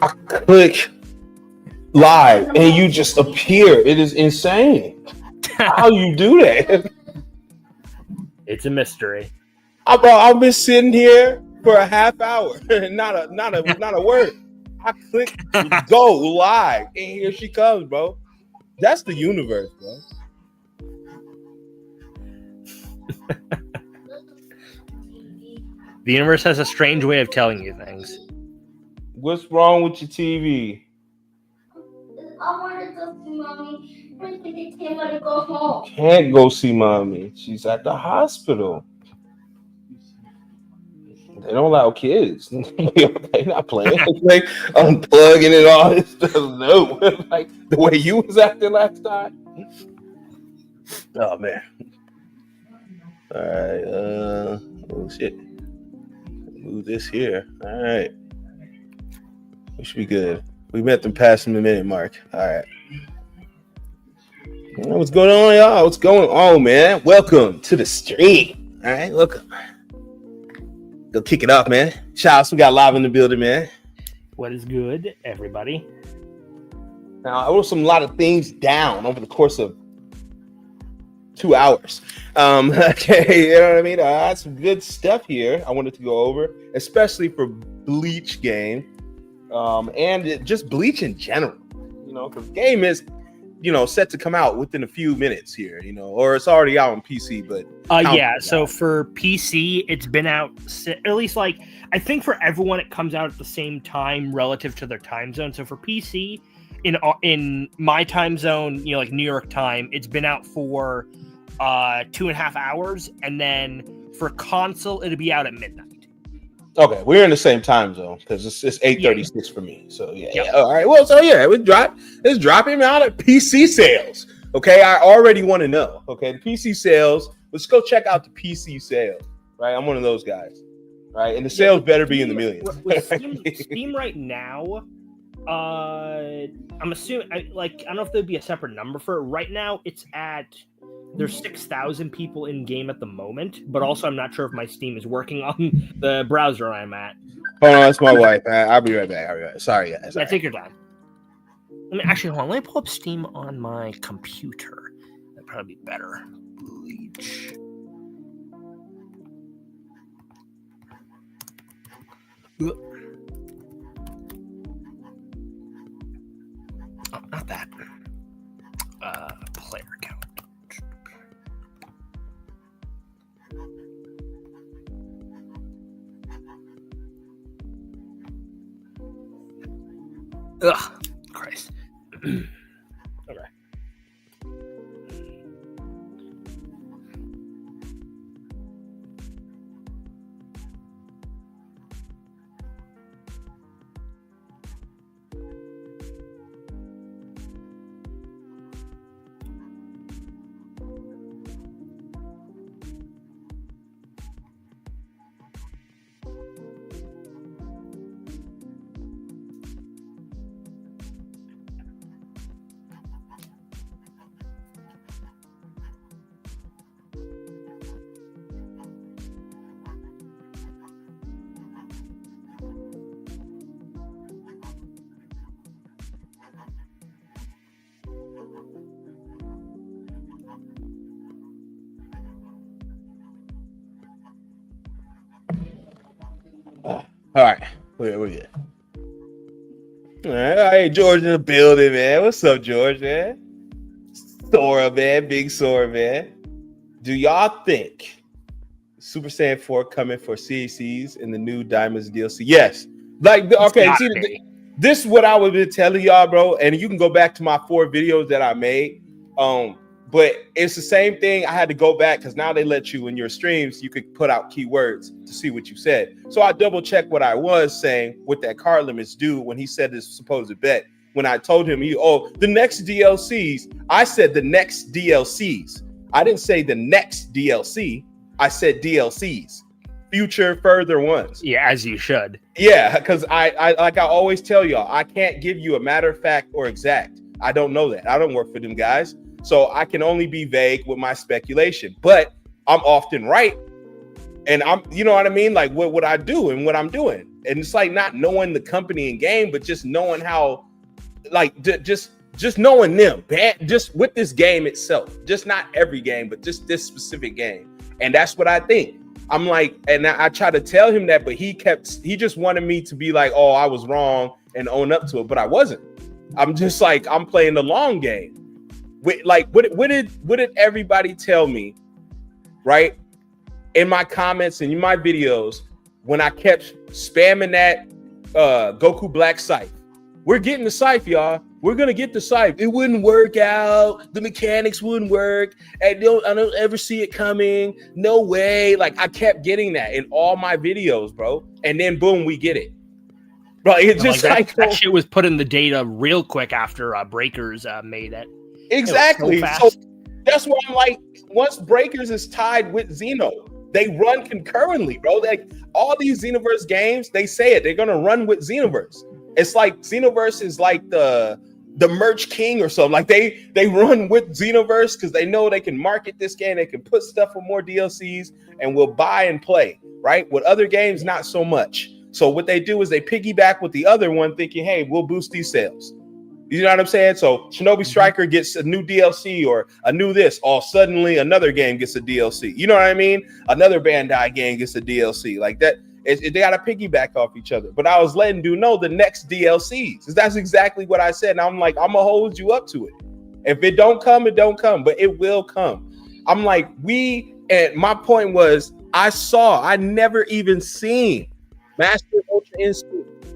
I click live and you just appear. It is insane. How you do that? It's a mystery. I've been sitting here for a half hour, not a word. I click go live, and here she comes, bro. That's the universe, bro. The universe has a strange way of telling you things. What's wrong with your TV? I want to go see mommy. I can't want to go home. Can't go see mommy. She's at the hospital. They don't allow kids. They're not playing. Like unplugging and all this stuff. No, like the way you was acting last time. Oh man. All right. Oh shit. Move this here. All right. We should be good. We met them passing the minute mark. All right. What's going on, y'all? What's going on, man? Welcome to the stream. All right, welcome. Go kick it off, man. Shouts, we got live in the building, man. What is good, everybody? Now, I wrote a lot of things down over the course of 2 hours. Okay, you know what I mean? I had some good stuff here I wanted to go over, especially for Bleach game. And just Bleach in general, you know, because the game is, you know, set to come out within a few minutes here, you know, or it's already out on PC, but yeah, so for PC, it's been out, at least like, I think for everyone, it comes out at the same time relative to their time zone. So for PC, in my time zone, you know, like New York time, it's been out for 2.5 hours, and then for console, it'll be out at midnight. Okay, we're in the same time zone because it's 8:36 for me. So yeah. All right. Well, so yeah, it's dropping out at PC sales. Okay, I already want to know. Okay, the PC sales. Let's go check out the PC sales. Right, I'm one of those guys. Right, and the sales better be in the millions. With Steam right now, I'm assuming I don't know if there'd be a separate number for it. Right now, it's at. There's 6,000 people in game at the moment, but also I'm not sure if my Steam is working on the browser I'm at. Hold on, that's my wife. I'll be right back. Sorry, guys. Yeah, take your time. Hold on. Let me pull up Steam on my computer. That'd probably be better. Bleach. Oh, not that. Player count. Ugh, Christ. Okay. All right, we're good. All right, George in the building, man. What's up, George, man? Sora, man, big Sora, man. Do y'all think Super Saiyan 4 coming for CACs in the new Diamonds DLC? Yes. Like, okay, see, this is what I would be telling y'all, bro. And you can go back to my 4 videos that I made. But it's the same thing. I had to go back because now they let you in your streams, you could put out keywords to see what you said. So I double checked what I was saying with that card limits due when he said this supposed bet. When I told him, the next DLCs, I said the next DLCs. I didn't say the next DLC. I said DLCs, future further ones. Yeah, as you should. Yeah, because I like I always tell y'all, I can't give you a matter of fact or exact. I don't know that. I don't work for them guys. So I can only be vague with my speculation, but I'm often right And I'm, you know what I mean? Like what I do and what I'm doing. And it's like not knowing the company and game, but just knowing how, like, just knowing them, just with this game itself, just not every game, but just this specific game. And that's what I think. I'm like, and I try to tell him that, but he just wanted me to be like, oh, I was wrong and own up to it, but I wasn't. I'm just like, I'm playing the long game. Like, what did everybody tell me, right? In my comments and in my videos, when I kept spamming that Goku Black Scythe. We're getting the Scythe, y'all. We're gonna get the Scythe. It wouldn't work out. The mechanics wouldn't work. I don't ever see it coming. No way. Like, I kept getting that in all my videos, bro. And then boom, we get it. Bro, it just like that shit was put in the data real quick after Breakers made it. Exactly. It was so so that's why I'm like, once Breakers is tied with Xeno, they run concurrently, bro. Like, all these Xenoverse games, they say it. They're gonna run with Xenoverse. It's like Xenoverse is like the merch king or something. Like they run with Xenoverse because they know they can market this game. They can put stuff for more DLCs and will buy and play, right? With other games, not so much. So what they do is they piggyback with the other one thinking, hey, we'll boost these sales. You know what I'm saying? So Shinobi Striker gets a new DLC or a new this, all suddenly another game gets a DLC. You know what I mean? Another Bandai game gets a DLC like that. They got to piggyback off each other. But I was letting you know the next DLCs. That's exactly what I said. And I'm like, I'm going to hold you up to it. If it don't come, it don't come. But it will come. I'm like, and my point was, I never even seen Master Ultra Instinct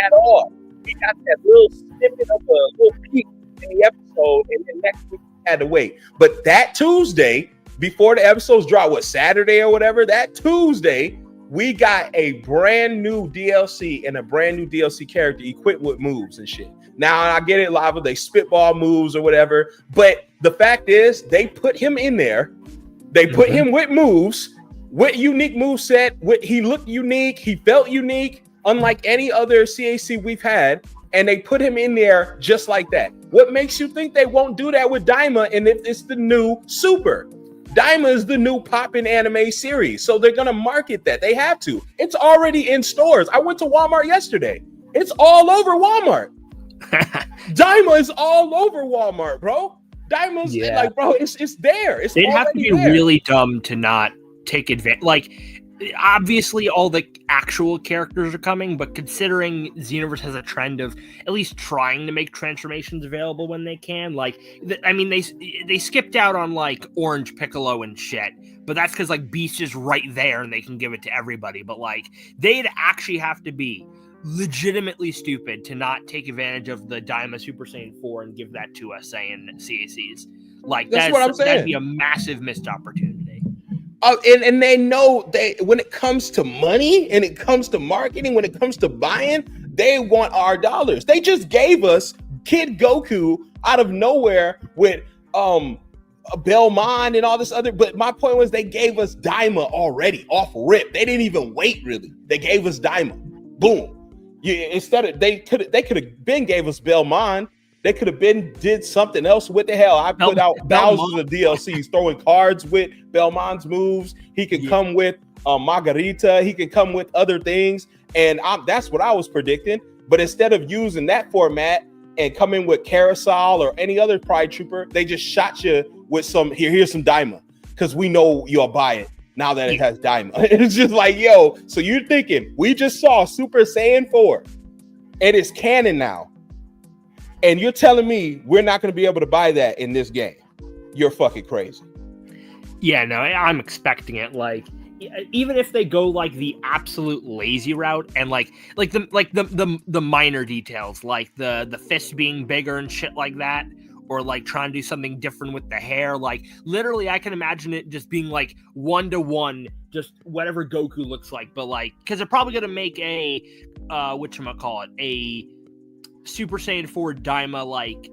at all. We got that little snippet of a little peek in the episode. And then next week we had to wait. But that Tuesday, before the episodes dropped, Saturday or whatever, that Tuesday, we got a brand new DLC and a brand new DLC character equipped with moves and shit. Now, I get it, Lava, they spitball moves or whatever, but the fact is, they put him in there. They put him with moves, with unique moveset. He looked unique. He felt unique, unlike any other CAC we've had, and they put him in there just like that. What makes you think they won't do that with Daima, and if it's the new Super? Daima is the new poppin' anime series, so they're gonna market that. They have to. It's already in stores. I went to Walmart yesterday. It's all over Walmart. Daima is all over Walmart, bro. Daima's like, bro, it's there. They'd have to be there. Really dumb to not take advantage. Like, obviously, all the actual characters are coming, but considering Xenoverse has a trend of at least trying to make transformations available when they can, like, I mean, they skipped out on like Orange Piccolo and shit, but that's because like Beast is right there and they can give it to everybody. But like, they'd actually have to be legitimately stupid to not take advantage of the Daima Super Saiyan 4 and give that to us saying CACs. Like, that's what I'm saying. That'd be a massive missed opportunity. And they know when it comes to money and it comes to marketing, when it comes to buying, they want our dollars. They just gave us Kid Goku out of nowhere with Belmont and all this other. But my point was, they gave us Daima already off rip. They didn't even wait, really. They gave us Daima. Boom. Yeah, instead of they could have been gave us Belmont. They could have been did something else. What the hell? I put out thousands of DLCs throwing cards with Belmont's moves. He could come with Margarita. He could come with other things. And that's what I was predicting. But instead of using that format and coming with Carousel or any other Pride Trooper, they just shot you with here's some Daima. Because we know you'll buy it now that it has Daima. It's just like, yo, so you're thinking, we just saw Super Saiyan 4. And it's canon now. And you're telling me we're not going to be able to buy that in this game? You're fucking crazy. Yeah, no, I'm expecting it. Like, even if they go like the absolute lazy route and like the minor details, like the fist being bigger and shit like that, or like trying to do something different with the hair, like literally, I can imagine it just being like 1-to-1, just whatever Goku looks like. But like, because they're probably gonna make a a Super Saiyan 4 Daima like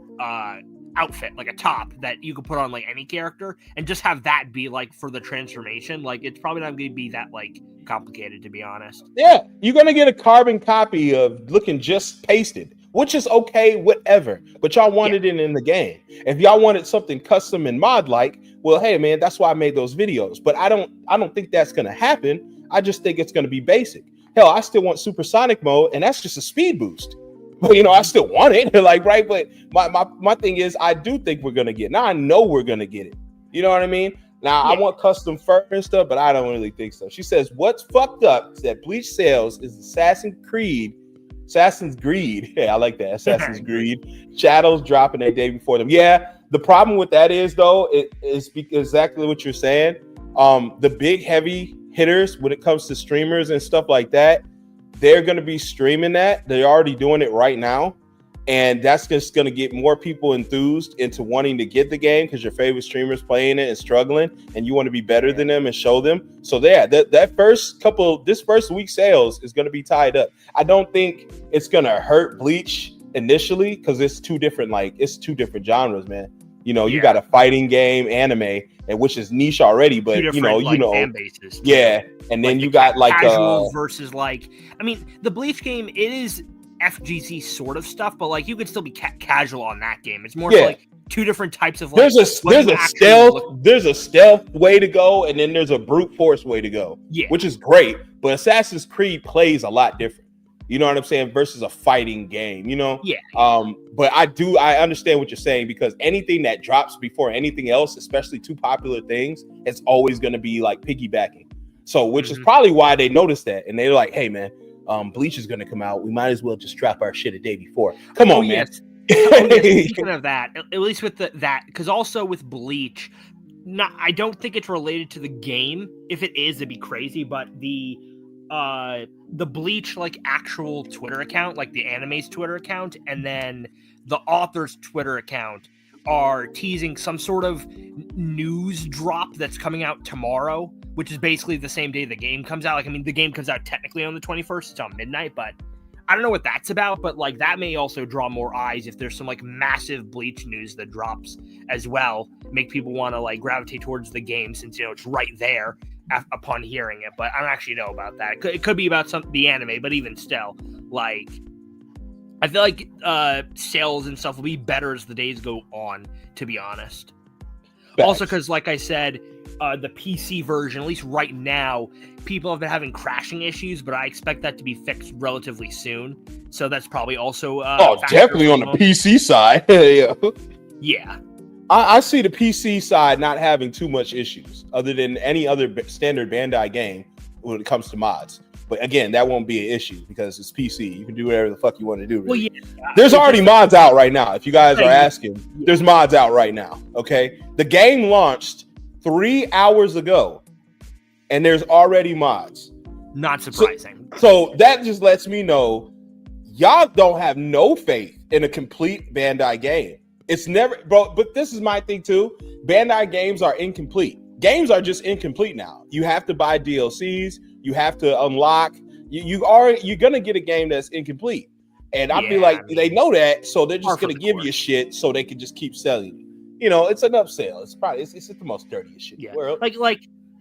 outfit, like a top that you could put on like any character and just have that be like for the transformation. Like, it's probably not going to be that like complicated, to be honest. Yeah, you're going to get a carbon copy of looking just pasted which is okay, whatever. But y'all wanted it in the game. If y'all wanted something custom and mod like, well, hey man, that's why I made those videos. But I don't think that's gonna happen. I just think it's gonna be basic. Hell, I still want supersonic mode, and that's just a speed boost. But I still want it, like, right? But my thing is, I do think we're gonna get. Now I know we're gonna get it. You know what I mean? Now I want custom fur and stuff, but I don't really think so. She says, "What's fucked up is that Bleach sales is Assassin's Greed. Yeah, I like that. Assassin's Greed. Shadows dropping a day before them. Yeah, the problem with that is though, it is exactly what you're saying. The big heavy hitters when it comes to streamers and stuff like that, they're going to be streaming that. They're already doing it right now. And that's just going to get more people enthused into wanting to get the game because your favorite streamer's playing it and struggling, and you want to be better than them and show them. So yeah, this first week sales is going to be tied up. I don't think it's going to hurt Bleach initially because it's two different genres, man. You got a fighting game, anime, and which is niche already, but fan bases. Yeah, and then you got casual versus the Bleach game, it is FGC sort of stuff, but you could still be casual on that game. It's more two different types of there's a stealth way to go, and then there's a brute force way to go. Yeah, which is great, but Assassin's Creed plays a lot different. You know what I'm saying? Versus a fighting game, Yeah. But I understand what you're saying because anything that drops before anything else, especially two popular things, it's always going to be piggybacking. So, which is probably why they noticed that, and they're like, "Hey, man, Bleach is going to come out. We might as well just drop our shit a day before." Come on, man. Speaking of that, at least with that, because also with Bleach, I don't think it's related to the game. If it is, it'd be crazy. But the Bleach actual Twitter account, the anime's Twitter account, and then the author's Twitter account are teasing some sort of news drop that's coming out tomorrow, which is basically the same day the game comes out. The game comes out technically on the 21st. It's on midnight, but I don't know what that's about. But that may also draw more eyes if there's some massive Bleach news that drops as well, make people want to gravitate towards the game since it's right there upon hearing it. But I don't actually know about that. It could be about the anime, but even still, I feel like sales and stuff will be better as the days go on, to be honest. Best. Also, because like I said, the PC version, at least right now, people have been having crashing issues, but I expect that to be fixed relatively soon. So that's probably also definitely on the PC side. Yeah. I see the PC side not having too much issues other than any other standard Bandai game when it comes to mods. But again, that won't be an issue because it's PC. You can do whatever the fuck you want to do. Really. Well, yeah. There's already mods out right now. If you guys are asking, there's mods out right now. Okay. The game launched 3 hours ago and there's already mods. Not surprising. So that just lets me know y'all don't have no faith in a complete Bandai game. It's never, bro, but this is my thing too. Bandai games are incomplete. Games are just incomplete now. You have to buy DLCs. You have to unlock. You're gonna get a game that's incomplete, and I feel like they know that, so they're just gonna give you shit so they can just keep selling it. It's an upsell. It's probably it's the most dirtiest shit in the world.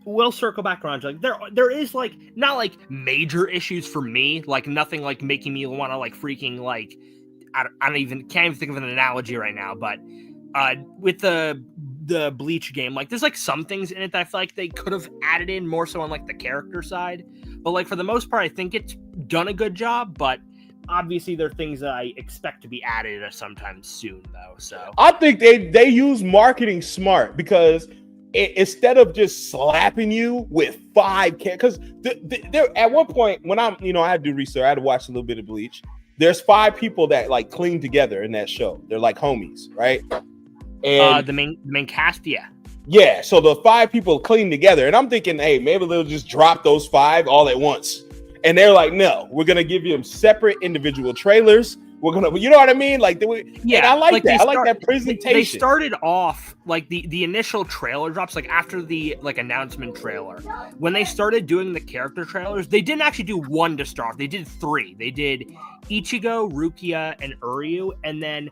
We'll circle back around. There is not major issues for me. Nothing making me want to freaking I can't even think of an analogy right now, but with the Bleach game, there's some things in it that I feel like they could have added in more so on the character side, but for the most part I think it's done a good job. But obviously there are things that I expect to be added sometime soon though. So I think they use marketing smart because instead of just slapping you with 5 because there at one point when I had to do research, I had to watch a little bit of Bleach. There's 5 people that cling together in that show. They're homies, right? And the main cast, yeah. So the 5 people cling together, and I'm thinking, hey, maybe they'll just drop those 5 all at once. And they're like, no, we're gonna give you separate individual trailers. We're gonna, you know what I mean? And I like that. I like that presentation. They started off the initial trailer drops, after the announcement trailer. When they started doing the character trailers, they didn't actually do 1 to start. They did 3. They did Ichigo, Rukia, and Uryu, and then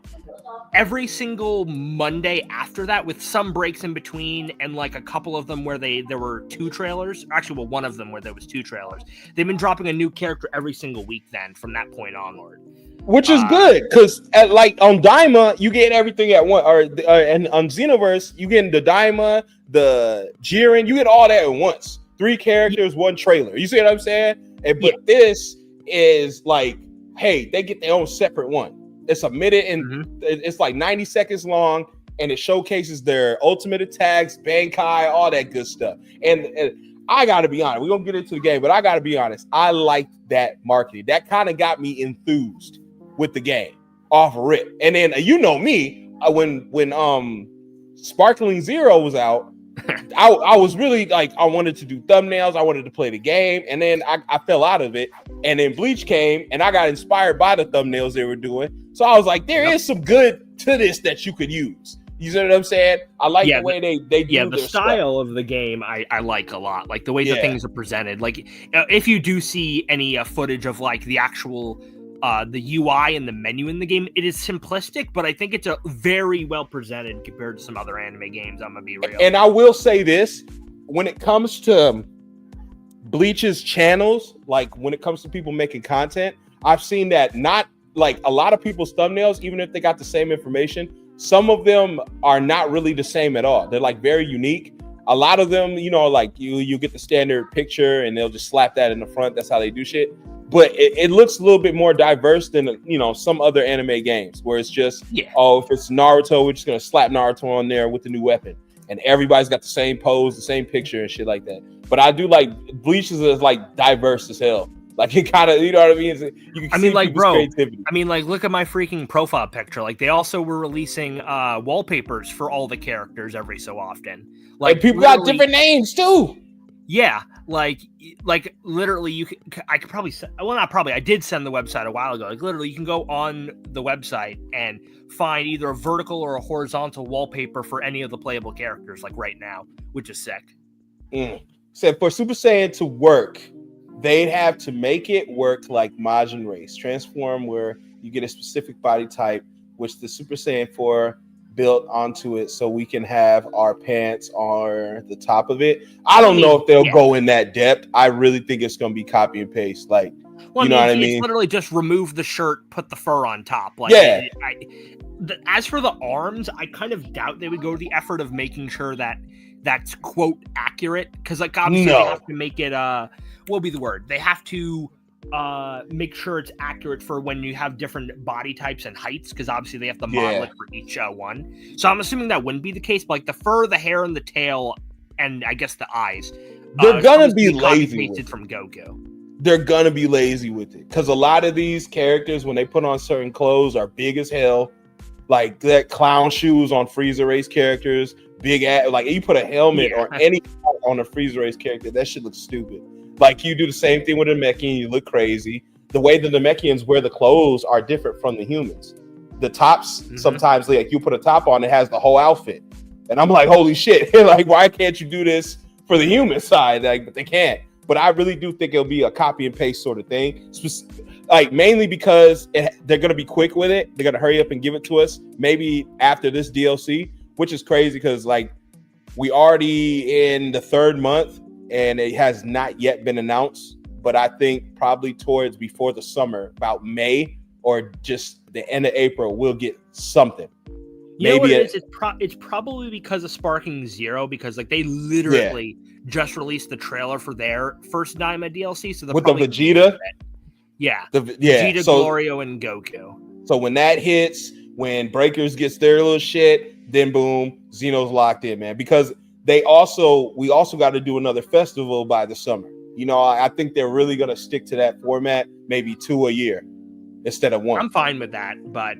every single Monday after that, with some breaks in between, and a couple of them where there were 2 trailers. Actually, well, one of them where there was 2 trailers. They've been dropping a new character every single week then from that point onward. Which is good, because like on Daima, you get everything at one, and on Xenoverse, you get the Daima, the Jiren, you get all that at once. 3 characters, 1 trailer. You see what I'm saying? But this is like, hey, they get their own separate one. It's a minute and it's like 90 seconds long, and it showcases their ultimate attacks, Bankai, all that good stuff. And I gotta be honest, we're gonna get into the game, but I gotta be honest, I liked that marketing. That kind of got me enthused with the game off rip. And then you know me, when Sparkling Zero was out, I was really like, I wanted to do thumbnails, I wanted to play the game, and then I fell out of it. And then Bleach came, and I got inspired by the thumbnails they were doing. So I was like, there is some good to this that you could use. You know what I'm saying? I like the way they do the style of the game. I like a lot, like the way the things are presented. Like if you do see any footage of like the actual the UI and the menu in the game, it is simplistic, but I think it's a very well presented compared to some other anime games. I'm gonna be real. And I will say this, when it comes to Bleach's channels, like when it comes to people making content, I've seen that not like a lot of people's thumbnails, even if they got the same information, some of them are not really the same at all. They're like very unique. A lot of them, you know, like you get the standard picture and they'll just slap that in the front. That's how they do shit. But it looks a little bit more diverse than, you know, some other anime games where it's just, oh, if it's Naruto, we're just going to slap Naruto on there with the new weapon. And everybody's got the same pose, the same picture and shit like that. But I do like Bleach is like diverse as hell. Like it kind of, you know what I mean? You can see like, bro, creativity. I mean, like, look at my freaking profile picture. Like, they also were releasing wallpapers for all the characters every so often. Like, and people got different names too. Yeah, like literally, I could probably I did send the website a while ago. Like, literally, you can go on the website and find either a vertical or a horizontal wallpaper for any of the playable characters, like right now, which is sick. So for Super Saiyan to work, they'd have to make it work like Majin Race Transform, where you get a specific body type, which the Super Saiyan 4 built onto it, so we can have our pants on the top of it. I don't know if they'll go in that depth. I really think it's going to be copy and paste. Like, you know what I mean? It's literally just remove the shirt, put the fur on top. Like, as for the arms, I kind of doubt they would go to the effort of making sure that that's quote accurate, because like obviously they have to make it what would be the word? They have to make sure it's accurate for when you have different body types and heights, because obviously they have to model it for each one. So I'm assuming that wouldn't be the case, but like the fur, the hair, and the tail, and I guess the eyes, they're gonna be lazy with it from Goku. They're gonna be lazy with it, because a lot of these characters, when they put on certain clothes, are big as hell. Like that clown shoes on Frieza race characters, big ass. Like you put a helmet or any on a Frieza race character, that shit looks stupid. Like you do the same thing with a Namekian, you look crazy. The way the Namekians wear the clothes are different from the humans. The tops, sometimes like you put a top on, it has the whole outfit. And I'm like, holy shit. Like, why can't you do this for the human side? Like, but they can't. But I really do think it'll be a copy and paste sort of thing. Like mainly because they're going to be quick with it. They're going to hurry up and give it to us. Maybe after this DLC, which is crazy because like we already in the 3rd month. And it has not yet been announced, but I think probably towards before the summer, about May or just the end of April, we'll get something. You know what it is? It's probably because of Sparking Zero, because like they literally just released the trailer for their first Daima DLC. So with the Vegeta, Vegeta, so, Glorio, and Goku. So when that hits, when Breakers gets their little shit, then boom, Xeno's locked in, man. Because we also got to do another festival by the summer. You know, I think they're really going to stick to that format, maybe 2 a year instead of 1. I'm fine with that, but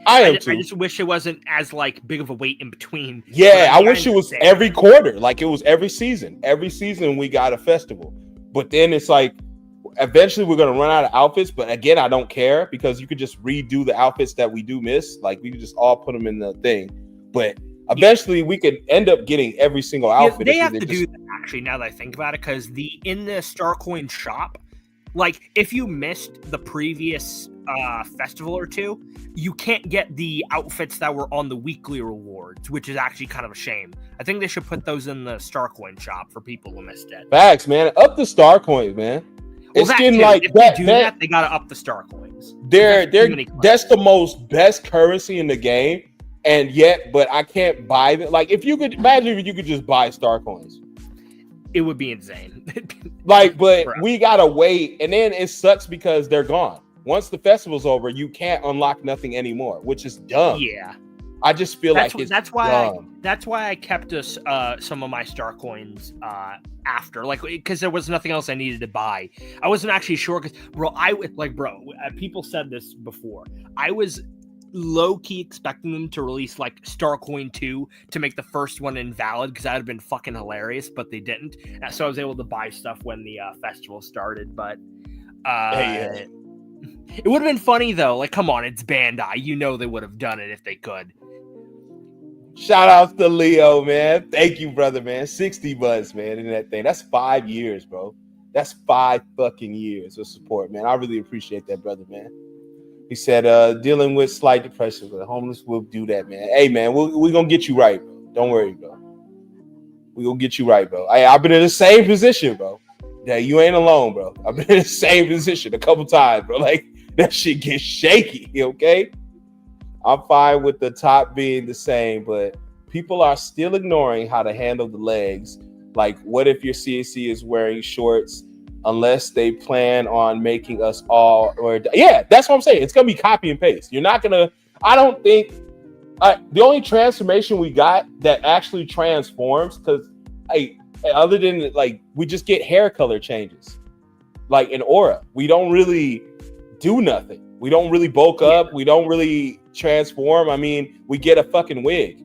I just wish it wasn't as like big of a wait in between. Yeah, I wish it was every quarter, like it was every season. Every season we got a festival. But then it's like eventually we're going to run out of outfits, but again, I don't care because you could just redo the outfits that we do miss. Like we could just all put them in the thing. But eventually, we could end up getting every single outfit. They have to do that, actually, now that I think about it, because in the Starcoin shop, like, if you missed the previous festival or 2, you can't get the outfits that were on the weekly rewards, which is actually kind of a shame. I think they should put those in the Starcoin shop for people who missed it. Facts, man. Up the Starcoins, man. Well, it's getting like if they do that, they gotta up the Starcoin. coins. They're Too many coins. that's the most best currency in the game, and yet, but I can't buy them. Like, if you could imagine if you could just buy star coins, it would be insane. like, but Bro. we gotta wait, and then it sucks because they're gone. Once the festival's over, you can't unlock nothing anymore, which is dumb. Yeah. I just feel like that's why I kept some of my star coins after, like, because there was nothing else I needed to buy. I wasn't actually sure because, people said this before. I was low key expecting them to release like Star Coin 2 to make the first one invalid because that would have been fucking hilarious, but they didn't. So I was able to buy stuff when the festival started, but it would have been funny though. Like, come on, it's Bandai. You know they would have done it if they could. Shout out to Leo, man. Thank you, brother, man. 60 months, man, in that thing. That's 5 years, bro. That's 5 fucking years of support, man. I really appreciate that, brother, man. He said, dealing with slight depression, but homeless will do that, man. Hey, man, we're going to get you right, bro. Don't worry, bro. We're going to get you right, bro. I've been in the same position, bro. Yeah, you ain't alone, bro. I've been in the same position a couple times, bro. Like, that shit gets shaky, okay? I'm fine with the top being the same, but people are still ignoring how to handle the legs. Like, what if your CAC is wearing shorts unless they plan on making us all, or yeah, that's what I'm saying. It's going to be copy and paste. You're not going to, I don't think, the only transformation we got that actually transforms, because other than like, we just get hair color changes, like in Aura. We don't really do nothing. We don't really bulk up. We don't really transform. I mean, we get a fucking wig.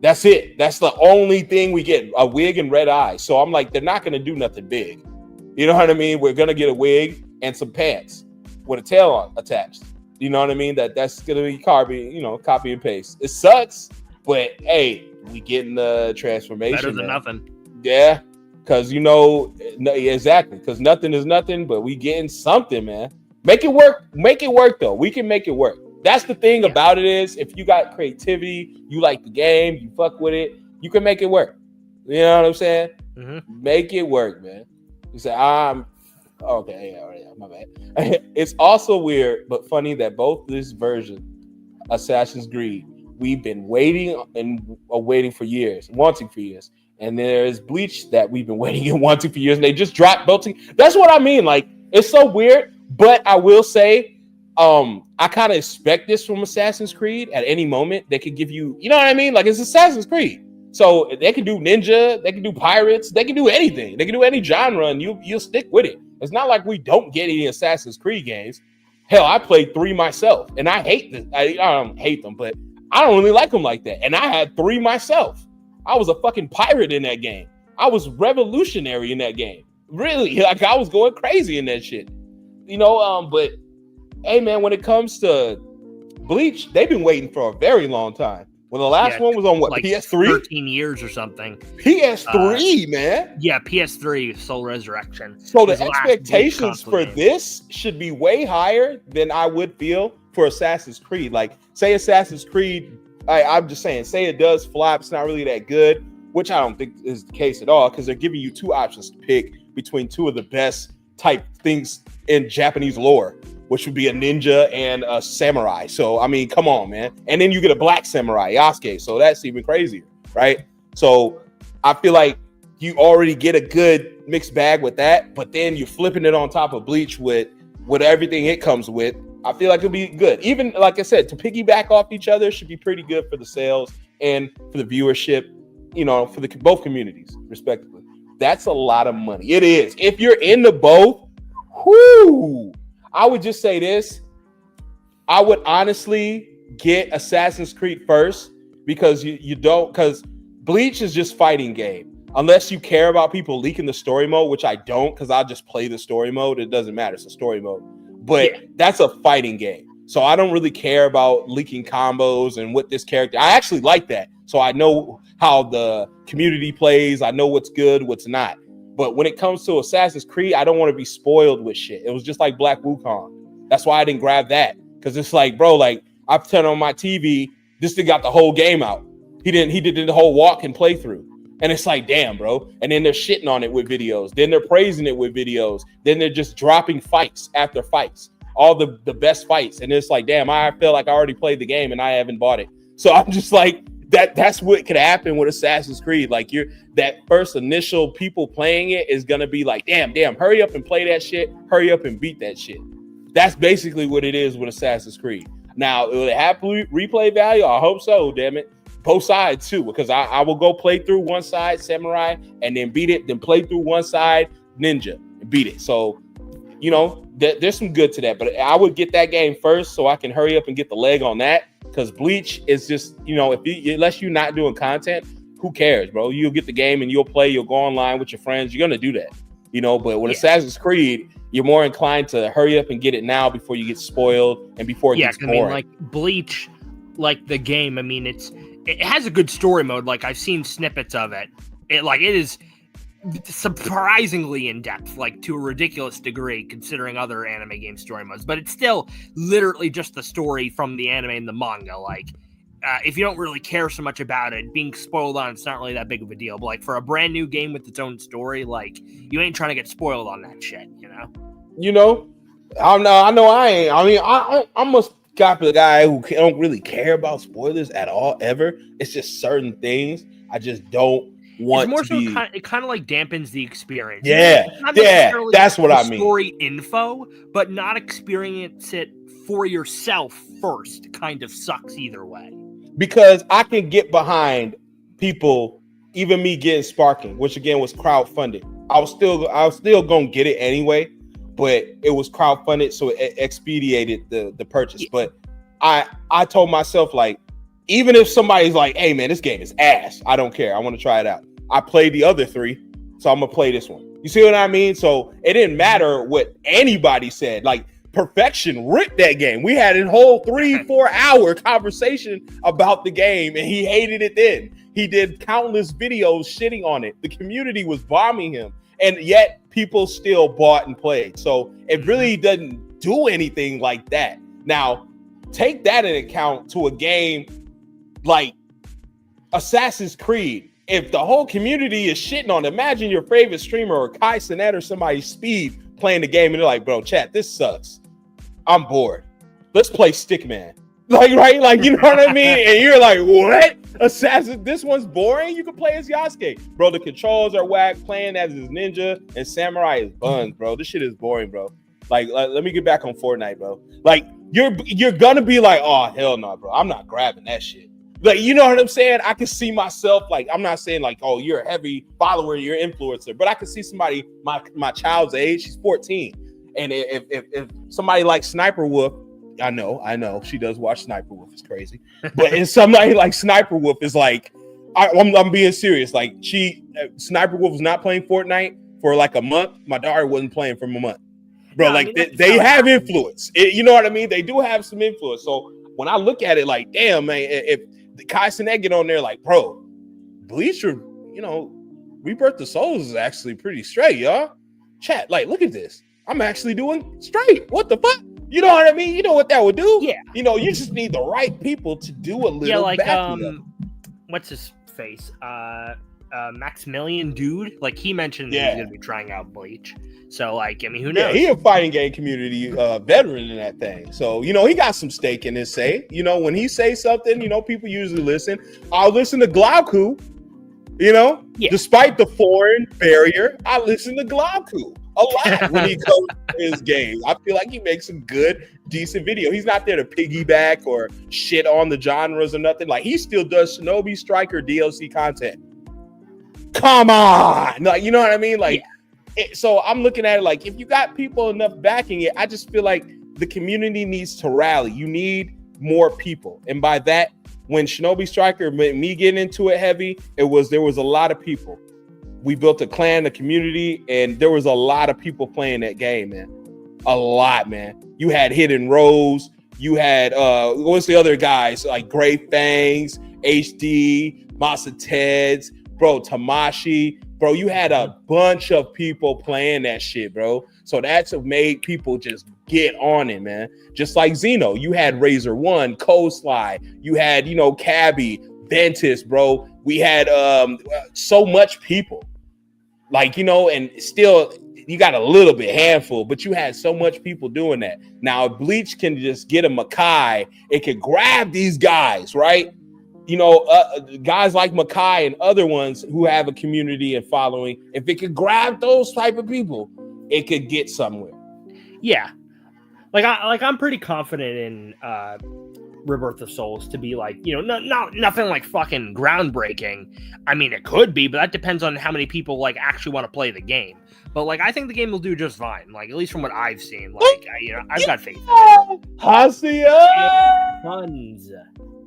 That's it. That's the only thing we get, a wig and red eyes. So I'm like, they're not going to do nothing big. You know what I mean? We're going to get a wig and some pants with a tail on attached. You know what I mean? That's going to be copy and paste. It sucks, but hey, we getting the transformation. Better than nothing. Yeah, because exactly. Because nothing is nothing, but we getting something, man. Make it work. Make it work, though. We can make it work. That's the thing about it is, if you got creativity, you like the game, you fuck with it, you can make it work. You know what I'm saying? Mm-hmm. Make it work, man. You say, okay, yeah, my bad. It's also weird, but funny that both this version, Assassin's Creed, we've been waiting for years, wanting for years. And there's Bleach that we've been waiting and wanting for years, and they just dropped both. That's what I mean. Like, it's so weird, but I will say, I kind of expect this from Assassin's Creed. At any moment, they could give you, you know what I mean? Like, it's Assassin's Creed. So they can do ninja, they can do pirates, they can do anything. They can do any genre, and you'll stick with it. It's not like we don't get any Assassin's Creed games. Hell, I played 3 myself, and I hate them. I don't hate them, but I don't really like them like that. And I had 3 myself. I was a fucking pirate in that game. I was revolutionary in that game. Really, like, I was going crazy in that shit. You know, but hey, man, when it comes to Bleach, they've been waiting for a very long time. When the last one was on what, like PS3? 13 years or something. PS3, man. Yeah, PS3, Soul Resurrection. So the expectations for this should be way higher than I would feel for Assassin's Creed. Like, say Assassin's Creed, I'm just saying, say it does flop, it's not really that good, which I don't think is the case at all, because they're giving you 2 options to pick between 2 of the best type things in Japanese lore, which would be a ninja and a samurai. So, I mean, come on, man. And then you get a black samurai, Yasuke. So that's even crazier, right? So I feel like you already get a good mixed bag with that, but then you're flipping it on top of Bleach with everything it comes with. I feel like it'll be good. Even, like I said, to piggyback off each other should be pretty good for the sales and for the viewership, you know, for the both communities, respectively. That's a lot of money. It is. If you're into both, whoo, I would just say this. I would honestly get Assassin's Creed first, because you don't, because Bleach is just fighting game. Unless you care about people leaking the story mode, which I don't, because I'll just play the story mode. It doesn't matter. It's a story mode. But that's a fighting game. So I don't really care about leaking combos and what this character. I actually like that. So I know how the community plays. I know what's good, what's not. But when it comes to Assassin's Creed, I don't want to be spoiled with shit. It was just like Black Wukong. That's why I didn't grab that. Because it's like, bro, like, I've turned on my TV. This thing got the whole game out. He did the whole walk and playthrough. And it's like, damn, bro. And then they're shitting on it with videos. Then they're praising it with videos. Then they're just dropping fights after fights. all the best fights. And it's like, damn, I feel like I already played the game and I haven't bought it. So I'm just like, that's what could happen with Assassin's Creed. Like that first initial people playing it is gonna be like, damn, hurry up and play that shit, hurry up and beat that shit. That's basically what it is with Assassin's Creed. Now, will it have replay value? I hope so, damn it. Both sides too, because I will go play through one side, Samurai, and then beat it, then play through one side, Ninja, and beat it. So, there's some good to that, but I would get that game first so I can hurry up and get the leg on that, because Bleach is just, unless you're not doing content, who cares, bro? You'll get the game and you'll play, you'll go online with your friends, you're going to do that, but with Assassin's Creed, you're more inclined to hurry up and get it now before you get spoiled and before it gets boring. I mean, like Bleach, like the game, I mean, it has a good story mode. Like I've seen snippets of it. It is surprisingly in depth, like to a ridiculous degree considering other anime game story modes, but it's still literally just the story from the anime and the manga. Like if you don't really care so much about it, being spoiled on it's not really that big of a deal. But like for a brand new game with its own story, like you ain't trying to get spoiled on that shit, I know I ain't. I mean, I'm a copy of the guy who don't really care about spoilers at all ever. It's just certain things I just don't want. It's more so it kind of like dampens the experience. Yeah, that's what I mean. Story info, but not experience it for yourself first kind of sucks either way. Because I can get behind people, even me getting Sparking, which again was crowdfunded. I was still gonna get it anyway, but it was crowdfunded, so it expedited the purchase. Yeah. But I told myself, like, even if somebody's like, hey man, this game is ass, I don't care, I want to try it out. I played the other three, so I'm gonna play this one. You see what I mean? So it didn't matter what anybody said. Like Perfection ripped that game. We had a whole 3-4 hour conversation about the game, and he hated it then. He did countless videos shitting on it. The community was bombing him, and yet people still bought and played. So it really doesn't do anything like that. Now, take that into account to a game like Assassin's Creed. If the whole community is shitting on it, imagine your favorite streamer or Kai Cenat or somebody Speed playing the game, and they're like, bro, chat, this sucks. I'm bored. Let's play Stickman. Right? Like, you know what I mean? And you're like, what? Assassin, this one's boring? You can play as Yasuke. Bro, the controls are whack. Playing as his ninja and samurai is buns, bro. This shit is boring, bro. Like, let me get back on Fortnite, bro. Like, you're gonna be like, oh, hell no, bro. I'm not grabbing that shit. Like, you know what I'm saying? I can see myself, like, I'm not saying like, oh, you're a heavy follower, you're an influencer, but I can see somebody my child's age, she's 14. And if somebody like Sniper Wolf, I know she does watch Sniper Wolf, it's crazy. But if somebody like Sniper Wolf is like, I'm being serious. Like Sniper Wolf was not playing Fortnite for like a month. My daughter wasn't playing for a month, bro. No, like I mean, they have influence. You know what I mean? They do have some influence. So when I look at it, like, damn, man, if Kai Cenat get on there, like, bro, Bleach, Rebirth of Souls is actually pretty straight, y'all. Chat, like, look at this. I'm actually doing straight. What the fuck? You know what I mean? You know what that would do? Yeah. You just need the right people to do a little. Yeah, like what's his face? Maximilian dude. Like he mentioned that he's gonna be trying out Bleach. So like, I mean, who knows? Yeah, he a fighting game community veteran in that thing. So he got some stake in his say. When he says something, people usually listen. I'll listen to Glauku. Despite the foreign barrier, I listen to Glauku a lot when he comes to his games. I feel like he makes a good, decent video. He's not there to piggyback or shit on the genres or nothing. Like, he still does Shinobi Striker DLC content. Come on! Like, you know what I mean? Like, so I'm looking at it like, if you got people enough backing it, I just feel like the community needs to rally. You need more people. And by that, when Shinobi Striker, me getting into it heavy, there was a lot of people. We built a clan, a community, and there was a lot of people playing that game, man. A lot, man. You had Hidden Rose. You had, what's the other guys? Like Gray Fangs, HD, Masa Teds, bro, Tamashi. Bro, you had a bunch of people playing that shit, bro. So that's what made people just get on it, man. Just like Xeno. You had Razor One, Coastline. You had, Cabby, Ventus, bro. We had so much people. Like, and still, you got a little bit handful, but you had so much people doing that. Now, if Bleach can just get a Makai, it could grab these guys, right? You know, guys like Makai and other ones who have a community and following. If it could grab those type of people, it could get somewhere. Yeah, I'm pretty confident in Rebirth of Souls to be like, you know, nothing like fucking groundbreaking. I mean, it could be, but that depends on how many people like actually want to play the game. But like, I think the game will do just fine. Like, at least from what I've seen, like, I've got faith. Hasia Funds.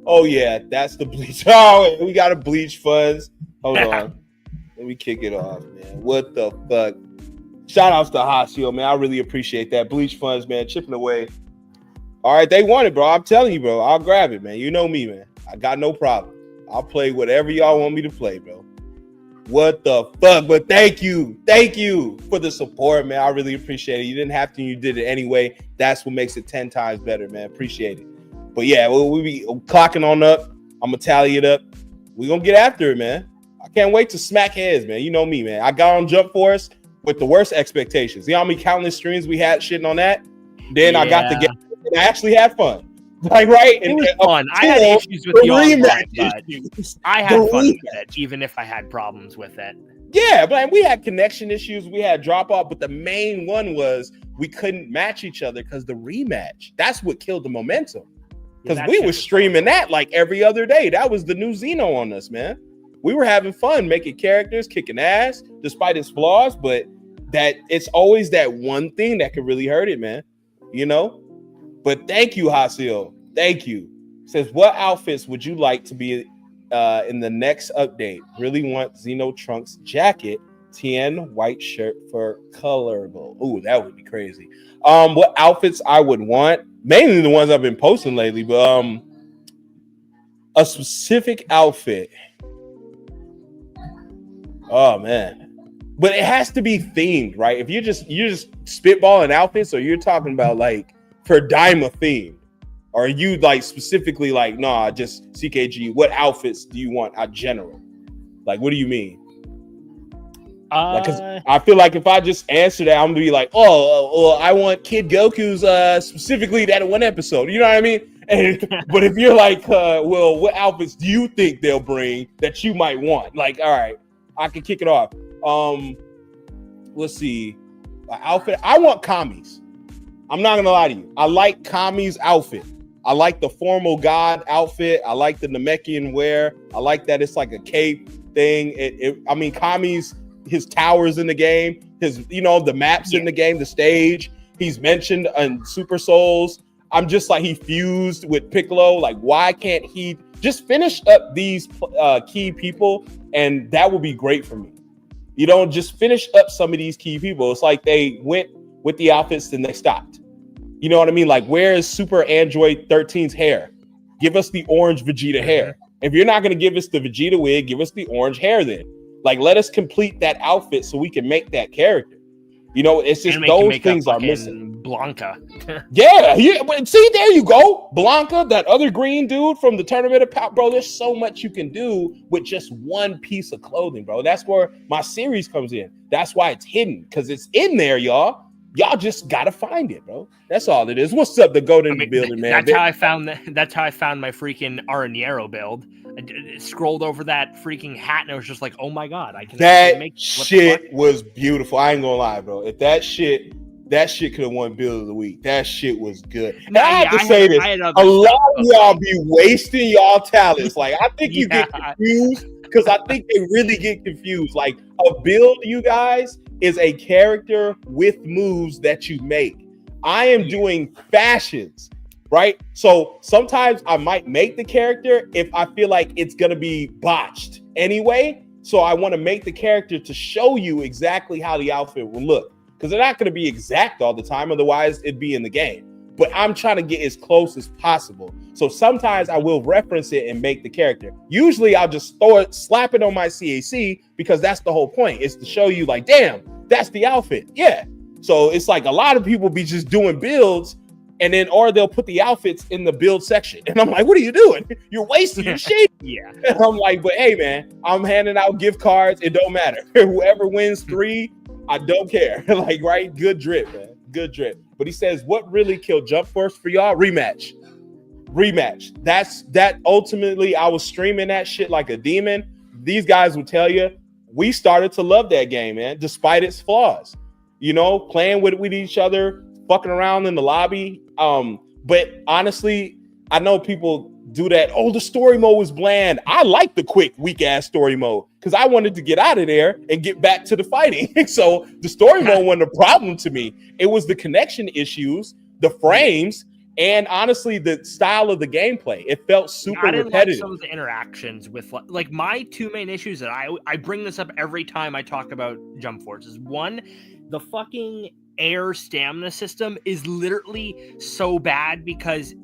Oh yeah, that's the Bleach. Oh, we got a Bleach funds. Hold on, let me kick it off, man. What the fuck? Shout outs to Hasio, man. I really appreciate that. Bleach funds, man, chipping away. All right, they want it, bro. I'm telling you, bro. I'll grab it, man. You know me, man. I got no problem. I'll play whatever y'all want me to play, bro. What the fuck? But thank you for the support, man. I really appreciate it. You didn't have to, you did it anyway. That's what makes it 10 times better, man. Appreciate it. But yeah, we'll be clocking on up. I'm gonna tally it up. We're gonna get after it, man. I can't wait to smack heads, man. You know me, man. I got on Jump Force with the worst expectations. You know how many countless streams we had shitting on that? Then I got the game and I actually had fun. Like, right? It was fun. I had issues with the online, but I had fun with it, even if I had problems with it. Yeah, but we had connection issues. We had drop off, but the main one was we couldn't match each other because the rematch. That's what killed the momentum. Because we were streaming that like every other day. That was the new Xeno on us, man. We were having fun making characters, kicking ass, despite its flaws. But that it's always that one thing that could really hurt it, man. You know? But thank you, Hasil. Thank you. Says, what outfits would you like to be in the next update? Really want Xeno Trunks jacket, tan white shirt for colorable. Ooh, that would be crazy. What outfits I would want? Mainly the ones I've been posting lately, but a specific outfit. Oh man. But it has to be themed, right? If you're just spitballing outfits, or you're talking about like for Daima themed, or are you like specifically like, nah, just CKG, what outfits do you want in general? Like, what do you mean? Because I feel like if I just answer that, I'm gonna be like, oh, I want Kid Goku's specifically that one episode. You know what I mean? But if you're like, well, what outfits do you think they'll bring that you might want? Like, all right, I can kick it off. Let's see, outfit. I want Kami's. I'm not gonna lie to you. I like Kami's outfit. I like the formal god outfit. I like the Namekian wear. I like that it's like a cape thing. I mean, Kami's. His towers in the game, the maps in the game, the stage. He's mentioned in Super Souls. I'm just like, he fused with Piccolo. Like, why can't he just finish up these key people? And that would be great for me. You know, just finish up some of these key people. It's like they went with the outfits and they stopped. You know what I mean? Like, where is Super Android 13's hair? Give us the orange Vegeta hair. If you're not going to give us the Vegeta wig, give us the orange hair then. Like, let us complete that outfit so we can make that character. You know, it's just those things are missing. Blanca. yeah. But see, there you go. Blanca, that other green dude from the Tournament of Power. Bro, there's so much you can do with just one piece of clothing, bro. That's where my series comes in. That's why it's hidden, because it's in there, y'all. Y'all just gotta find it, bro. That's all it is. What's up, the Golden building, man? That's how I found my freaking Araniero build. I scrolled over that freaking hat and I was just like, oh my god, I can. That shit was beautiful. I ain't gonna lie, bro. If that shit could have won Build of the Week. That shit was good. And I have to say this: a lot of y'all be wasting y'all talents. Like, I think you get confused, because I think they really get confused. Like, a build, you guys, is a character with moves that you make. I am doing fashions, right? So sometimes I might make the character if I feel like it's gonna be botched anyway. So I want to make the character to show you exactly how the outfit will look, because they're not going to be exact all the time. Otherwise, it'd be in the game. But I'm trying to get as close as possible. So sometimes I will reference it and make the character. Usually I'll just slap it on my CAC, because that's the whole point. It's to show you like, damn, that's the outfit. Yeah. So it's like a lot of people be just doing builds, and then, or they'll put the outfits in the build section. And I'm like, what are you doing? You're wasting your shit. Yeah. And I'm like, but hey, man, I'm handing out gift cards. It don't matter. Whoever wins 3 I don't care. Like, right? Good drip, man. Good drip. But he says, what really killed Jump Force for y'all? Rematch. That ultimately, I was streaming that shit like a demon. These guys would tell you, we started to love that game, man, despite its flaws. You know, playing with each other, fucking around in the lobby. But honestly, I know people do that. Oh, the story mode was bland. I like the quick, weak ass story mode because I wanted to get out of there and get back to the fighting. So the story mode wasn't a problem to me. It was the connection issues, the frames, and honestly, the style of the gameplay. It felt super repetitive. Like some of the interactions with like my two main issues that I bring this up every time I talk about Jump Force is one, the fucking air stamina system is literally so bad because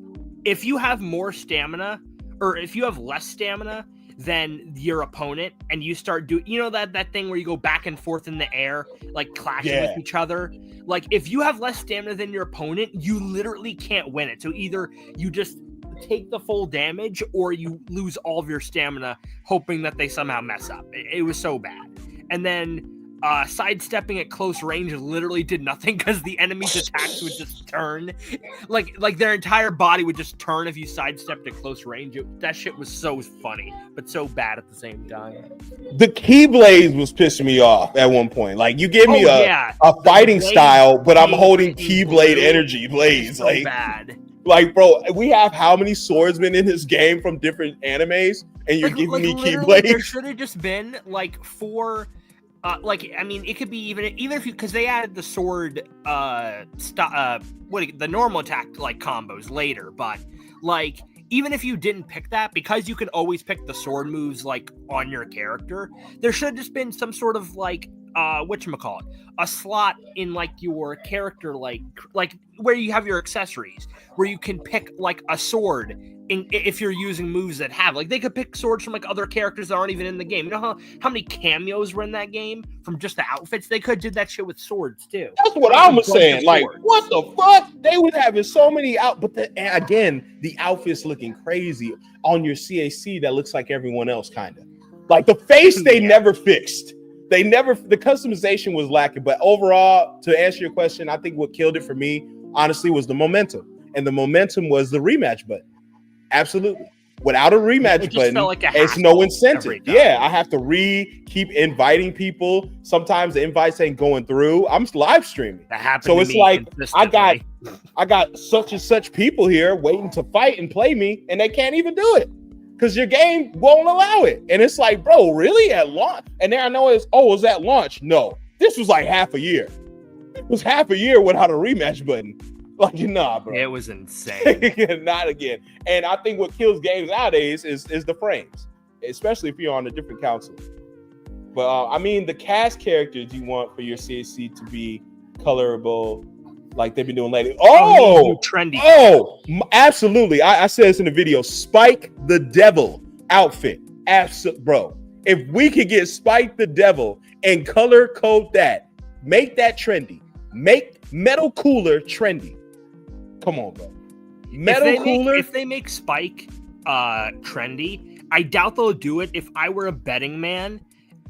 if you have more stamina or if you have less stamina than your opponent and you start doing, you know, that thing where you go back and forth in the air, like clashing with each other. Like if you have less stamina than your opponent, you literally can't win it. So either you just take the full damage or you lose all of your stamina hoping that they somehow mess up. It was so bad. And then sidestepping at close range literally did nothing because the enemy's attacks would just turn. Like their entire body would just turn if you sidestepped at close range. That shit was so funny, but so bad at the same time. The Keyblades was pissing me off at one point. Like, you give me a fighting style, but I'm holding Keyblade energy blades. So like bad. Like, bro, we have how many swordsmen in this game from different animes, and you're giving me Keyblades? There should have just been like 4. I mean, it could be even if you, because they added the sword, the normal attack like combos later, but like even if you didn't pick that, because you can always pick the sword moves like on your character, there should have just been some sort of like whatchamacallit, a slot in like your character, like where you have your accessories, where you can pick like a sword. If you're using moves that have, like, they could pick swords from like other characters that aren't even in the game. You know how many cameos were in that game from just the outfits? They could do that shit with swords too. That's what I was saying. Like, what the fuck? They was having so many but again, the outfits looking crazy on your CAC that looks like everyone else, kind of. Like the face they never fixed. The customization was lacking. But overall, to answer your question, I think what killed it for me, honestly, was the momentum. And the momentum was the rematch button. Absolutely. Without a rematch button, like it's no incentive. Yeah, I have to keep inviting people. Sometimes the invites ain't going through. I'm live streaming. That happens. So it's like I got such and such people here waiting to fight and play me, and they can't even do it because your game won't allow it. And it's like, bro, really at launch? And then I know it was at launch. No, this was like half a year. It was half a year without a rematch button. Like, nah, bro. It was insane. Not again. And I think what kills games nowadays is the frames, especially if you're on a different console. But I mean, the cast characters you want for your CAC to be colorable, like they've been doing lately. Trendy. Oh, absolutely. I said this in the video. Spike the Devil outfit. Bro, if we could get Spike the Devil and color code that, make that trendy. Make Metal Cooler trendy. Come on, bro. If they make Spike trendy, I doubt they'll do it. If I were a betting man,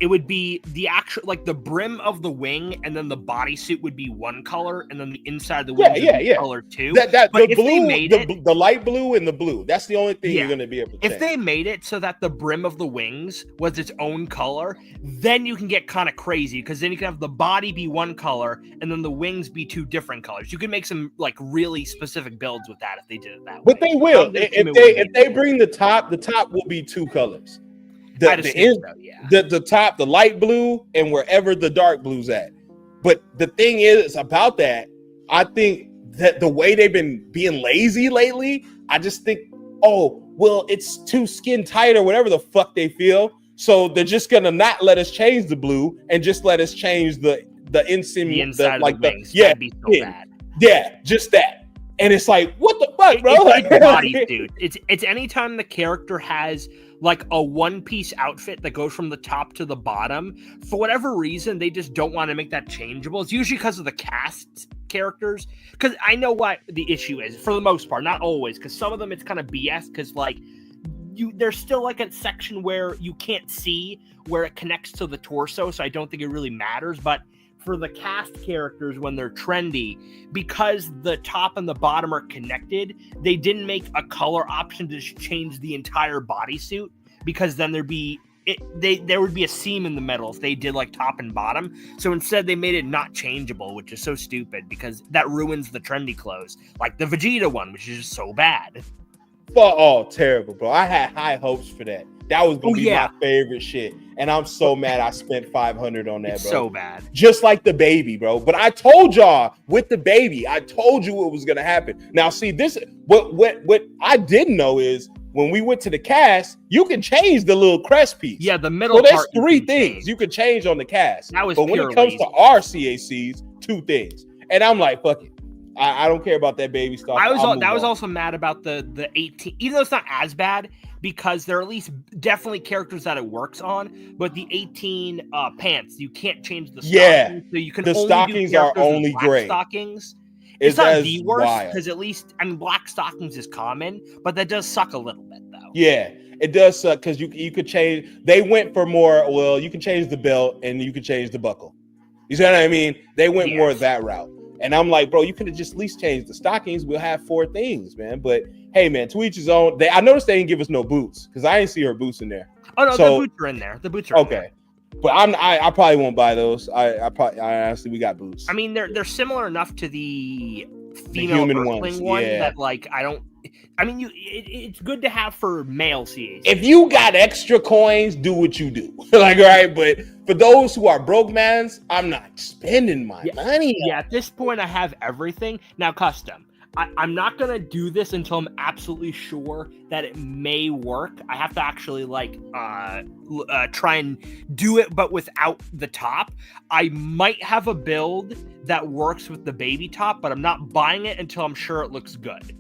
it would be the actual, like the brim of the wing, and then the bodysuit would be one color, and then the inside of the wing would be color too. But the blue, the light blue and the blue, that's the only thing you're going to be able to change. If they made it so that the brim of the wings was its own color, then you can get kind of crazy, because then you can have the body be one color and then the wings be 2 different colors. You can make some like really specific builds with that if they did it that way. But they will. If they bring the top will be 2 colors. The top, the light blue, and wherever the dark blue's at. But the thing is about that, I think that the way they've been being lazy lately, I just think, it's too skin tight or whatever the fuck they feel. So they're just gonna not let us change the blue and just let us change the inside of the wings. Bad. Yeah, just that. And it's like, what the fuck, bro? It's like body, dude. It's anytime the character has like a one-piece outfit that goes from the top to the bottom. For whatever reason, they just don't want to make that changeable. It's usually because of the cast characters. Because I know what the issue is, for the most part. Not always, because some of them it's kind of BS, because like there's still like a section where you can't see where it connects to the torso, so I don't think it really matters. But for the cast characters when they're trendy, because the top and the bottom are connected, they didn't make a color option to change the entire bodysuit, because then there would be a seam in the middle if they did like top and bottom. So instead they made it not changeable, which is so stupid because that ruins the trendy clothes. Like the Vegeta one, which is just so bad. Oh, terrible, bro. I had high hopes for that. That was gonna be my favorite shit. And I'm so mad I spent 500 on that, it's bro. So bad. Just like the baby, bro. But I told y'all with the baby, I told you what was gonna happen. Now, see, this what I didn't know is when we went to the cast, you can change the little crest piece. Yeah, the middle. So there's 3 things you can change on the cast. That was but when it comes to our CACs, 2 things. And I'm like, fuck it. I don't care about that baby stuff. I was also mad about the 18, even though it's not as bad because there are at least definitely characters that it works on. But the 18 pants, you can't change the stockings, so you can. The stockings are only gray stockings. It's not the worst because at least black stockings is common, but that does suck a little bit though. Yeah, it does suck because you could change. They went for more. Well, you can change the belt and you can change the buckle. You see what I mean? They went more that route. And I'm like, bro, you could have just at least changed the stockings. We'll have 4 things, man. But hey, man, to each his own. I noticed they didn't give us no boots because I didn't see her boots in there. Oh no, the boots are in there. The boots are okay. In there. But I probably won't buy those. I honestly, we got boots. I mean, they're similar enough to the female Earthling one that like I don't. I mean, it's good to have for male CAs. If you got extra coins, do what you do. Like, right? But for those who are broke mans, I'm not spending my money. Yeah, at this point, I have everything. Now, custom. I'm not going to do this until I'm absolutely sure that it may work. I have to actually, try and do it, but without the top. I might have a build that works with the baby top, but I'm not buying it until I'm sure it looks good.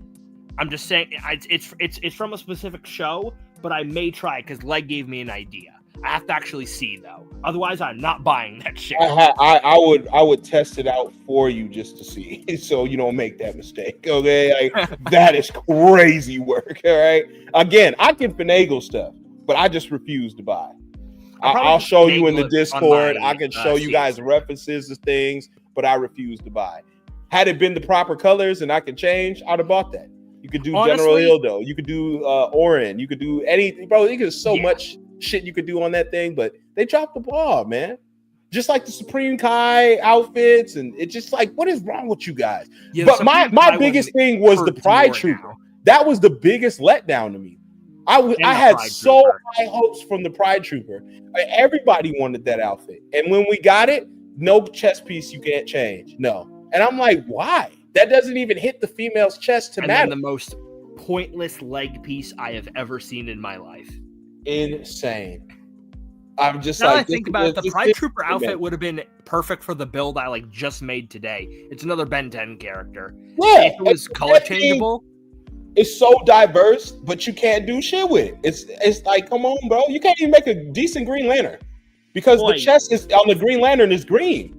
I'm just saying it's from a specific show, but I may try because Leg gave me an idea. I have to actually see though. Otherwise, I'm not buying that shit. I would test it out for you just to see, so you don't make that mistake. Okay, like, that is crazy work. All right. Again, I can finagle stuff, but I just refuse to buy. I'll show you in the Discord. I can show you guys references to things, but I refuse to buy. Had it been the proper colors and I could change, I'd have bought that. You could do General Hildo. You could do Orin. You could do anything, bro. There's so much shit you could do on that thing, but they dropped the ball, man. Just like the Supreme Kai outfits, and it's just like, what is wrong with you guys? Yeah, but my biggest thing was the Pride Trooper. Now. That was the biggest letdown to me. I had so high hopes from the Pride Trooper. Everybody wanted that outfit, and when we got it, no chest piece you can't change. No, and I'm like, why? That doesn't even hit the female's chest to matter. And the most pointless leg piece I have ever seen in my life. Insane. I'm just now I think about it, the Pride Trooper outfit would have been perfect for the build I just made today. It's another Ben 10 character. Yeah, if it was color changeable. It's so diverse, but you can't do shit with it. It's like, come on, bro. You can't even make a decent Green Lantern because the chest is on the Green Lantern is green.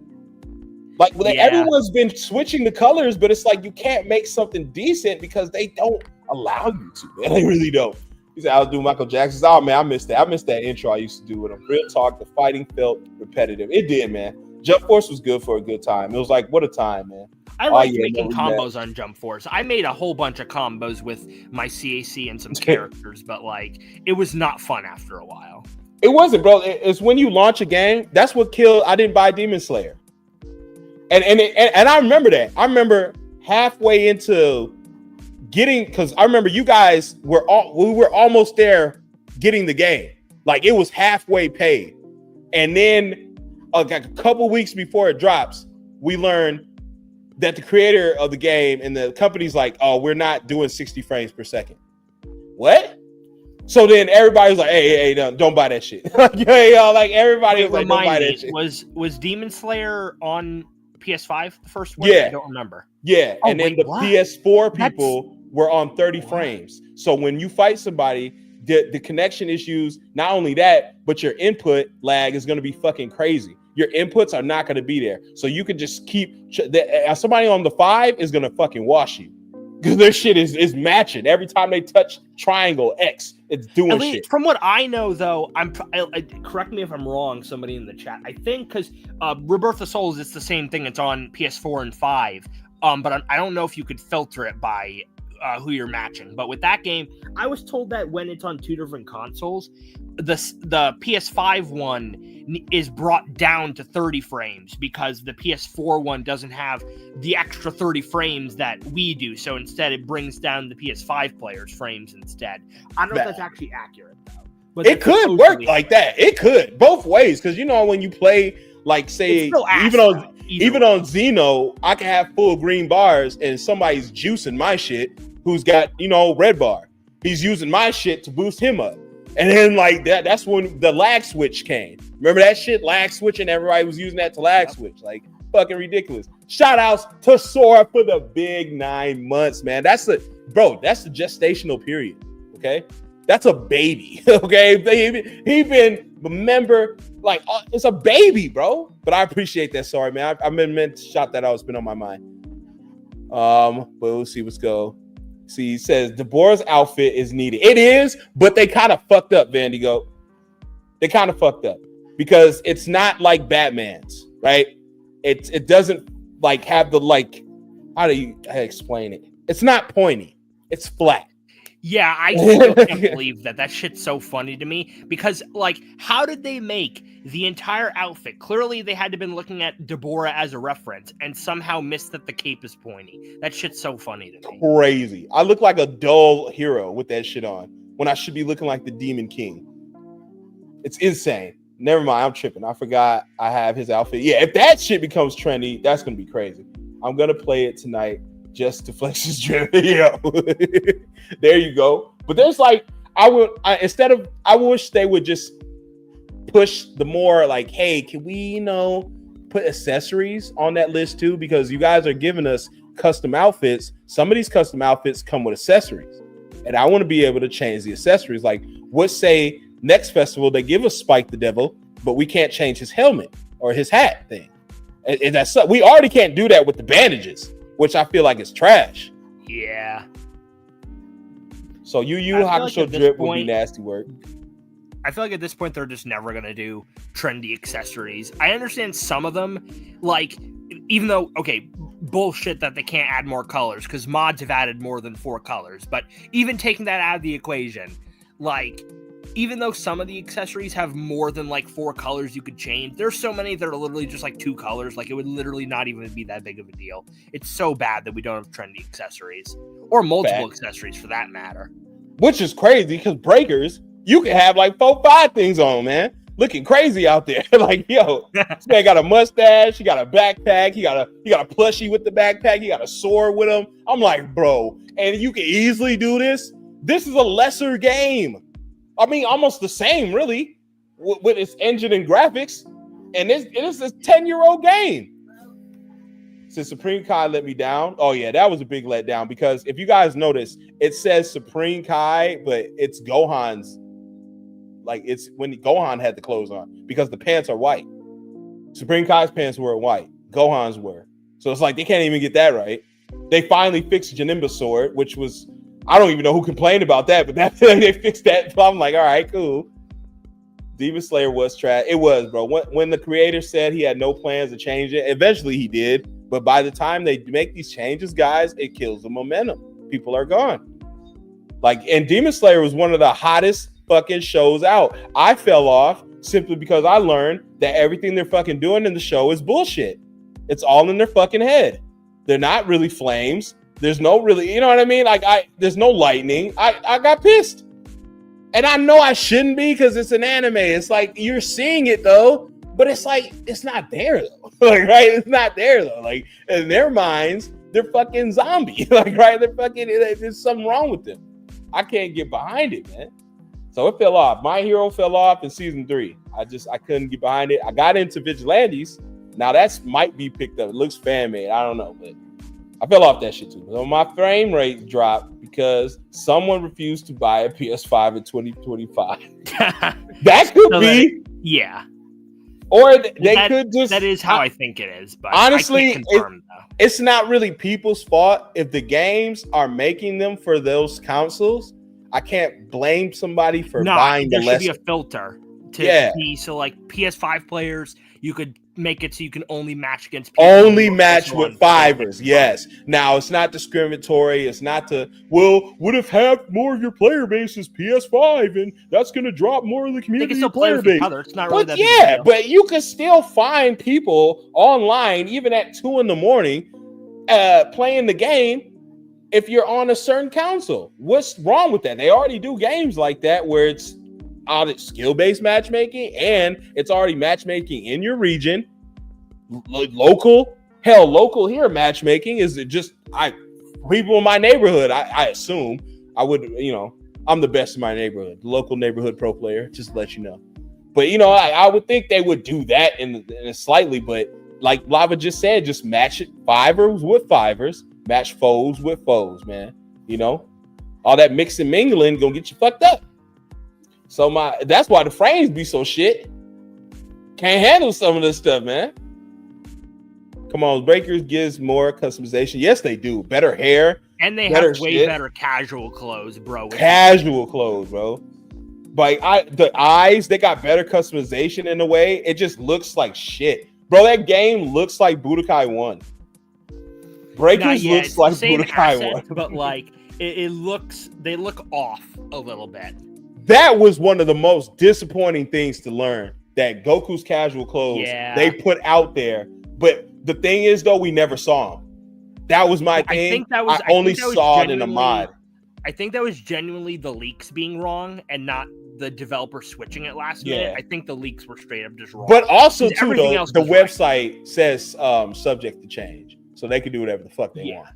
Like everyone's been switching the colors, but it's like you can't make something decent because they don't allow you to. Man. They really don't. He said, "I'll do Michael Jackson's." Oh man, I missed that. I missed that intro I used to do with him. Real talk, the fighting felt repetitive. It did, man. Jump Force was good for a good time. It was like, what a time, man. I like making combos on Jump Force. I made a whole bunch of combos with my CAC and some characters, but like it was not fun after a while. It wasn't, bro. It's when you launch a game. That's what killed. I didn't buy Demon Slayer. And I remember that. I remember halfway into getting, because I remember you guys we were almost there getting the game. Like it was halfway paid. And then like a couple weeks before it drops, we learned that the creator of the game and the company's like, oh, we're not doing 60 frames per second. What? So then everybody's like, hey, don't buy that shit. Like everybody was like, don't buy that shit. Was Demon Slayer on PS5 the first one? Yeah. I don't remember. Yeah. And then the PS4 people were on 30 frames. So when you fight somebody, the connection issues, not only that, but your input lag is going to be fucking crazy. Your inputs are not going to be there. So you can just keep somebody on the 5 is going to fucking wash you. because their shit is matching every time they touch triangle X. It's doing shit. From what I know, though, correct me if I'm wrong. Somebody in the chat, I think because Rebirth of Souls, it's the same thing. It's on PS4 and 5. But I don't know if you could filter it by who you're matching. But with that game, I was told that when it's on two different consoles, the PS5 one is brought down to 30 frames because the PS4 one doesn't have the extra 30 frames that we do. So instead, it brings down the PS5 players' frames instead. I don't know if that's actually accurate, though. But it could work like that. It could both ways, because you know when you play, like, say, even on Xeno, I can have full green bars and somebody's juicing my shit who's got, you know, red bar. He's using my shit to boost him up. And then like that's when the lag switch came. Remember that shit, lag switching? Everybody was using that to lag switch. Like, fucking ridiculous. Shout outs to Sora for the big 9 months, man. That's the gestational period. Okay. That's a baby. Okay. He been, remember, like, it's a baby, bro. But I appreciate that. Sorry, man. I meant to shout that out. It's been on my mind. But we'll see what's go. See, he says Deborah's outfit is needed. It is, but they kind of fucked up, Vandigo. They kind of fucked up because it's not like Batman's, right? It doesn't like have the, like, how do you explain it? It's not pointy. It's flat. Yeah, I still can't believe that. That shit's so funny to me because, like, how did they make the entire outfit? Clearly, they had to have been looking at Deborah as a reference and somehow missed that the cape is pointy. That shit's so funny to me. Crazy. I look like a dull hero with that shit on when I should be looking like the Demon King. It's insane. Never mind, I'm tripping. I forgot I have his outfit. Yeah, if that shit becomes trendy, that's going to be crazy. I'm going to play it tonight just to flex his drip. Yeah. There you go. But there's like, I wish they would just push the more like, hey, can we, you know, put accessories on that list too? Because you guys are giving us custom outfits. Some of these custom outfits come with accessories. And I want to be able to change the accessories. Like, what say next festival, they give us Spike the Devil, but we can't change his helmet or his hat thing. And that's, we already can't do that with the bandages, which I feel like is trash. Yeah. So Yu Hakusho drip would be nasty work. I feel like at this point they're just never gonna do trendy accessories. I understand some of them, like, even though, okay, bullshit that they can't add more colors because mods have added more than 4 colors. But even taking that out of the equation, like, even though some of the accessories have more than like 4 colors you could change, there's so many that are literally just like 2 colors. Like, it would literally not even be that big of a deal. It's so bad that we don't have trendy accessories or multiple accessories for that matter. Which is crazy because breakers, you can have like 4-5 things on, man. Looking crazy out there. Like, yo, this man got a mustache, he got a backpack, he got a plushie with the backpack, he got a sword with him. I'm like, bro, and you can easily do this. This is a lesser game. I mean, almost the same, really, with its engine and graphics. And it is a 10-year-old game. Since Supreme Kai let me down. Oh, yeah, that was a big letdown because if you guys notice, it says Supreme Kai, but it's Gohan's. Like, it's when Gohan had the clothes on because the pants are white. Supreme Kai's pants were white. Gohan's were. So it's like they can't even get that right. They finally fixed Janemba's sword, which was, I don't even know who complained about that, but that they fixed that. I'm like, all right, cool. Demon Slayer was trash. It was, bro. When the creator said he had no plans to change it, eventually he did. But by the time they make these changes, guys, it kills the momentum. People are gone. Like, and Demon Slayer was one of the hottest fucking shows out. I fell off simply because I learned that everything they're fucking doing in the show is bullshit. It's all in their fucking head. They're not really flames. There's no really, you know what I mean? Like, there's no lightning. I got pissed. And I know I shouldn't be because it's an anime. It's like, you're seeing it though, but it's like, it's not there though. Like, right? It's not there though. Like, in their minds, they're fucking zombie. Like, right? They're fucking, there's something wrong with them. I can't get behind it, man. So it fell off. My Hero fell off in season 3. I couldn't get behind it. I got into Vigilantes. Now that's might be picked up. It looks fan made. I don't know, but I fell off that shit too. So my frame rate dropped because someone refused to buy a PS5 in 2025. That could be. Yeah. Or they could just. That is how I think it is. But honestly, I can't confirm, though. It's not really people's fault if the games are making them for those consoles. I can't blame somebody for buying the there should be a filter so like PS5 players, you could make it so you can only match against people only match with fivers. Yes. Now it's not discriminatory. It's not what if half more of your player base is PS5 and that's going to drop more of the community player base? It's not really that big a deal. But you can still find people online even at 2 a.m. Playing the game. If you're on a certain console, what's wrong with that? They already do games like that where it's skill-based matchmaking and it's already matchmaking in your region. Local here matchmaking is just people in my neighborhood. I assume I would, I'm the best in my neighborhood, local neighborhood pro player, just to let you know. But I would think they would do that in a slightly, but like Lava just said, just match it fivers with fivers. Match foes with foes, man. All that mix and mingling gonna get you fucked up. So that's why the frames be so shit. Can't handle some of this stuff, man. Come on, Breakers gives more customization. Yes, they do. Better hair. And they have way better casual clothes, bro. Casual clothes, bro. But the eyes, they got better customization in a way. It just looks like shit. Bro, that game looks like Budokai 1. Breakers looks like Budokai 1. But like they look off a little bit. That was one of the most disappointing things to learn, that Goku's casual clothes they put out there. But the thing is, though, we never saw them. That was my thing. I only saw it in a mod. I think that was genuinely the leaks being wrong and not the developer switching it last minute. I think the leaks were straight up just wrong. But also, too, though, the website says subject to change. So they can do whatever the fuck they want.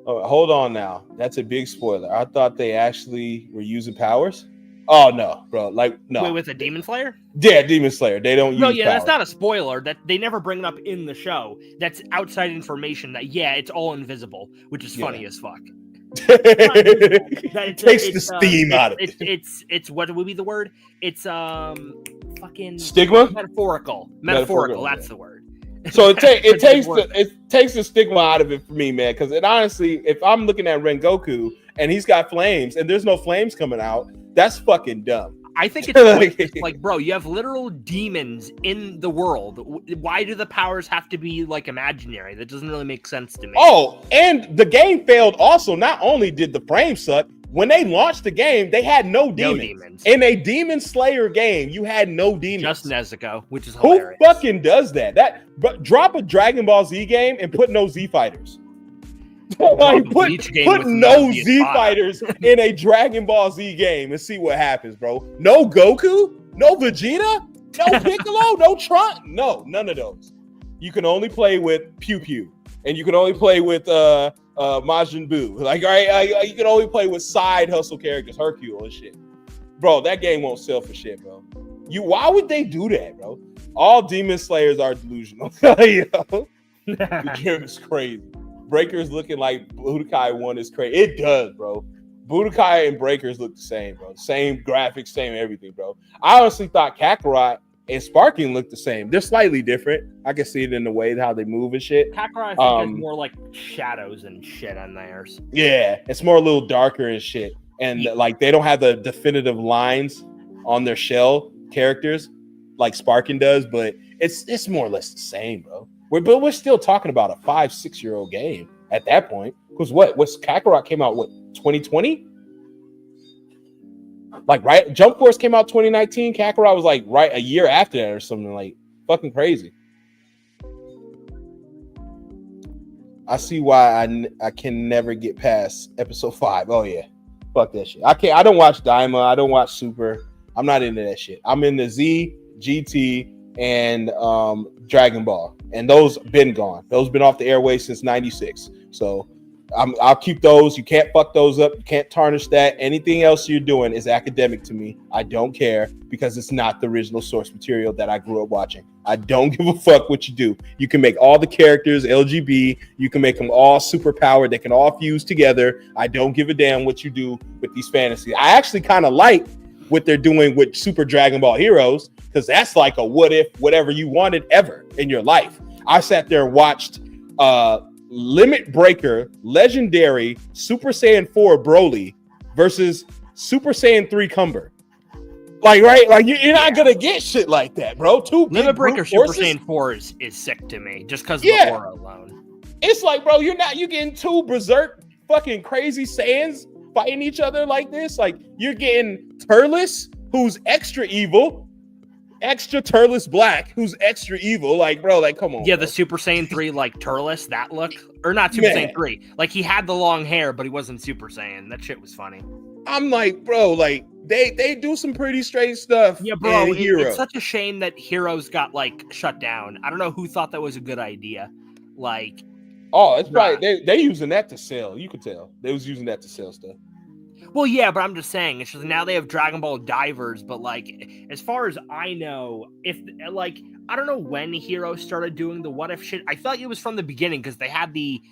Oh, hold on now. That's a big spoiler. I thought they actually were using powers. Oh, no, bro. Like, no. Wait, with a Demon Slayer? Yeah, Demon Slayer. They don't use powers. That's not a spoiler. That they never bring it up in the show. That's outside information that, it's all invisible, which is funny as fuck. It takes the steam out of it. It's what would be the word? It's fucking stigma? Metaphorical. That's the word. So it takes the stigma out of it for me, man. Because honestly, if I'm looking at Rengoku and he's got flames and there's no flames coming out, that's fucking dumb. I think it's like, bro, you have literal demons in the world. Why do the powers have to be like imaginary? That doesn't really make sense to me. Oh, and the game failed also. Not only did the frame suck, when they launched the game, they had no demons. In a Demon Slayer game, you had no demons. Just Nezuko, which is hilarious. Who fucking does that? Drop a Dragon Ball Z game and put no Z fighters. Like, put no Z fighters in a Dragon Ball Z game and see what happens, bro. No Goku, no Vegeta, no Piccolo, no Trunks. No, none of those. You can only play with Pew Pew, and you can only play with Majin Buu. Like, all right, you can only play with side hustle characters, Hercule and shit. Bro, that game won't sell for shit, bro. Why would they do that, bro? All Demon Slayers are delusional. The game is crazy. Breakers looking like Budokai 1 is crazy. It does, bro. Budokai and Breakers look the same, bro. Same graphics, same everything, bro. I honestly thought Kakarot and Sparking look the same. They're slightly different. I can see it in the way how they move and shit. Kakarot, I think, has more like shadows and shit on theirs. Yeah, it's more a little darker and shit. And like they don't have the definitive lines on their shell characters like Sparking does, but it's more or less the same, bro. But we're still talking about a 5-6-year-old game at that point. Because what's Kakarot came out 2020? Like, right, Jump Force came out 2019. Kakarot was like right a year after that or something, like fucking crazy. I see why I can never get past episode 5. Oh yeah, fuck that shit. I don't watch Daima. I don't watch Super. I'm not into that shit. I'm into Z, GT, and Dragon Ball, and those been gone. Those been off the airways since '96. So I'll keep those. You can't fuck those up. You can't tarnish that. Anything else you're doing is academic to me. I don't care because it's not the original source material that I grew up watching. I don't give a fuck what you do. You can make all the characters LGB. You can make them all super powered. They can all fuse together. I don't give a damn what you do with these fantasies. I actually kind of like what they're doing with Super Dragon Ball Heroes, because that's like a what if, whatever you wanted ever in your life. I sat there and watched Limit Breaker, Legendary, Super Saiyan 4 Broly versus Super Saiyan 3 Cumber. Like, right? Like, you're not going to get shit like that, bro. Limit Breaker Super Saiyan 4 is sick to me, just because of the aura alone. It's like, bro, you're getting two berserk fucking crazy Saiyans fighting each other like this. Like, you're getting Turles, who's extra evil, extra Turles Black, who's extra evil. Like, bro, like, come on. Yeah, bro. the Super Saiyan 3, like, Turles, that look. Or not Super Saiyan 3. Like, he had the long hair, but he wasn't Super Saiyan. That shit was funny. I'm like, bro, like, they do some pretty straight stuff. Yeah, bro, it's such a shame that Heroes got, like, shut down. I don't know who thought that was a good idea. Like... Oh, it's probably they using that to sell. You could tell. They was using that to sell stuff. Well, yeah, but I'm just saying, it's just now they have Dragon Ball Divers, but like, as far as I know, if like, I don't know when Heroes started doing the what if shit. I feel like it was from the beginning because they had the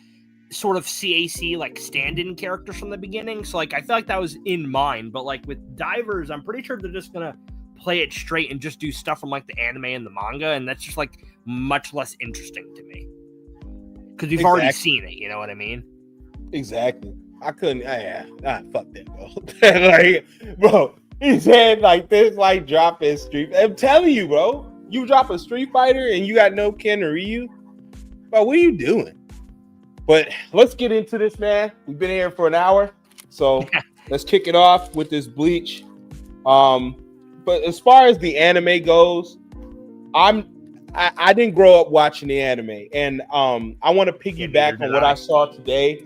sort of CAC like stand-in characters from the beginning. So like, I feel like that was in mind. But like with Divers, I'm pretty sure they're just gonna play it straight and just do stuff from like the anime and the manga, and that's just like much less interesting to me because we've already seen it. You know what I mean? Exactly. I couldn't. Fuck that, bro. Like, bro, he said like this, like dropping Street. I'm telling you, bro. You drop a Street Fighter and you got no Ken or Ryu, bro. What are you doing? But let's get into this, man. We've been here for an hour, so let's kick it off with this Bleach. But as far as the anime goes, I didn't grow up watching the anime, and I want to piggyback on what I saw today.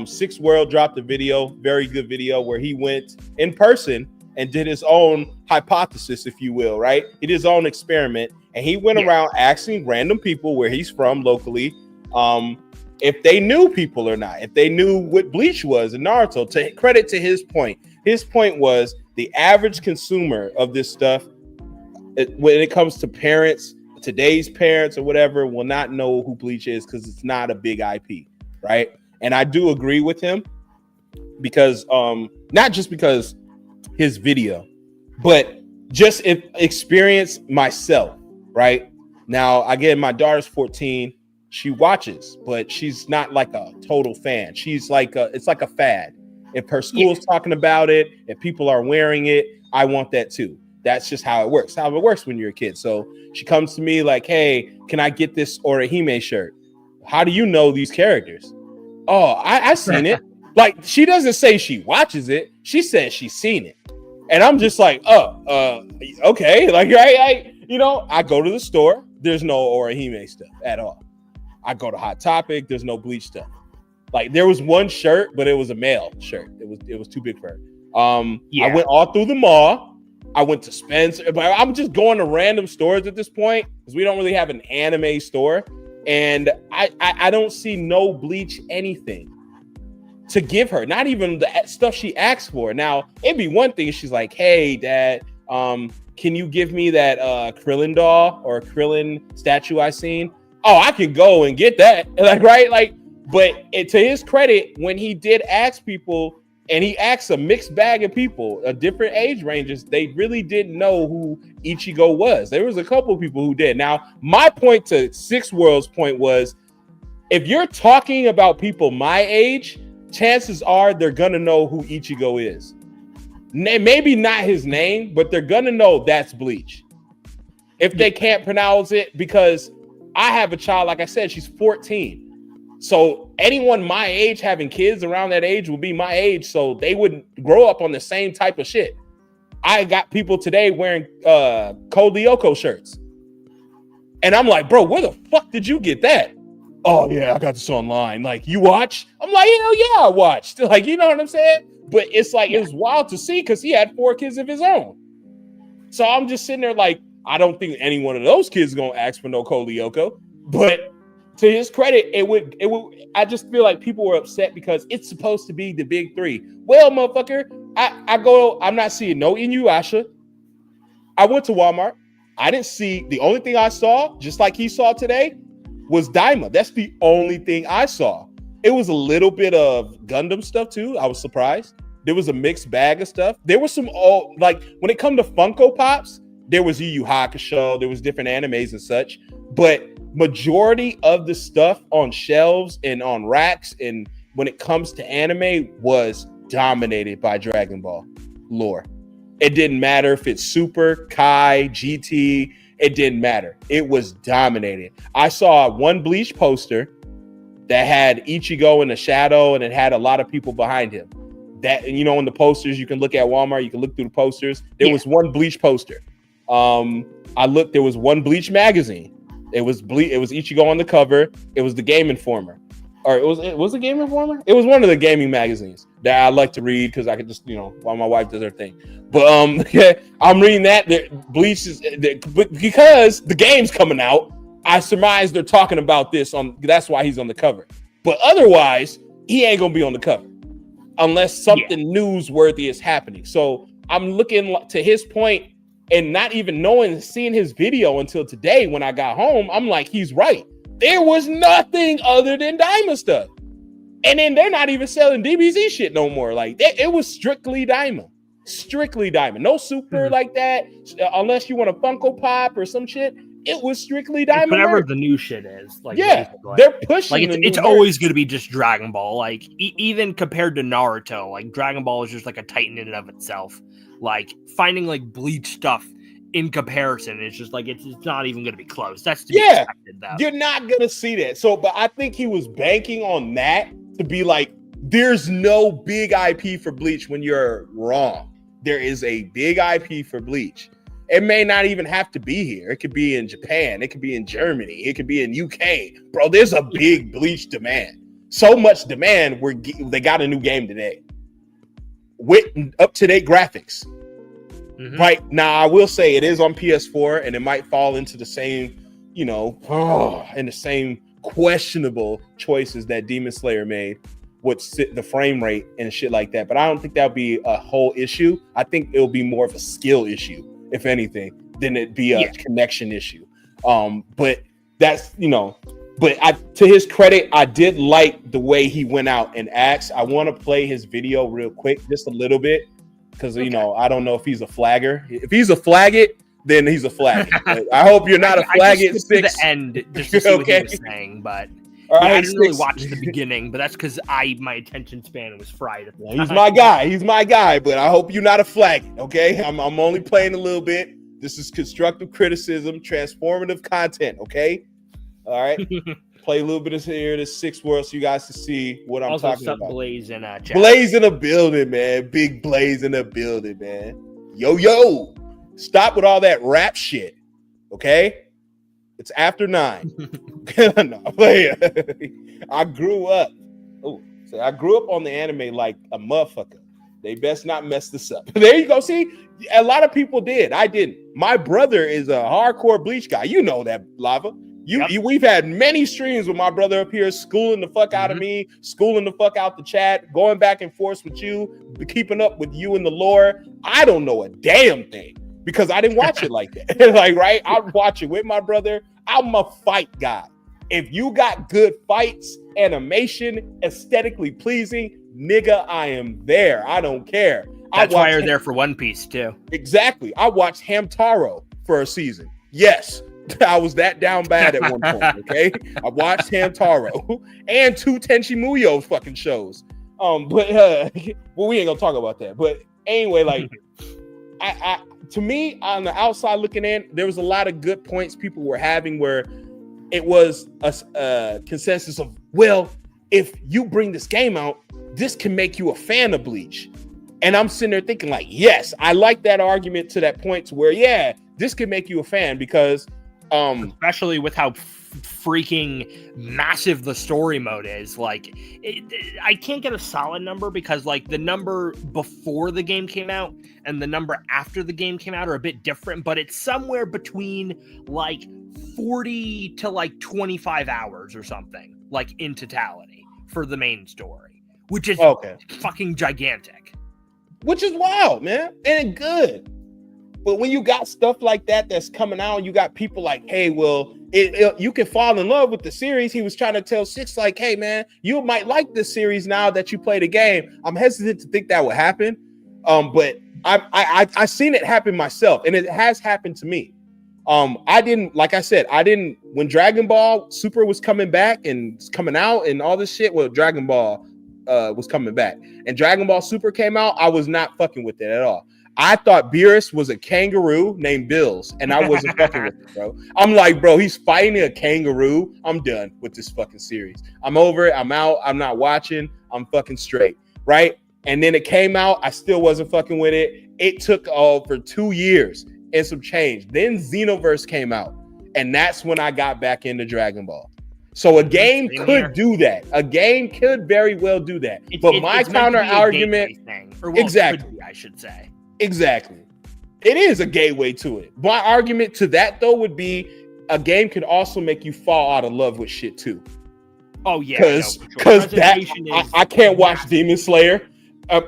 Six World dropped a video, very good video, where he went in person and did his own hypothesis, if you will, right? He did his own experiment, and he went around asking random people where he's from locally, if they knew people or not, if they knew what Bleach was and Naruto. To credit to his point was the average consumer of this stuff, when it comes to parents, today's parents or whatever, will not know who Bleach is because it's not a big IP, right? And I do agree with him because not just because his video, but just experience myself, right? Now, again, my daughter's 14. She watches, but she's not like a total fan. She's like it's like a fad. If her school's talking about it, if people are wearing it, I want that too. That's just how it works. How it works when you're a kid. So she comes to me like, "Hey, can I get this Orihime shirt? How do you know these characters?" Oh, I seen it. Like, she doesn't say she watches it. She says she's seen it. And I'm just like, okay. Like, I go to the store. There's no Orihime stuff at all. I go to Hot Topic. There's no Bleach stuff. Like, there was one shirt, but it was a male shirt. It was too big for her. I went all through the mall. I went to Spencer. But I'm just going to random stores at this point because we don't really have an anime store. And I don't see no Bleach anything to give her, not even the stuff she asked for. Now, it'd be one thing if she's like, "Hey, Dad, can you give me that Krillin doll or Krillin statue I seen?" Oh, I can go and get that. Like, right? Like, but to his credit, when he did ask people, and he asked a mixed bag of people, different age ranges, they really didn't know who Ichigo was. There was a couple of people who did. Now, my point to Six World's point was, if you're talking about people my age, chances are they're going to know who Ichigo is. Maybe not his name, but they're going to know that's Bleach. If they can't pronounce it, because I have a child, like I said, she's 14. So anyone my age having kids around that age will be my age, so they would grow up on the same type of shit. I got people today wearing Code Lyoko shirts. And I'm like, bro, where the fuck did you get that? Oh, yeah, I got this online. Like, you watch? I'm like, hell yeah, I watched. Like, you know what I'm saying? But it's like, it was wild to see because he had 4 kids of his own. So I'm just sitting there like, I don't think any one of those kids is going to ask for no Code Lyoko. But to his credit, it would. I just feel like people were upset because it's supposed to be the big 3. Well, motherfucker, I'm not seeing no Inuyasha. I went to Walmart. I didn't see, the only thing I saw, just like he saw today, was Daima. That's the only thing I saw. It was a little bit of Gundam stuff too. I was surprised. There was a mixed bag of stuff. There was some when it come to Funko Pops, There was Yu Yu Hakusho, there was different animes and such, but majority of the stuff on shelves and on racks and when it comes to anime was dominated by Dragon Ball lore. It didn't matter if it's Super, Kai, GT, it didn't matter. It was dominated. I saw one Bleach poster that had Ichigo in the shadow and it had a lot of people behind him. That, you know, in the posters, you can look at Walmart, you can look through the posters. There was one Bleach poster. I looked, there was one Bleach magazine. It was Ichigo on the cover. It was the Game Informer. Or it was the Game Informer? It was one of the gaming magazines that I like to read because I could just, you know, while my wife does her thing. But I'm reading that. Bleach is because the game's coming out. I surmise they're talking about this that's why he's on the cover. But otherwise, he ain't gonna be on the cover unless something newsworthy is happening. So I'm looking to his point and not even seeing his video until today when I got home. I'm like, he's right. There was nothing other than Daima stuff. And then they're not even selling DBZ shit no more. Like it was strictly Daima. Strictly Daima. No Super like that. Unless you want a Funko Pop or some shit. It was strictly Daima. Whatever the new shit is. Like, they're pushing. Like it's always going to be just Dragon Ball. Like even compared to Naruto, like Dragon Ball is just like a titan in and of itself. Like finding like Bleach stuff in comparison, it's just like it's not even going to be close. That's to be expected, though. You're not going to see that. So, but I think he was banking on that to be like, there's no big IP for Bleach when you're wrong. There is a big IP for Bleach. It may not even have to be here. It could be in Japan. It could be in Germany. It could be in UK. Bro, there's a big Bleach demand. So much demand, they got a new game today with up-to-date graphics. Mm-hmm. Right now, I will say it is on PS4, and it might fall into the same, in the same questionable choices that Demon Slayer made with the frame rate and shit like that. But I don't think that'll be a whole issue. I think it'll be more of a skill issue, if anything, than it be a connection issue. But that's, but to his credit, I did like the way he went out and asked. I want to play his video real quick, just a little bit. Because, I don't know if he's a flagger. If he's a flag it, then he's a flag it. I hope you're not a flag it. To the end, just to see what he was saying, but I didn't really watch the beginning, but that's because my attention span was fried. He's my guy. He's my guy, but I hope you're not a flag it, okay? I'm only playing a little bit. This is constructive criticism, transformative content, okay? All right? Play a little bit of this Six World so you guys can see what I'm talking about. Blaze in Blaze in the building, man. Big Blaze in the building, man. Yo. Stop with all that rap shit, okay? It's after 9. No, I grew up on the anime like a motherfucker. They best not mess this up. There you go. See, a lot of people did. I didn't. My brother is a hardcore Bleach guy. You know that, Lava. We've had many streams with my brother up here schooling the fuck out of me, schooling the fuck out the chat, going back and forth with you, keeping up with you in the lore. I don't know a damn thing because I didn't watch it like that. Right? I watch it with my brother. I'm a fight guy. If you got good fights, animation, aesthetically pleasing, nigga, I am there. I don't care. That's why you're there for One Piece too. Exactly. I watched Hamtaro for a season. Yes. I was that down bad at one point, okay? I watched Hamtaro and 2 Tenchi Muyo fucking shows. But we ain't gonna talk about that. But anyway, like I to me, on the outside looking in, there was a lot of good points people were having where it was a consensus of, well, if you bring this game out, this can make you a fan of Bleach. And I'm sitting there thinking like, yes, I like that argument to that point to where, this can make you a fan because especially with how freaking massive the story mode is. Like I can't get a solid number because like the number before the game came out and the number after the game came out are a bit different, but it's somewhere between like 40 to like 25 hours or something, like in totality for the main story, which is fucking gigantic. Which is wild, man, and good. But when you got stuff like that that's coming out, you got people like, hey, well, you can fall in love with the series. He was trying to tell Six, like, hey, man, you might like this series now that you play the game. I'm hesitant to think that would happen. But I seen it happen myself, and it has happened to me. I didn't, like I said, when Dragon Ball Super was coming back and coming out and all this shit. Well, Dragon Ball was coming back, and Dragon Ball Super came out. I was not fucking with it at all. I thought Beerus was a kangaroo named Bills, and I wasn't fucking with it, bro. I'm like, bro, he's fighting a kangaroo. I'm done with this fucking series. I'm over it. I'm out. I'm not watching. I'm fucking straight, right? And then it came out. I still wasn't fucking with it. It took for 2 years and some change. Then Xenoverse came out, and that's when I got back into Dragon Ball. So a game could do that. A game could very well do that. But my counter argument, exactly, I should say. Exactly. It is a gateway to it. My argument to that, though, would be a game could also make you fall out of love with shit, too. Oh, yeah. Because I can't watch Demon Slayer.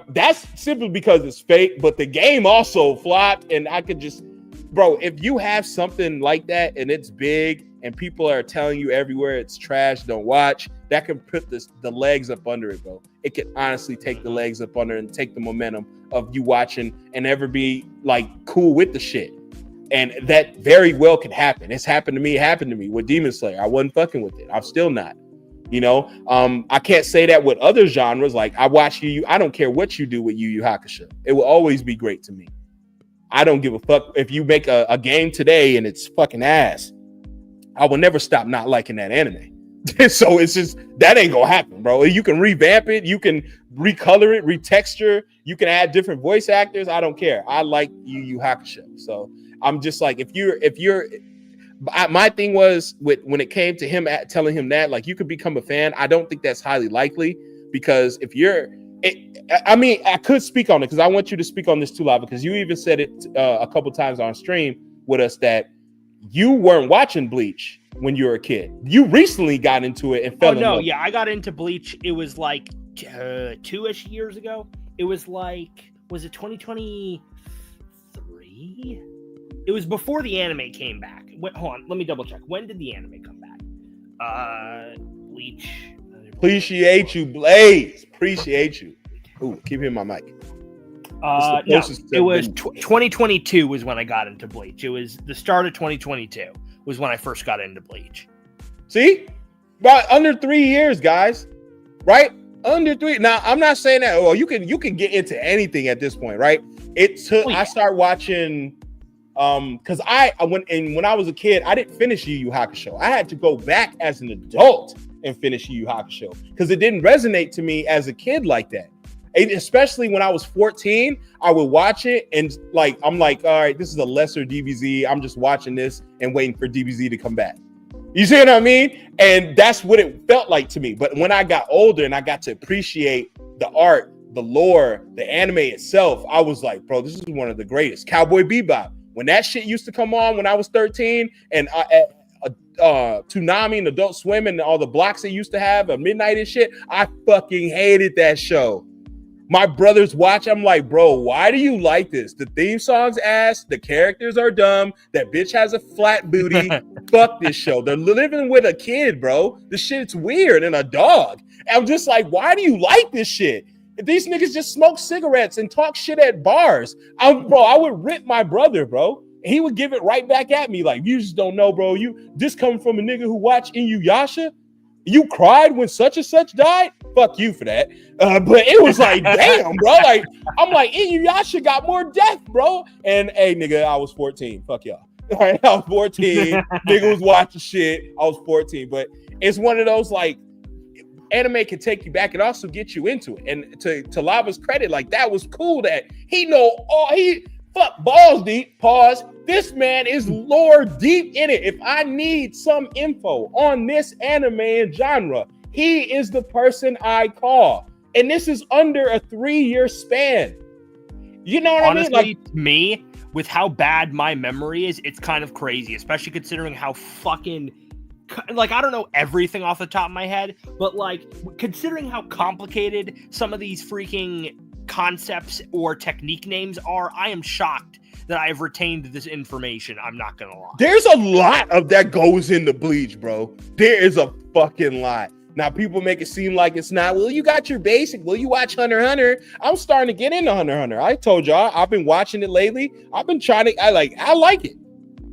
That's simply because it's fake, but the game also flopped, and I could just... Bro, if you have something like that, and it's big, and people are telling you everywhere it's trash, don't watch, that can put the legs up under it, bro. It can honestly take the legs up under and take the momentum of you watching and ever be like cool with the shit. And that very well could happen. It's happened to me. It happened to me with Demon Slayer. I wasn't fucking with it. I'm still not. You know, I can't say that with other genres. Like I watch Yu Yu. I don't care what you do with Yu Yu Hakusho. It will always be great to me. I don't give a fuck if you make a game today and it's fucking ass. I will never stop not liking that anime. So it's just that ain't gonna happen, bro. You can revamp it, you can recolor it, retexture, you can add different voice actors. I don't care. I like Yu Yu Hakusho. So I'm just like, if you're my thing was when it came to him telling him that, like, you could become a fan. I don't think that's highly likely, because if you're I mean, I could speak on it because I want you to speak on this too, Lava, because you even said it a couple times on stream with us that you weren't watching Bleach when you were a kid. You recently got into it and fell in love. Yeah, I got into Bleach. It was like 2-ish years ago. It was like, was it 2023? It was before the anime came back. Hold on, let me double check. When did the anime come back? Bleach. Appreciate you, Blaze. Appreciate you. Ooh, keep hitting my mic. No, it was 2022 was when I got into Bleach. It was the start of 2022 was when I first got into Bleach. See? About under 3 years, guys. Right? Under 3. Now, I'm not saying that, you can get into anything at this point, right? It took I started watching because when I was a kid, I didn't finish Yu Yu Hakusho. I had to go back as an adult and finish Yu Yu Hakusho because it didn't resonate to me as a kid like that. And especially when I was 14, I would watch it and I'm like, all right, this is a lesser DBZ. I'm just watching this and waiting for DBZ to come back. You see what I mean? And that's what it felt like to me. But when I got older and I got to appreciate the art, the lore, the anime itself, I was like, bro, this is one of the greatest. Cowboy Bebop. When that shit used to come on when I was 13 and Toonami and Adult Swim and all the blocks they used to have at midnight and shit, I fucking hated that show. My brothers watch. I'm like, bro, why do you like this? The theme song's ass. The characters are dumb. That bitch has a flat booty. Fuck this show. They're living with a kid, bro. This shit's weird, and a dog. And I'm just like, why do you like this shit? If these niggas just smoke cigarettes and talk shit at bars, I would rip my brother, bro. And he would give it right back at me. Like, you just don't know, bro. This coming from a nigga who watched Inuyasha? You cried when such and such died? Fuck you for that. But it was like, damn, bro. Like, I'm like, Inuyasha got more death, bro. And hey, nigga, I was 14. Fuck y'all. All right, I was 14. Nigga was watching shit. I was 14. But it's one of those, like, anime can take you back and also get you into it. And to Lava's credit, like, that was cool that he fuck balls deep, pause. This man is lore deep in it. If I need some info on this anime and genre, he is the person I call. And this is under a 3-year span. You know what Honestly, I mean? Like, me, with how bad my memory is, it's kind of crazy, especially considering how fucking, like, I don't know everything off the top of my head, but, like, considering how complicated some of these freaking concepts or technique names are, I am shocked that I have retained this information. I'm not gonna lie. There's a lot of that goes into Bleach, bro. There is a fucking lot. Now people make it seem like it's not. Well, you got your basic. Well, you watch Hunter x Hunter. I'm starting to get into Hunter x Hunter. I told y'all I've been watching it lately. I've been trying to. I like it.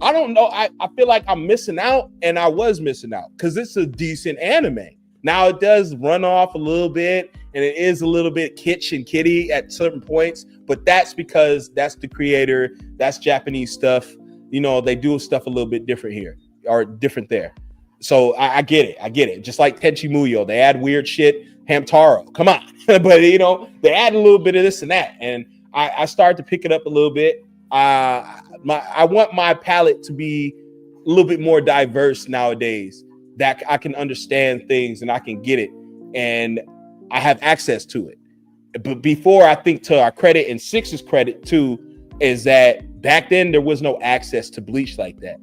I don't know. I feel like I'm missing out, and I was missing out because it's a decent anime. Now it does run off a little bit, and it is a little bit kitsch and kitty at certain points, but that's because that's the creator. That's Japanese stuff. You know, they do stuff a little bit different here or different there. So I get it. I get it. Just like Tenchi Muyo, they add weird shit. Hamtaro, come on. But, you know, they add a little bit of this and that. And I started to pick it up a little bit. I want my palette to be a little bit more diverse nowadays, that I can understand things and I can get it. And I have access to it. But before, I think to our credit and Six's credit too, is that back then there was no access to Bleach like that.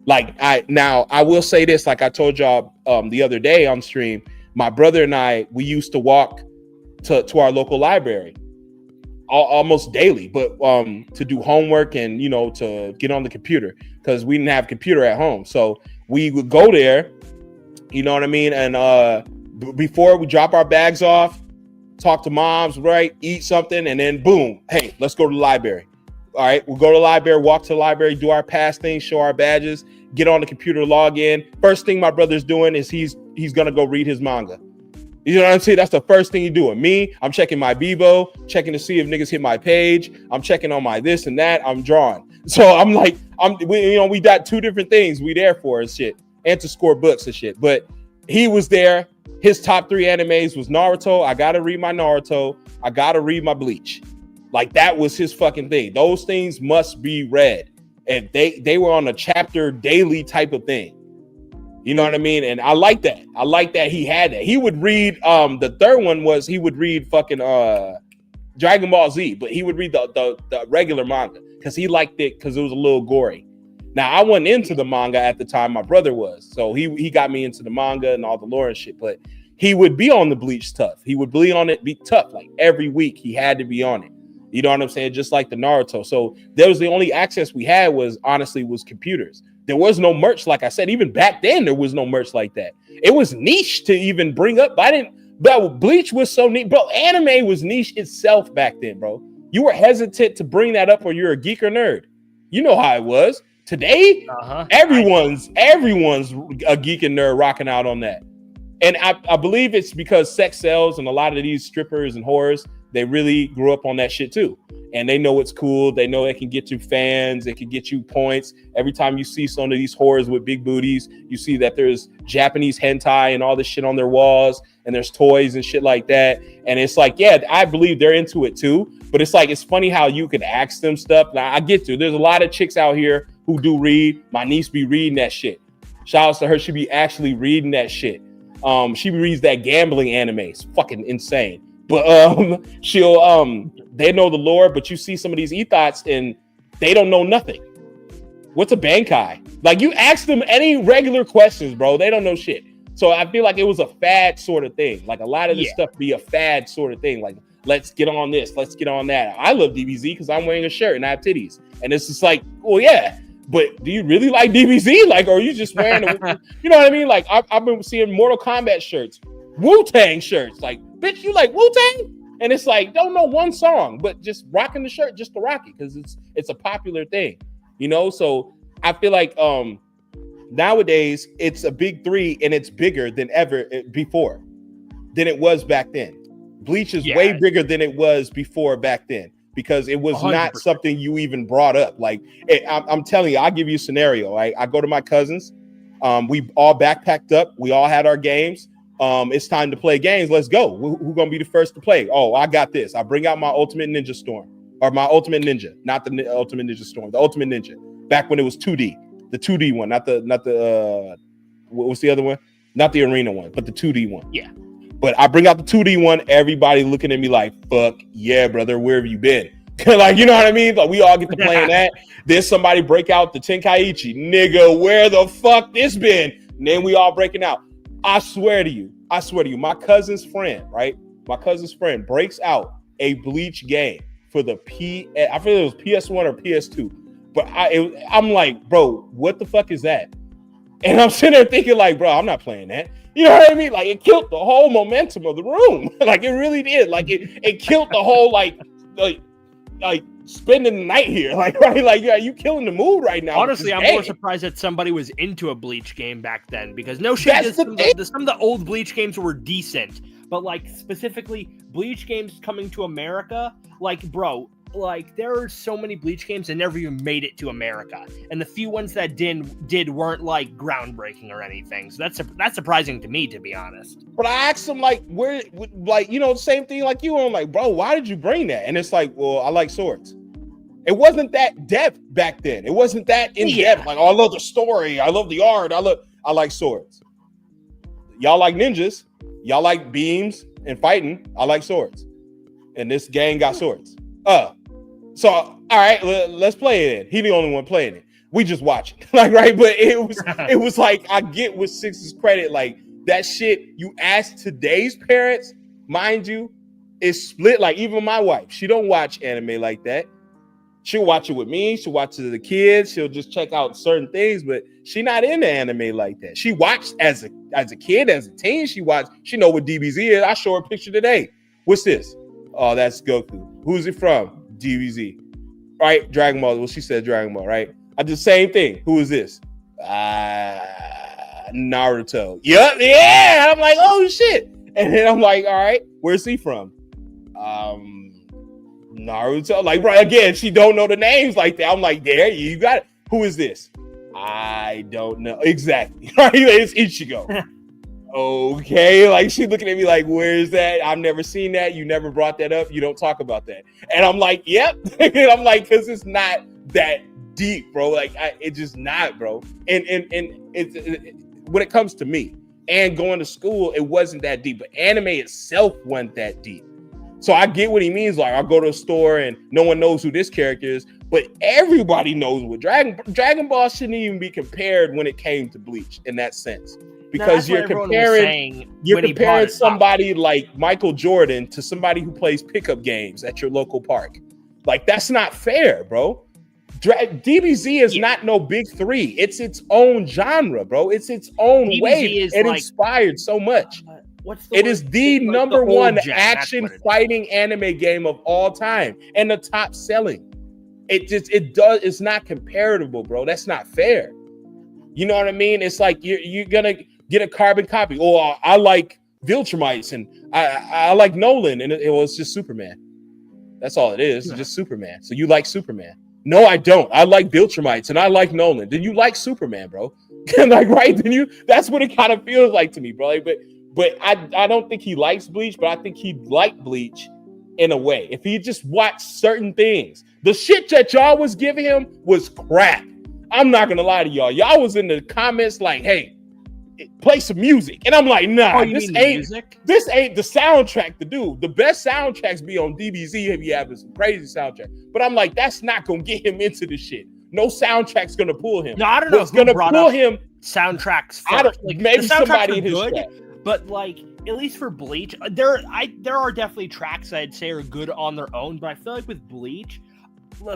Like I will say this, like I told y'all the other day on stream, my brother and I, we used to walk to our local library almost daily, but to do homework and, you know, to get on the computer because we didn't have a computer at home. So we would go there, you know what I mean? And before we drop our bags off, talk to moms, right? Eat something, and then boom, hey, let's go to the library. All right, we'll go to the library, walk to the library, do our pass things, show our badges, get on the computer, log in. First thing my brother's doing is he's gonna go read his manga. You know what I'm saying? That's the first thing he's doing. Me, I'm checking my Bebo, checking to see if niggas hit my page. I'm checking on my this and that. I'm drawing. So I'm like, we got two different things we there for and shit, and to score books and shit. But he was there. His top 3 animes was Naruto. I gotta read my Naruto. I gotta read my Bleach. Like that was his fucking thing. Those things must be read. And they were on a chapter daily type of thing. You know what I mean? And I like that. I like that he had that. He would read the third one was he would read fucking Dragon Ball Z, but he would read the regular manga because he liked it because it was a little gory. Now I wasn't into the manga at the time, my brother was. So he got me into the manga and all the lore and shit, but he would be on the Bleach stuff. He would be on it, be tough. Like every week he had to be on it. You know what I'm saying? Just like the Naruto. So there was the only access we had was computers. There was no merch. Like I said, even back then, there was no merch like that. It was niche to even bring up. But Bleach was so neat, bro. Anime was niche itself back then, bro. You were hesitant to bring that up or you're a geek or nerd. You know how it was. Today, everyone's a geek and nerd rocking out on that. And I believe it's because sex sells and a lot of these strippers and whores, they really grew up on that shit too. And they know it's cool. They know it can get you fans. It can get you points. Every time you see some of these whores with big booties, you see that there's Japanese hentai and all this shit on their walls and there's toys and shit like that. And it's like, yeah, I believe they're into it too. But it's like, it's funny how you can ask them stuff. Now I get to, there's a lot of chicks out here who do read. My niece be reading that shit. Shout outs to her. She be actually reading that shit. She reads that gambling anime. It's fucking insane. But she'll they know the lore, but you see some of these ethos and they don't know nothing. What's a bankai? Like you ask them any regular questions, bro, they don't know shit. So I feel like it was a fad sort of thing. Like a lot of this stuff be a fad sort of thing. Like let's get on this, let's get on that. I love DBZ because I'm wearing a shirt and I have titties, and it's just like, well, yeah. But do you really like DBZ? Like, or are you just wearing you know what I mean? Like I've been seeing Mortal Kombat shirts, Wu-Tang shirts. Like, bitch, you like Wu-Tang? And it's like, don't know one song, but just rocking the shirt just to rock it because it's a popular thing, you know? So I feel like nowadays it's a big 3 and it's bigger than ever before than it was back then. Bleach is way bigger than it was before back then because it was 100%. Not something you even brought up. Like I'm telling you, I'll give you a scenario. I go to my cousins. We all backpacked up. We all had our games. It's time to play games. Let's go. Who's gonna be the first to play? Oh, I got this. I bring out my Ultimate Ninja Storm or my Ultimate Ninja, not the Ultimate Ninja Storm, the Ultimate Ninja. Back when it was 2D, the 2D one, not the what was the other one? Not the arena one, but the 2D one. Yeah. But I bring out the 2D one. Everybody looking at me like, "Fuck yeah, brother. Where have you been?" Like, you know what I mean? Like, we all get to playing that. Then somebody break out the Tenkaichi, nigga. Where the fuck this been? And then we all breaking out. I swear to you, my cousin's friend, right? My cousin's friend breaks out a Bleach game for the I feel it was PS1 or PS2. But I'm like, bro, what the fuck is that? And I'm sitting there thinking, like, bro, I'm not playing that. You know what I mean? Like, it killed the whole momentum of the room. Like, it really did. Like, it killed the whole, like spending the night here. Like, right? Like, yeah, you killing the mood right now. Honestly, I'm more surprised that somebody was into a Bleach game back then, because no shit, some of the old Bleach games were decent, but like specifically Bleach games coming to America, like, bro, like there are so many Bleach games that never even made it to America, and the few ones that did weren't like groundbreaking or anything. So that's surprising to me, to be honest. But I asked him, like, where, like, you know, the same thing like you. I'm like, bro, why did you bring that? And it's like, well, I like swords. It wasn't that depth back then. It wasn't that in depth. Like, oh, I love the story. I love the art. I like swords. Y'all like ninjas. Y'all like beams and fighting. I like swords. And this gang got swords. So, all right, let's play it in. He the only one playing it. We just watch it. Like, right? But it was like, I get with Six's credit, like, that shit, you ask today's parents, mind you, is split. Like, even my wife, she don't watch anime like that. She'll watch it with me. She'll watch it with the kids. She'll just check out certain things, but she not into anime like that. She watched as a kid, as a teen. She know what DBZ is. I show her a picture today. What's this? Oh, that's Goku. Who's it from? DBZ. Right? Dragon Ball. Well, she said Dragon Ball, right? I did the same thing. Who is this? Naruto. Yep. Yeah. I'm like, oh shit. And then I'm like, all right, where's he from? Naruto. Like, right, again, she don't know the names like that. I'm like, there, you got it. Who is this? I don't know. Exactly. Right? It's Ichigo. Okay. Like, she looking at me like, where's that? I've never seen that. You never brought that up. You don't talk about that. And I'm like, yep. And I'm like, because it's not that deep, bro. Like, it's just not, bro. And when it comes to me and going to school, it wasn't that deep. But anime itself wasn't that deep. So I get what he means. Like, I'll go to a store and no one knows who this character is, but everybody knows what Dragon Ball shouldn't even be compared when it came to Bleach in that sense. Because you're comparing somebody like Michael Jordan to somebody who plays pickup games at your local park. Like, that's not fair, bro. DBZ is not no big three. It's its own genre, bro. It's its own way. It like, inspired so much. It is the number one action fighting anime game of all time and the top selling. It's not comparable, bro. That's not fair. You know what I mean? It's like you're gonna get a carbon copy. Oh, I like Viltrumites and I like Nolan, and it's just Superman. That's all it is. It's just Superman. So you like Superman? No, I don't. I like Viltrumites and I like Nolan. Then you like Superman, bro? Like, right? Then that's what it kind of feels like to me, bro. Like, but I don't think he likes Bleach, but I think he'd like Bleach in a way. If he just watched certain things. The shit that y'all was giving him was crap. I'm not going to lie to y'all. Y'all was in the comments like, hey, play some music. And I'm like, nah, this ain't the soundtrack to do. The best soundtracks be on DBZ if you have some crazy soundtrack. But I'm like, that's not going to get him into the shit. No soundtrack's going to pull him. No, I don't know. What's going to pull him? Soundtracks first. Maybe somebody in his chat. But like, at least for Bleach, there are definitely tracks I'd say are good on their own. But I feel like with Bleach,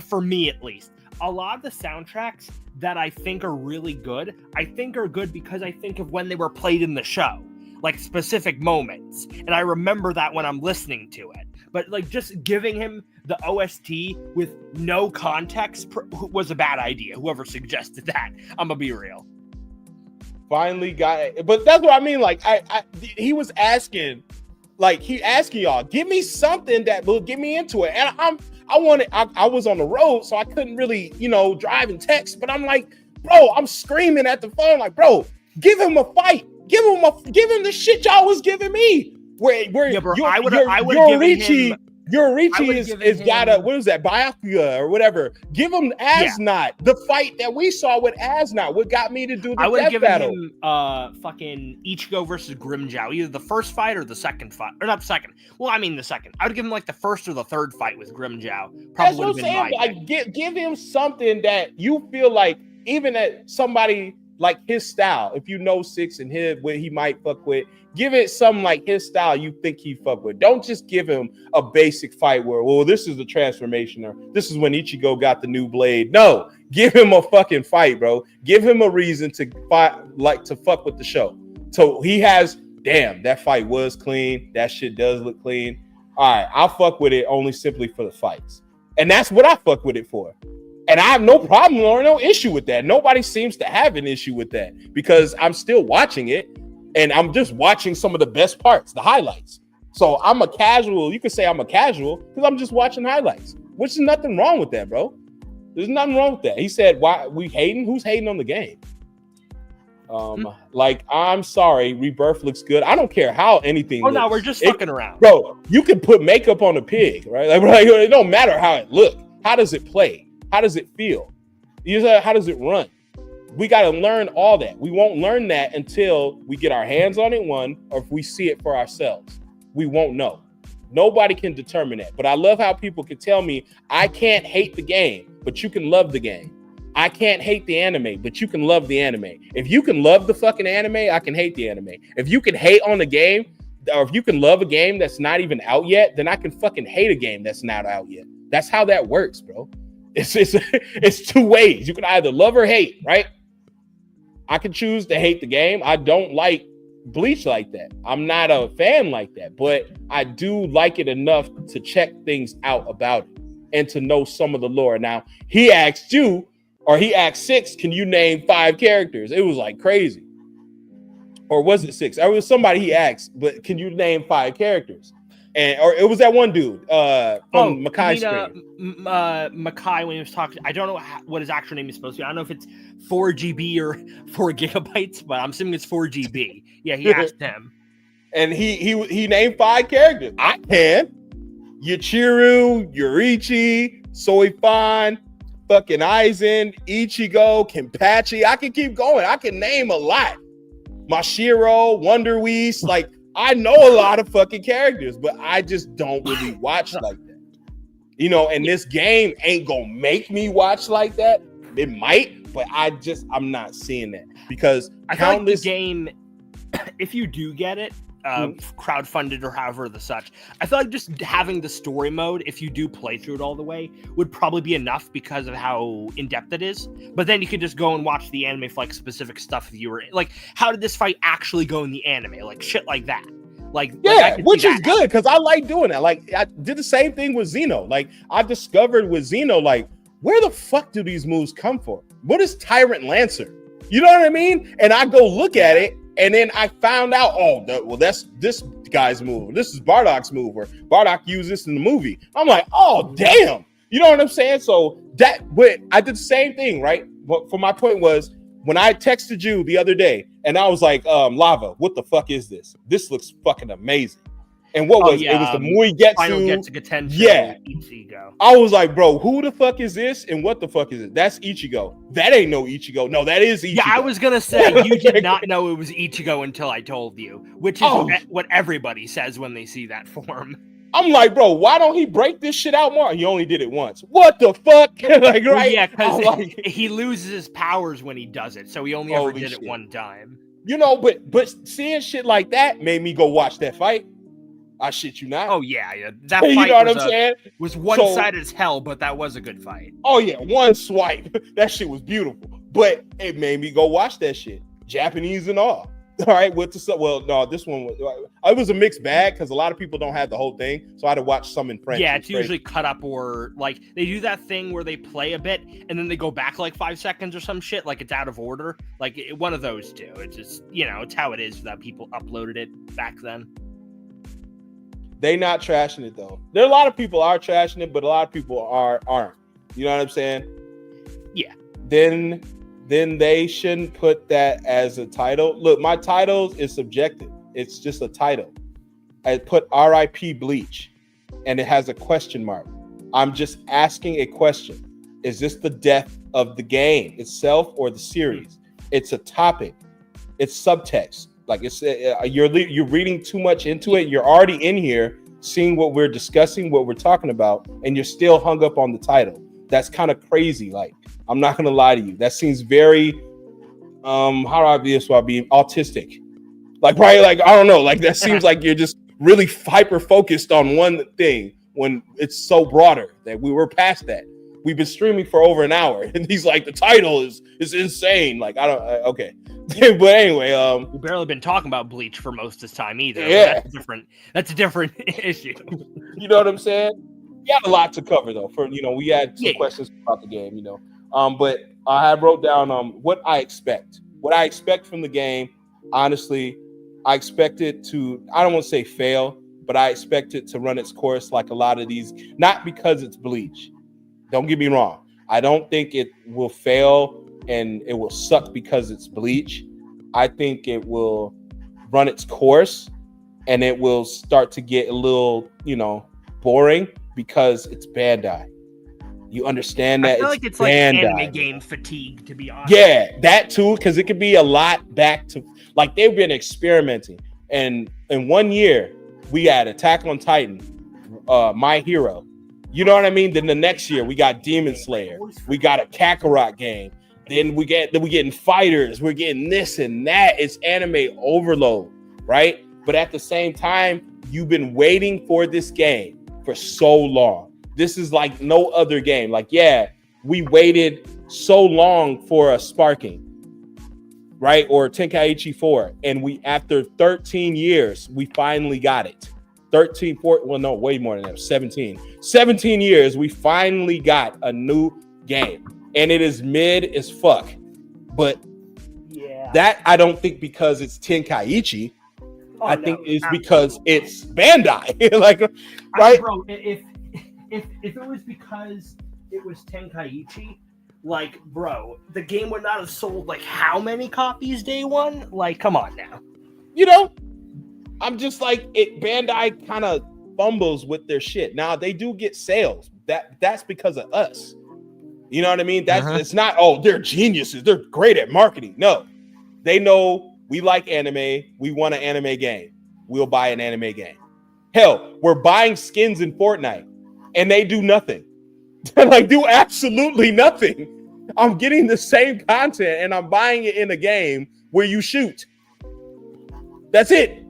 for me at least, a lot of the soundtracks that I think are really good, I think are good because I think of when they were played in the show, like specific moments. And I remember that when I'm listening to it. But like just giving him the OST with no context was a bad idea. Whoever suggested that, I'm gonna be real. Finally got it. But that's what I mean. Like, he was asking, like, he asking y'all, give me something that will get me into it. And I was on the road, so I couldn't really, drive and text. But I'm like, bro, I'm screaming at the phone, like, bro, give him a fight. Give him the shit y'all was giving me. Yeah, bro, I would have given him. Yorichi is got a, what is that, Byakuya or whatever. Give him Asnot, the fight that we saw with Asnot, what got me to do the death battle. I would have given him fucking Ichigo versus Grimmjow, either the first fight or the second fight. Or not the second. Well, I mean the second. I would give him like the first or the third fight with Grimmjow. Probably would have been mine. Like, give him something that you feel like, even that somebody like his style. If you know Six and what he might fuck with, give it something like his style you think he fuck with. Don't just give him a basic fight where, well, this is the transformation or this is when Ichigo got the new blade. No, give him a fucking fight, bro. Give him a reason to fight, like to fuck with the show. So he has, damn, that fight was clean. That shit does look clean. All right, I'll fuck with it only simply for the fights. And that's what I fuck with it for. And I have no problem or no issue with that. Nobody seems to have an issue with that because I'm still watching it and I'm just watching some of the best parts, the highlights. So I'm a casual. You could say I'm a casual because I'm just watching highlights, which is nothing wrong with that, bro. There's nothing wrong with that. He said, why we hating? Who's hating on the game? Like, I'm sorry, Rebirth looks good. I don't care how anything looks. No, we're just fucking around. Bro, you can put makeup on a pig, right? Like, it don't matter how it looks. How does it play? How does it feel? How does it run? We got to learn all that. We won't learn that until we get our hands on it, one, or if we see it for ourselves. We won't know. Nobody can determine that. But I love how people can tell me, I can't hate the game, but you can love the game. I can't hate the anime, but you can love the anime. If you can love the fucking anime, I can hate the anime. If you can hate on the game, or if you can love a game that's not even out yet, then I can fucking hate a game that's not out yet. That's how that works, bro. It's two ways. You can either love or hate, right? I can choose to hate the game. I don't like Bleach like that. I'm not a fan like that, but I do like it enough to check things out about it and to know some of the lore. Now, he asked you, or he asked Six, can you name 5 characters? It was like crazy. Or was it 6? It was somebody he asked, but can you name 5 characters? Or it was that one dude from Makai's screen. Makai, when he was talking, I don't know what his actual name is supposed to be. I don't know if it's 4 GB or 4 gigabytes, but I'm assuming it's 4 GB. Yeah, he asked him. And he named 5 characters. I can. Yachiru, Yurichi, Soifan, fucking Aizen, Ichigo, Kenpachi. I can keep going. I can name a lot. Mashiro, Wonder Weast, like, I know a lot of fucking characters, but I just don't really watch like that. You know, and this game ain't gonna make me watch like that. It might, but I'm not seeing that because I feel like the game, if you do get it, crowdfunded or however the such, I feel like just having the story mode, if you do play through it all the way, would probably be enough because of how in-depth it is. But then you could just go and watch the anime for like specific stuff if you were like, how did this fight actually go in the anime? Like shit like that. Which is good because I like doing that. Like I did the same thing with Xeno. Like I discovered with Xeno, like, where the fuck do these moves come from? What is Tyrant Lancer? You know what I mean? And I go look at it. And then I found out, that's this guy's move. This is Bardock's move, or Bardock used this in the movie. I'm like, oh, damn. You know what I'm saying? So I did the same thing, right? But for my point was, when I texted you the other day, and I was like, Lava, what the fuck is this? This looks fucking amazing. And what was it? Was the Muigetsu. Final Getsu Ichigo. I was like, bro, who the fuck is this? And what the fuck is it? That's Ichigo. That ain't no Ichigo. No, that is Ichigo. Yeah, I was gonna say you did not know it was Ichigo until I told you, which is what everybody says when they see that form. I'm like, bro, why don't he break this shit out more? He only did it once. What the fuck? Like, well, right? Yeah, because he loses his powers when he does it, so he only ever did it one time. You know, but seeing shit like that made me go watch that fight. I shit you not. Oh yeah. That fight, you know what I'm saying? Was one-sided as hell, but that was a good fight. Oh yeah, one swipe. That shit was beautiful. But it made me go watch that shit. Japanese and all. All right, this one was, it was a mixed bag because a lot of people don't have the whole thing. So I had to watch some in French. Yeah, it's usually cut up, or like they do that thing where they play a bit and then they go back like 5 seconds or some shit, like it's out of order. Like one of those two. It's just, it's how it is that people uploaded it back then. They not trashing it though. There are a lot of people are trashing it, but a lot of people aren't. You know what I'm saying? Yeah. Then they shouldn't put that as a title. Look, my titles is subjective. It's just a title. I put R.I.P. Bleach, and it has a question mark. I'm just asking a question. Is this the death of the game itself or the series? It's a topic. It's subtext. Like it's you're reading too much into it. You're already in here seeing what we're discussing, what we're talking about, and you're still hung up on the title. That's kind of crazy. Like, I'm not gonna lie to you. That seems very how do I be this while being autistic? Like, right? Like, I don't know. Like, that seems like you're just really hyper focused on one thing when it's so broader that we were past that. We've been streaming for over an hour, and he's like, the title is insane. Like, I don't. Okay, but anyway, we've barely been talking about Bleach for most of this time either. Yeah, that's a different issue. You know what I'm saying? We had a lot to cover though. We had some questions about the game. But I wrote down what I expect. What I expect from the game. Honestly, I expect it to. I don't want to say fail, but I expect it to run its course like a lot of these. Not because it's Bleach. Don't get me wrong. I don't think it will fail and it will suck because it's Bleach. I think it will run its course and it will start to get a little, boring because it's Bandai. You understand that? I feel like it's like anime game fatigue, to be honest. Yeah, that too, because it could be a lot back to, like, they've been experimenting. And in 1 year, we had Attack on Titan, My Hero. You know what I mean? Then the next year we got Demon Slayer, we got a Kakarot game. Then we getting fighters. We're getting this and that. It's anime overload, right? But at the same time, you've been waiting for this game for so long. This is like no other game. Like, yeah, we waited so long for a Sparking, right? Or Tenkaichi 4, and after 13 years, we finally got it. 13, 14, well, no, way more than that, 17 years, we finally got a new game, and it is mid as fuck. But that I don't think because it's Tenkaichi. I think it's because it's Bandai. Like, right? Bro, if it was because it was Tenkaichi, like, bro, the game would not have sold like how many copies day one? Like, come on now. I'm just like, Bandai kind of fumbles with their shit. Now they do get sales. That's because of us. You know what I mean? It's not, they're geniuses. They're great at marketing. No, they know we like anime. We want an anime game. We'll buy an anime game. Hell, we're buying skins in Fortnite and they do nothing. Like, do absolutely nothing. I'm getting the same content and I'm buying it in a game where you shoot. That's it.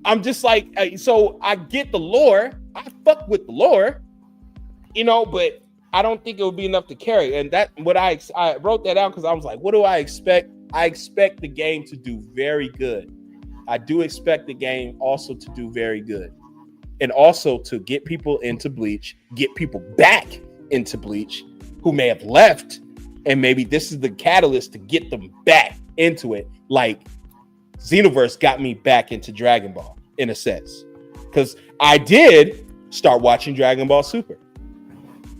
I'm just like, so I get the lore. I fuck with the lore, but I don't think it would be enough to carry. And that, I wrote that out because I was like, what do I expect? I expect the game to do very good. I do expect the game also to do very good. And also to get people into Bleach, get people back into Bleach who may have left. And maybe this is the catalyst to get them back into it. Like, Xenoverse got me back into Dragon Ball in a sense, because I did start watching Dragon Ball Super.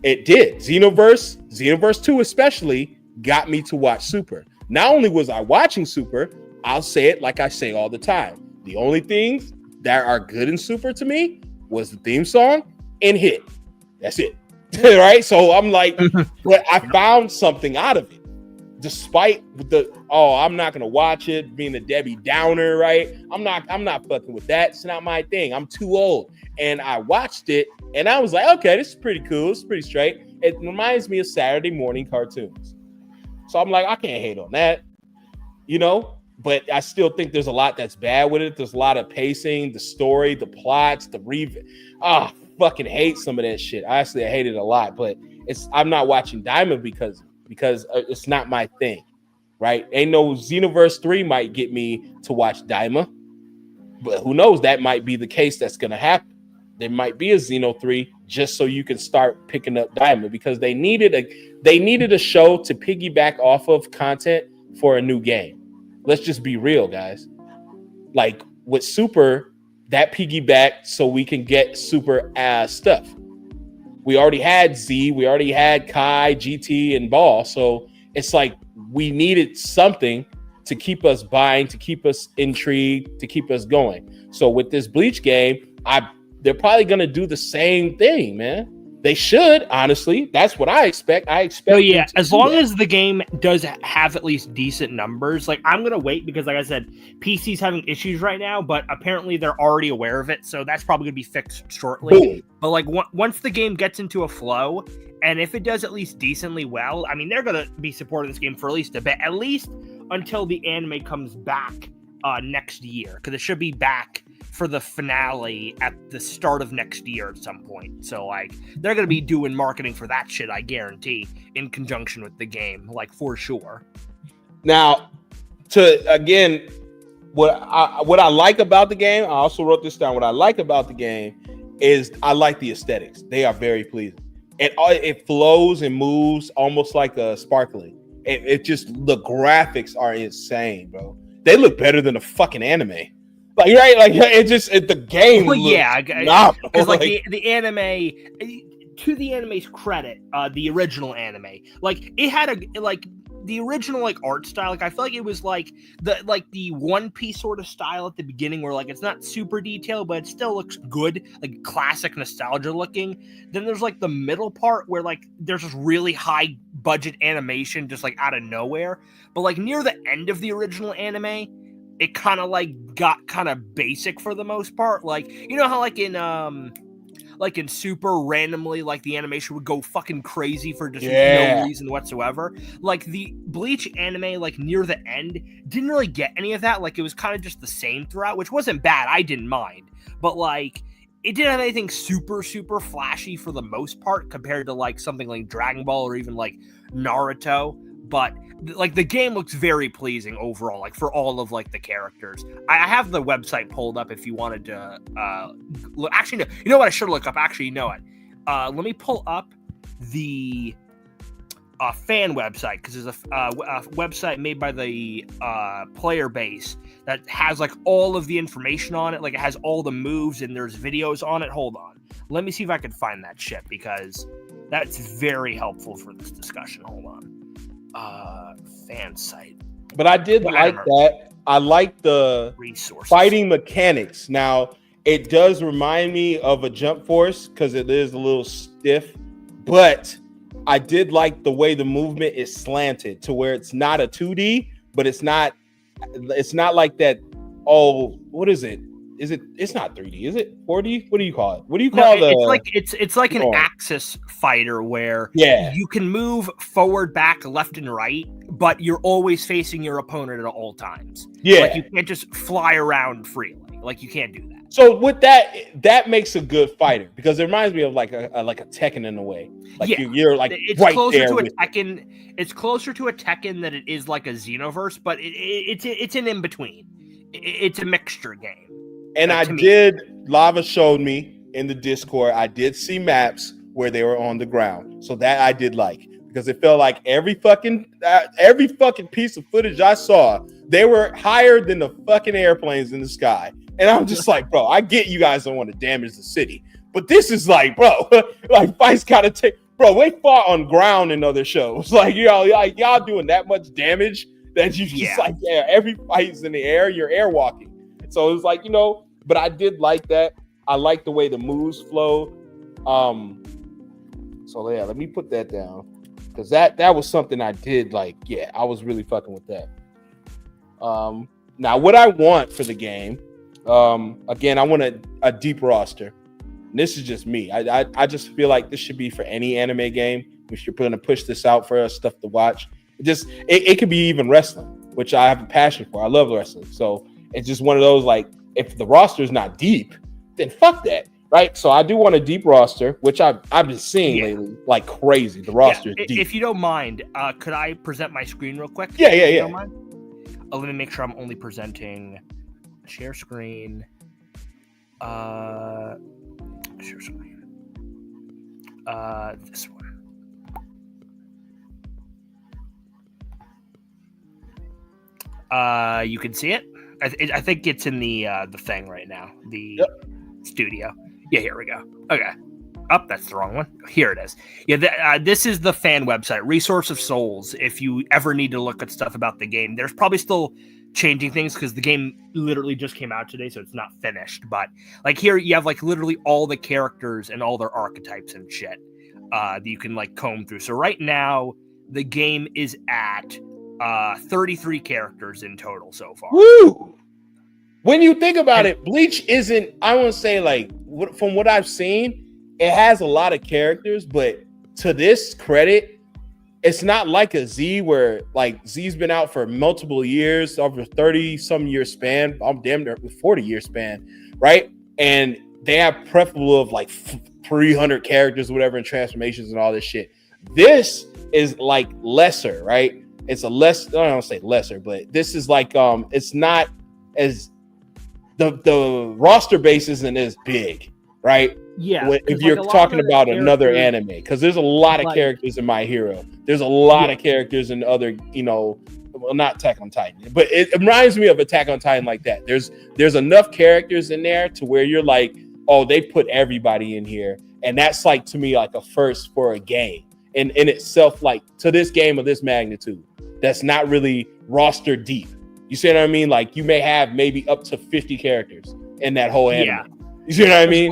It did. Xenoverse 2 especially got me to watch Super. Not only was I watching Super, I'll say it like I say all the time. The only things that are good in Super to me was the theme song and Hit. That's it. Right? So I'm like, but I found something out of it. Despite I'm not gonna watch it, being a Debbie Downer, right? I'm not fucking with that. It's not my thing. I'm too old. And I watched it and I was like, okay, this is pretty cool. It's pretty straight. It reminds me of Saturday morning cartoons. So I'm like, I can't hate on that, but I still think there's a lot that's bad with it. There's a lot of pacing, the story, the plots, fucking hate some of that shit. I hate it a lot, but I'm not watching Diamond because it's not my thing, right? Ain't no Xenoverse 3 might get me to watch Daima, but who knows? That might be the case that's going to happen. There might be a Xeno 3 just so you can start picking up Daima, because they needed a show to piggyback off of content for a new game. Let's just be real, guys. Like with Super, that piggybacked so we can get Super stuff. We already had Z, we already had Kai, GT, and Ball. So it's like we needed something to keep us buying, to keep us intrigued, to keep us going. So with this Bleach game, they're probably going to do the same thing, man. They should, honestly. That's what I expect. As long as the game does have at least decent numbers, like, I'm going to wait because, like I said, PC's having issues right now, but apparently they're already aware of it, so that's probably going to be fixed shortly. Boom. But, like, once the game gets into a flow, and if it does at least decently well, I mean, they're going to be supporting this game for at least a bit, at least until the anime comes back next year, because it should be back for the finale at the start of next year at some point. So like they're gonna be doing marketing for that shit, I guarantee, in conjunction with the game, like for sure. Now, what I like about the game, I also wrote this down. What I like about the game is I like the aesthetics. They are very pleasing. It flows and moves almost like a sparkling. It just, the graphics are insane, bro. They look better than the fucking anime. Like, right? Like, the game. Well, yeah, because like the anime, to the anime's credit, the original anime, like it had the original like art style. Like I feel like it was like the One Piece sort of style at the beginning, where like it's not super detailed, but it still looks good, like classic nostalgia looking. Then there's like the middle part where like there's this really high budget animation just like out of nowhere. But like near the end of the original anime, it kind of like got kind of basic for the most part. Like, you know how like in Super, randomly, like the animation would go fucking crazy for just no reason whatsoever. Like the Bleach anime, like near the end, didn't really get any of that. Like it was kind of just the same throughout, which wasn't bad. I didn't mind, but like it didn't have anything super flashy for the most part compared to like something like Dragon Ball or even like Naruto. But like the game looks very pleasing overall, like for all of like the characters. I have the website pulled up if you wanted to look. Actually, no, you know what I should look up? Actually, you know what? Let me pull up the fan website, because there's a website made by the player base that has like all of the information on it. Like it has all the moves and there's videos on it. Hold on. Let me see if I can find that shit, because that's very helpful for this discussion. Hold on. Fan site. But I did like that. I like the resources, fighting mechanics. Now, it does remind me of a Jump Force because it is a little stiff, but I did like the way the movement is slanted to where it's not a 2D, but it's not like that. Oh, what is it? It's not 3D, is it 4D? What do you call it? What do you call it's like an axis fighter where you can move forward, back, left, and right, but you're always facing your opponent at all times. Yeah, like you can't just fly around freely. Like you can't do that. So with that makes a good fighter, because it reminds me of like a Tekken in a way. Like you're like it's right closer there to a Tekken. It's closer to a Tekken than it is like a Xenoverse, but it's an in between. It's a mixture game. And Lava showed me in the Discord, I did see maps where they were on the ground. So that I did like, because it felt like every fucking piece of footage I saw, they were higher than the fucking airplanes in the sky. And I'm just like, bro, I get you guys don't want to damage the city, but this is like, bro, like fights gotta take, bro, they fought on ground in other shows. Like, y'all doing that much damage that you just like, every fight's in the air, you're airwalking. So it was like, but I did like that. I like the way the moves flow. So yeah, let me put that down, because that was something I did like. Yeah, I was really fucking with that. Now what I want for the game, again, I want a deep roster. And this is just me. I just feel like this should be for any anime game. If you're going to push this out for us, stuff to watch. It could be even wrestling, which I have a passion for. I love wrestling. So it's just one of those, like, if the roster is not deep, then fuck that, right? So I do want a deep roster, which I've been seeing lately like crazy. The roster is deep. If you don't mind, could I present my screen real quick? Yeah. Don't mind? Let me make sure I'm only presenting share screen. Share screen. This one. You can see it. I think it's in the thing right now. The studio. Yeah, here we go. Okay. That's the wrong one. Here it is. Yeah, this is the fan website, Resource of Souls. If you ever need to look at stuff about the game, there's probably still changing things because the game literally just came out today, so it's not finished. But like here, you have like literally all the characters and all their archetypes and shit that you can like comb through. So right now, the game is at 33 characters in total so far. Woo! When you think about it, Bleach isn't, I want to say, like, from what I've seen, it has a lot of characters, but to this credit, it's not like a Z where like Z's been out for multiple years, over 30 some year span. I'm damn near 40-year span, right? And they have preferable of like 300 characters, whatever, and transformations and all this shit. This is like lesser, right? It's a less, I don't say lesser, but this is like it's not as the roster base isn't as big, right? Yeah, If you're talking about another anime, because there's a lot of characters in My Hero. There's a lot of characters in other, well, not Attack on Titan, but it reminds me of Attack on Titan like that. There's enough characters in there to where you're like, oh, they put everybody in here. And that's like, to me, like a first for a game. And in itself, like to this game of this magnitude, that's not really roster deep. You see what I mean? Like you may have maybe up to 50 characters in that whole anime. Yeah. You see what I mean?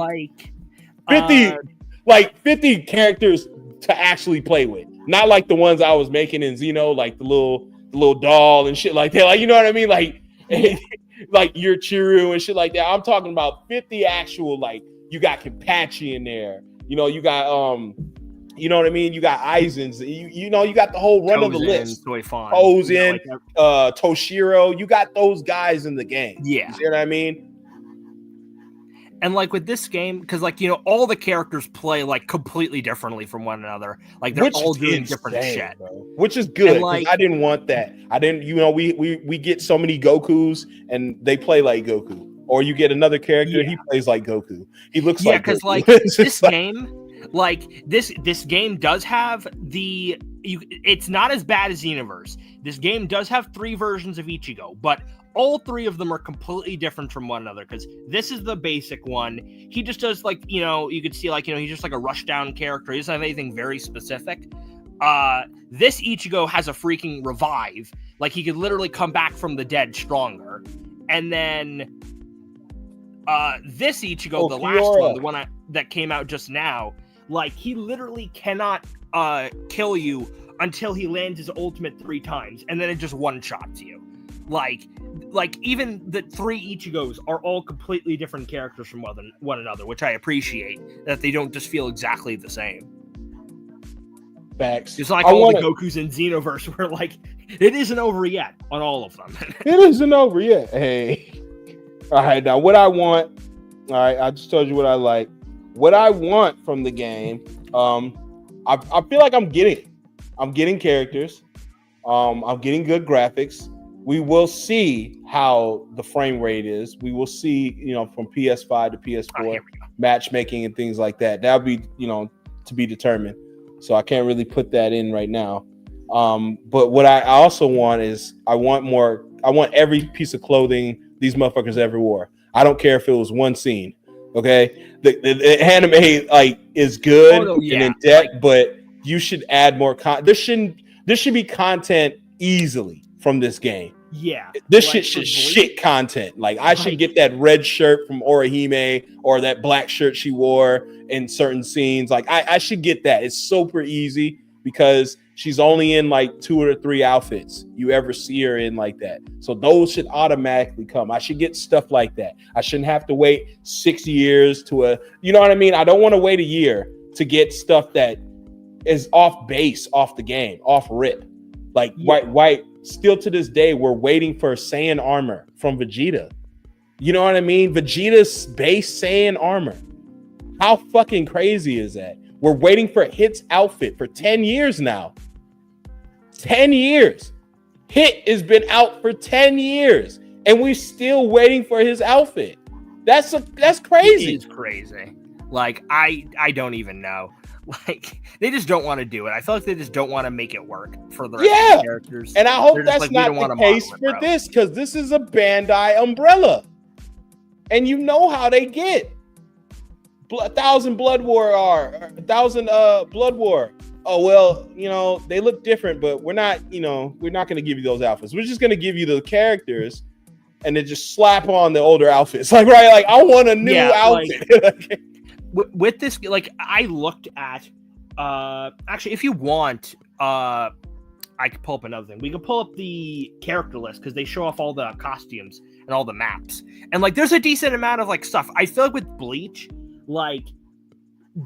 Like 50 characters to actually play with. Not like the ones I was making in Xeno, like the little doll and shit like that. Like, you know what I mean? Like, like your Chiru and shit like that. I'm talking about 50 actual, like, you got Kenpachi in there. You got you know what I mean? You got Aizen's. You got the whole run of the list. Tozen, Toshiro. You got those guys in the game. Yeah. You see what I mean? And like with this game, because like all the characters play like completely differently from one another. Like they're all doing different shit, bro. Which is good. Like, I didn't want that. I didn't. We get so many Gokus and they play like Goku. Or you get another character, he plays like Goku. He looks like because like this game. Like this game does have it's not as bad as Xenoverse. This game does have 3 versions of Ichigo, but all 3 of them are completely different from one another, because this is the basic one. He just does like, you could see like, he's just like a rush down character. He doesn't have anything very specific. This Ichigo has a freaking revive. Like he could literally come back from the dead stronger. And then this Ichigo, the last one, the one that came out just now, like he literally cannot kill you until he lands his ultimate 3 times, and then it just one-shots you. Like even the 3 Ichigos are all completely different characters from one another, which I appreciate, that they don't just feel exactly the same. Facts. It's like all the Gokus in Xenoverse where like it isn't over yet on all of them. It isn't over yet. Hey. All right, now what I want. All right, I just told you what I like. What I want from the game, I feel like I'm getting characters. I'm getting good graphics. We will see how the frame rate is. We will see, from PS5 to PS4 matchmaking and things like that. That'll be, to be determined. So I can't really put that in right now. But what I also want is I want every piece of clothing these motherfuckers ever wore. I don't care if it was one scene. Okay, the anime like is good and in depth, but you should add more content. There should be content easily from this game. Yeah, this shit should shit content. Like I should get that red shirt from Orihime or that black shirt she wore in certain scenes. Like I should get that. It's super easy because she's only in like 2 or 3 outfits you ever see her in like that. So those should automatically come. I should get stuff like that. I shouldn't have to wait 6 years to you know what I mean? I don't want to wait a year to get stuff that is off base, off the game, off rip. Like white. Still to this day, we're waiting for Saiyan armor from Vegeta. You know what I mean? Vegeta's base Saiyan armor. How fucking crazy is that? We're waiting for Hit's outfit for 10 years now. 10 years. Hit has been out for 10 years, and we're still waiting for his outfit. That's crazy. It is crazy. Like I don't even know. Like they just don't want to do it. I feel like they just don't want to make it work for the rest of the characters. And I hope that's not the case for this, because this is a Bandai umbrella, and you know how they get. 1,000 Blood War are 1,000 Blood War. Oh well, they look different, but we're not going to give you those outfits. We're just going to give you the characters, and then just slap on the older outfits. Like I want a new outfit. With this, like I looked at, actually, if you want, I could pull up another thing. We can pull up the character list because they show off all the costumes and all the maps, and like there's a decent amount of like stuff. I feel like with Bleach, like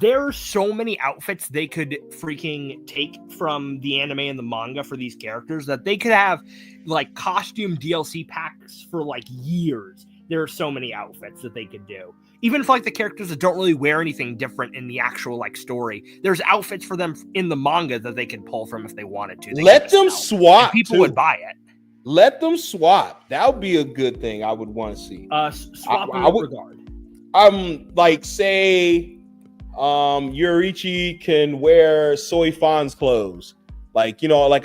there are so many outfits they could freaking take from the anime and the manga for these characters that they could have like costume DLC packs for like years. There are so many outfits that they could do. Even if like the characters that don't really wear anything different in the actual like story, there's outfits for them in the manga that they could pull from if they wanted to. Let them swap. And people would buy it. Let them swap. That would be a good thing. I would want to see. Swap in what regard? Like say, Yoriichi can wear Soifan's clothes, like like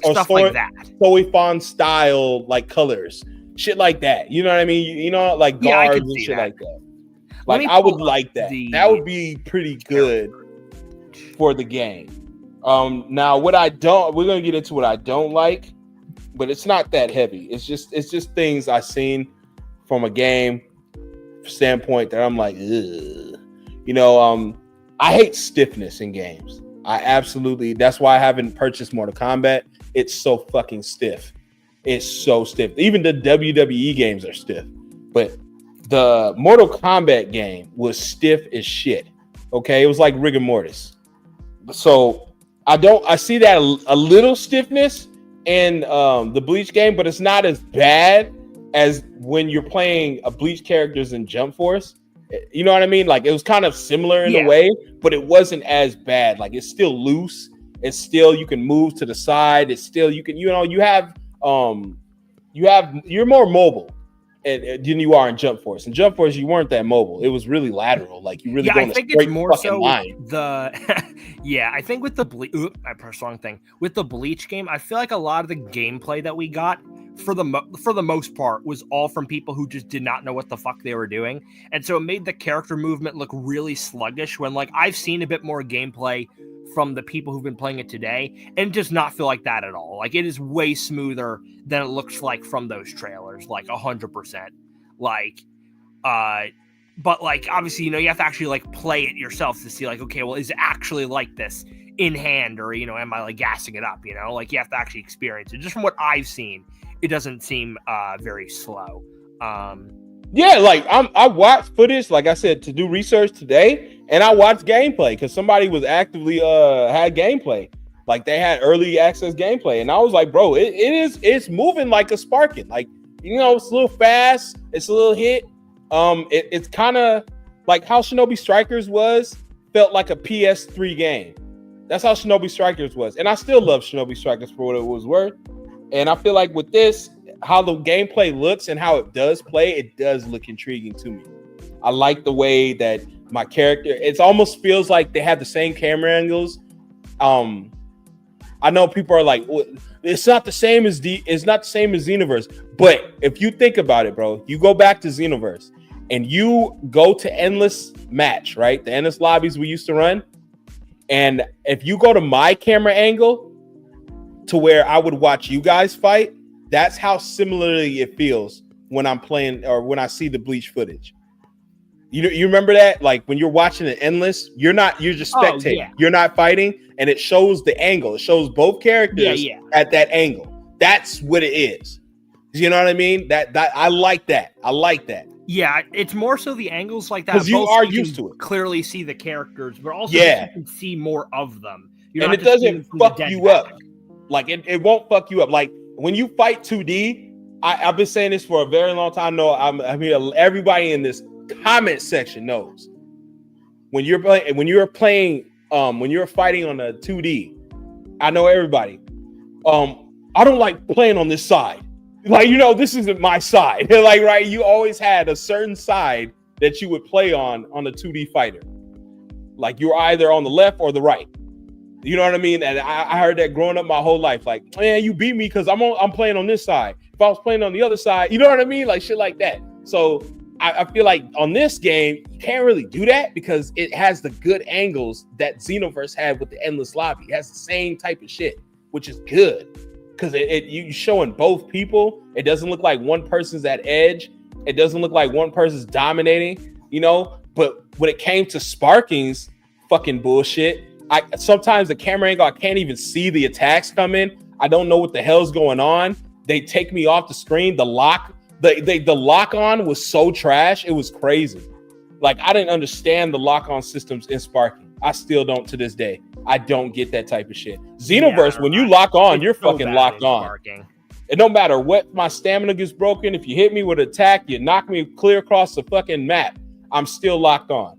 stuff like that. Soifan style like colors, shit like that. You know what I mean? Like guards and shit like that. Like I would like that. That would be pretty good for the game. Now what I don't, we're gonna get into what I don't like, but it's not that heavy. It's just things I've seen from a game standpoint that I'm like, ugh. I hate stiffness in games. That's why I haven't purchased Mortal Kombat. It's so fucking stiff. It's so stiff. Even the WWE games are stiff. But the Mortal Kombat game was stiff as shit. Okay, it was like rigor mortis. So I see that a little stiffness in the Bleach game, but it's not as bad as when you're playing a Bleach characters in Jump Force. You know what I mean? Like it was kind of similar in a way, but it wasn't as bad. Like it's still loose. It's still, you can move to the side. It's still, you can, you're more mobile than you are in Jump Force. In Jump Force, you weren't that mobile. It was really lateral. Like you really going a straight fucking line. I think with the Bleach, I pressed the wrong thing. With the Bleach game, I feel like a lot of the gameplay that we got for the most part was all from people who just did not know what the fuck they were doing, and so it made the character movement look really sluggish. When like I've seen a bit more gameplay from the people who've been playing it today, and it does not feel like that at all. Like it is way smoother than it looks like from those trailers, like 100%. Like, but like obviously, you have to actually like play it yourself to see like, okay, well, is it actually like this in hand, or am I like gassing it up? Like you have to actually experience it. Just from what I've seen, it doesn't seem very slow. Like I watched footage, like I said, to do research today, and I watched gameplay because somebody was actively had gameplay, like they had early access gameplay, and I was like, bro, it's moving like a Sparking, like it's a little fast, it's a little hit. It's kind of like how Shinobi Strikers felt like a PS3 game. That's how Shinobi Strikers was, and I still love Shinobi Strikers for what it was worth. And I feel like with this, how the gameplay looks and how it does play, it does look intriguing to me. I like the way that my character, it almost feels like they have the same camera angles. I know people are like, well, it's not the same as Xenoverse. But if you think about it, bro, you go back to Xenoverse and you go to Endless Match, right? The Endless lobbies we used to run. And if you go to my camera angle to where I would watch you guys fight, that's how similarly it feels when I'm playing or when I see the Bleach footage. You remember that? Like when you're watching the Endless, you're just spectating. Yeah. You're not fighting, and it shows the angle. It shows both characters at that angle. That's what it is. You know what I mean? That I like that. I like that. Yeah, it's more so the angles like that. Because you are used to it. Clearly see the characters, but also you can see more of them. And it doesn't fuck you up. Like it won't fuck you up. Like when you fight 2D, I've been saying this for a very long time. No, I mean everybody in this comment section knows when you're fighting on a 2D. I know everybody. I don't like playing on this side. Like this isn't my side. Like right, you always had a certain side that you would play on a 2D fighter. Like you're either on the left or the right. You know what I mean? And I heard that growing up my whole life. Like, man, you beat me because I'm playing on this side. If I was playing on the other side, you know what I mean? Like shit like that. So I feel like on this game, you can't really do that because it has the good angles that Xenoverse had with the Endless Lobby. It has the same type of shit, which is good because you showing both people. It doesn't look like one person's at edge. It doesn't look like one person's dominating, But when it came to Sparking's fucking bullshit, sometimes the camera angle, I can't even see the attacks coming. I don't know what the hell's going on. They take me off the screen. The lock on was so trash. It was crazy. Like, I didn't understand the lock-on systems in Sparking. I still don't to this day. I don't get that type of shit. Xenoverse, when you lock on, you're so fucking bad locked in on. Sparking. It don't matter what my stamina gets broken. If you hit me with an attack, you knock me clear across the fucking map. I'm still locked on.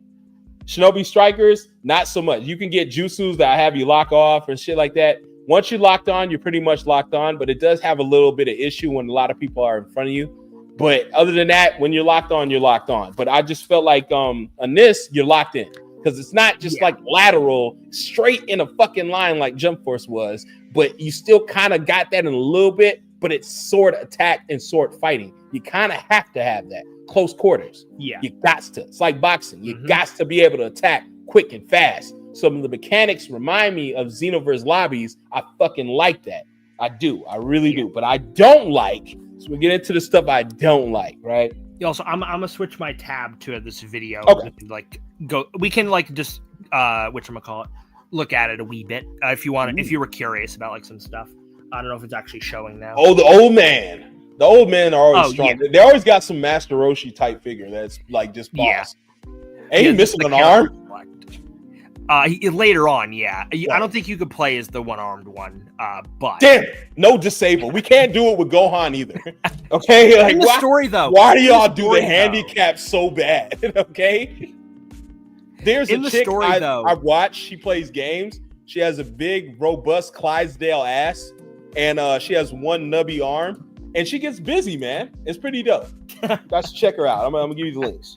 Shinobi Strikers, not so much. You can get jutsus that have you lock off and shit like that. Once you're locked on, you're pretty much locked on, but it does have a little bit of issue when a lot of people are in front of you. But other than that, when you're locked on, you're locked on. But I just felt like on this, you're locked in. Because it's not just like lateral, straight in a fucking line like Jump Force was, but you still kind of got that in a little bit, but it's sword attack and sword fighting. You kind of have to have that. Close quarters. Yeah. You got to. It's like boxing. You got to be able to attack quick and fast. Some of the mechanics remind me of Xenoverse lobbies. I fucking like that. I do. I really do. But I don't like, so we get into the stuff I don't like, right? Also, I'm gonna switch my tab to this video. Okay. We can like just whatchamacallit, look at it a wee bit if you want. If you were curious about like some stuff. I don't know if it's actually showing now. Oh, the old man. The old men are always strong. Yeah. They always got some Master Roshi type figure that's like just boss. Ain't he missing an arm? Later on, yeah. I don't think you could play as the one-armed one, but... Damn, no disable. We can't do it with Gohan either. Okay? Like, in the story, though. Why do y'all do the handicap so bad? Okay? There's in a the chick story, I watch. She plays games. She has a big, robust Clydesdale ass, and she has one nubby arm, and she gets busy, man. It's pretty dope. Guys, check her out. I'm gonna give you the links.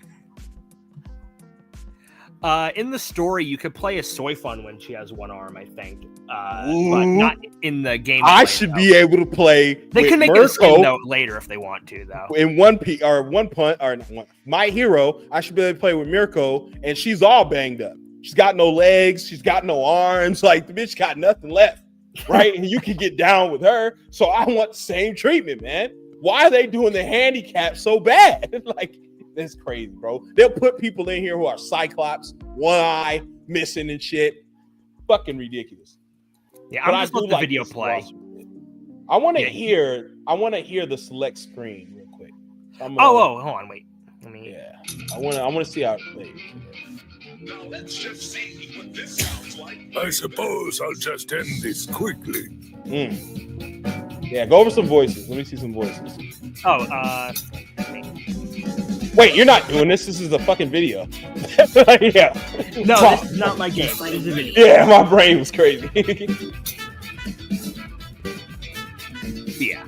In the story, you could play as Soifun when she has one arm, I think, but not in the game. I should be able to play. They can make Mirko, a skin note later if they want to, though. In My Hero, I should be able to play with Mirko, and she's all banged up. She's got no legs. She's got no arms. Like, the bitch got nothing left, right? And you can get down with her. So I want the same treatment, man. Why are they doing the handicap so bad? Like, that's crazy, bro. They'll put people in here who are Cyclops, one eye missing and shit. Fucking ridiculous. Yeah, I'm just letting the video play. I want to hear the select screen real quick. Hold on, wait. I want to see how it plays. Now let's just see what this sounds like. I suppose I'll just end this quickly. Yeah, go over some voices. Let me see some voices. Wait, you're not doing this. This is a fucking video. Yeah. No, this is not my game. This is a video. Yeah, my brain was crazy. Yeah.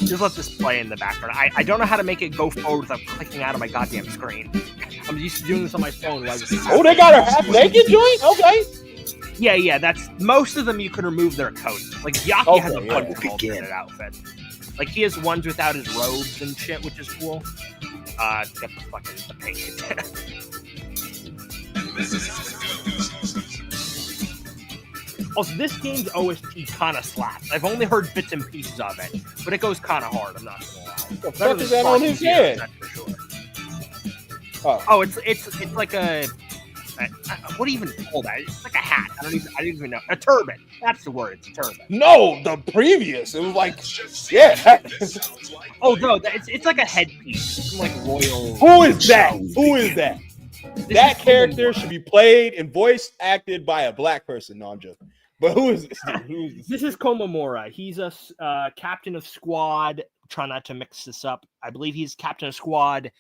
Just let this play in the background. I don't know how to make it go forward without clicking out of my goddamn screen. I'm used to doing this on my phone. They got her half naked joint? Okay. Yeah, that's most of them you can remove their coats. Like Yaki has a bunch of alternate outfits. Like he has ones without his robes and shit, which is cool. Got the fucking paint. Also, this game's OST kind of slaps. I've only heard bits and pieces of it, but it goes kind of hard. I'm not gonna lie. What the fuck is that on his head? That's for sure. It's like a what do you even call that? It's like a hat. I don't even know. A turban. That's the word. It's a turban. No, the previous. It was like, yeah. Oh no, it's like a headpiece. It's like royal. Who is that? Who is that? That character should be played and voice acted by a black person. No, I'm joking. But who is this dude? This is Komamura. He's a captain of squad. Try not to mix this up. I believe he's captain of squad.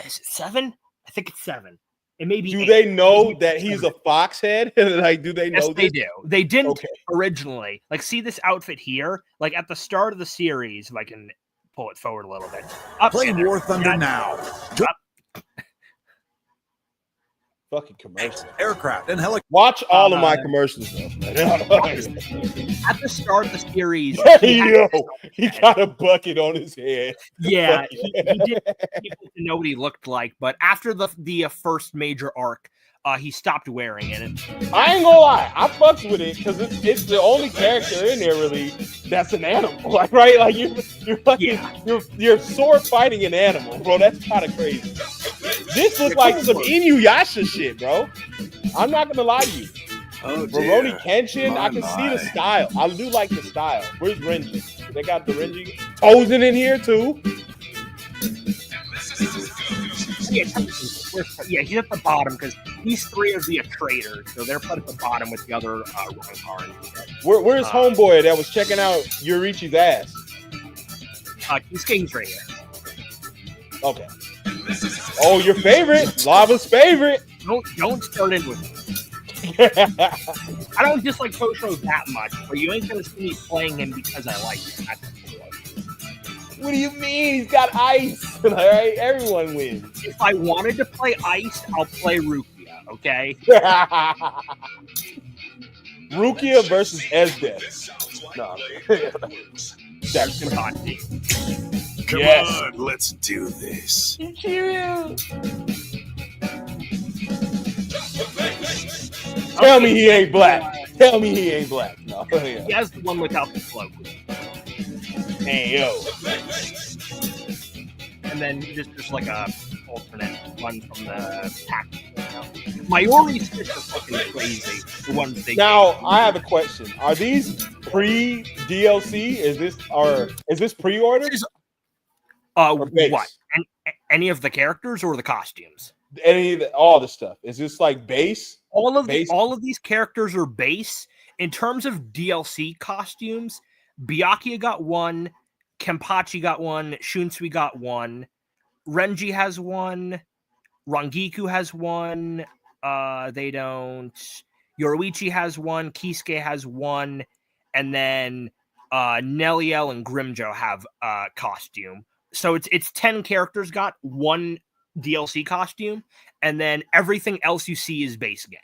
Is it 7? I think it's 7. It may be. Do 8. they know that he's a fox head? Like, do they know? Yes, this? they do. They didn't originally. Like, see this outfit here? Like at the start of the series, if I can pull it forward a little bit. Play War Thunder now. Fucking commercial. Aircraft and helicopter. Watch all of my commercials, though. At the start of the series, he got a bucket on his head. Yeah, he didn't want people to know what he looked like, but after the first major arc, he stopped wearing it. I ain't gonna lie, I fucks with it because it's the only character in there really that's an animal, like right? Like you're sword fighting an animal, bro. That's kind of crazy. This looks like some Inuyasha shit, bro. I'm not gonna lie to you. Rurouni Kenshin, I can see the style. I do like the style. Where's Renji? They got the Renji Tozen in here too. Yeah, he's at the bottom because these three are the traders, so they're put at the bottom with the other Roncar. Where's homeboy that was checking out Yorichi's ass? He's right here. Okay. Oh, your favorite, Lava's favorite. Don't start in with me. I don't dislike Toshiro that much, but you ain't gonna see me playing him because I like him. That's the point. What do you mean? He's got ice. All right, everyone wins. If I wanted to play Ice, I'll play Rukia, okay? Rukia versus Esdeath. No. That's Kanji. Come Yes. on, let's do this. Tell me he ain't black. Tell me he ain't black. No. Yeah. He has the one without the cloak. Hey, yo. And then just like a alternate one from the pack. Mayori's fish are fucking crazy. The ones they Now, I have a question. Are these pre-DLC? Is this pre-ordered? base? What? Any of the characters or the costumes? All the stuff. Is this like base? All of these characters are base. In terms of DLC costumes, Byakuya got one, Kenpachi got one, Shunsui got one, Renji has one, Rangiku has one. They don't. Yoruichi has one, Kisuke has one, and then Neliel and Grimjo have a costume. So it's 10 characters got one DLC costume, and then everything else you see is base game.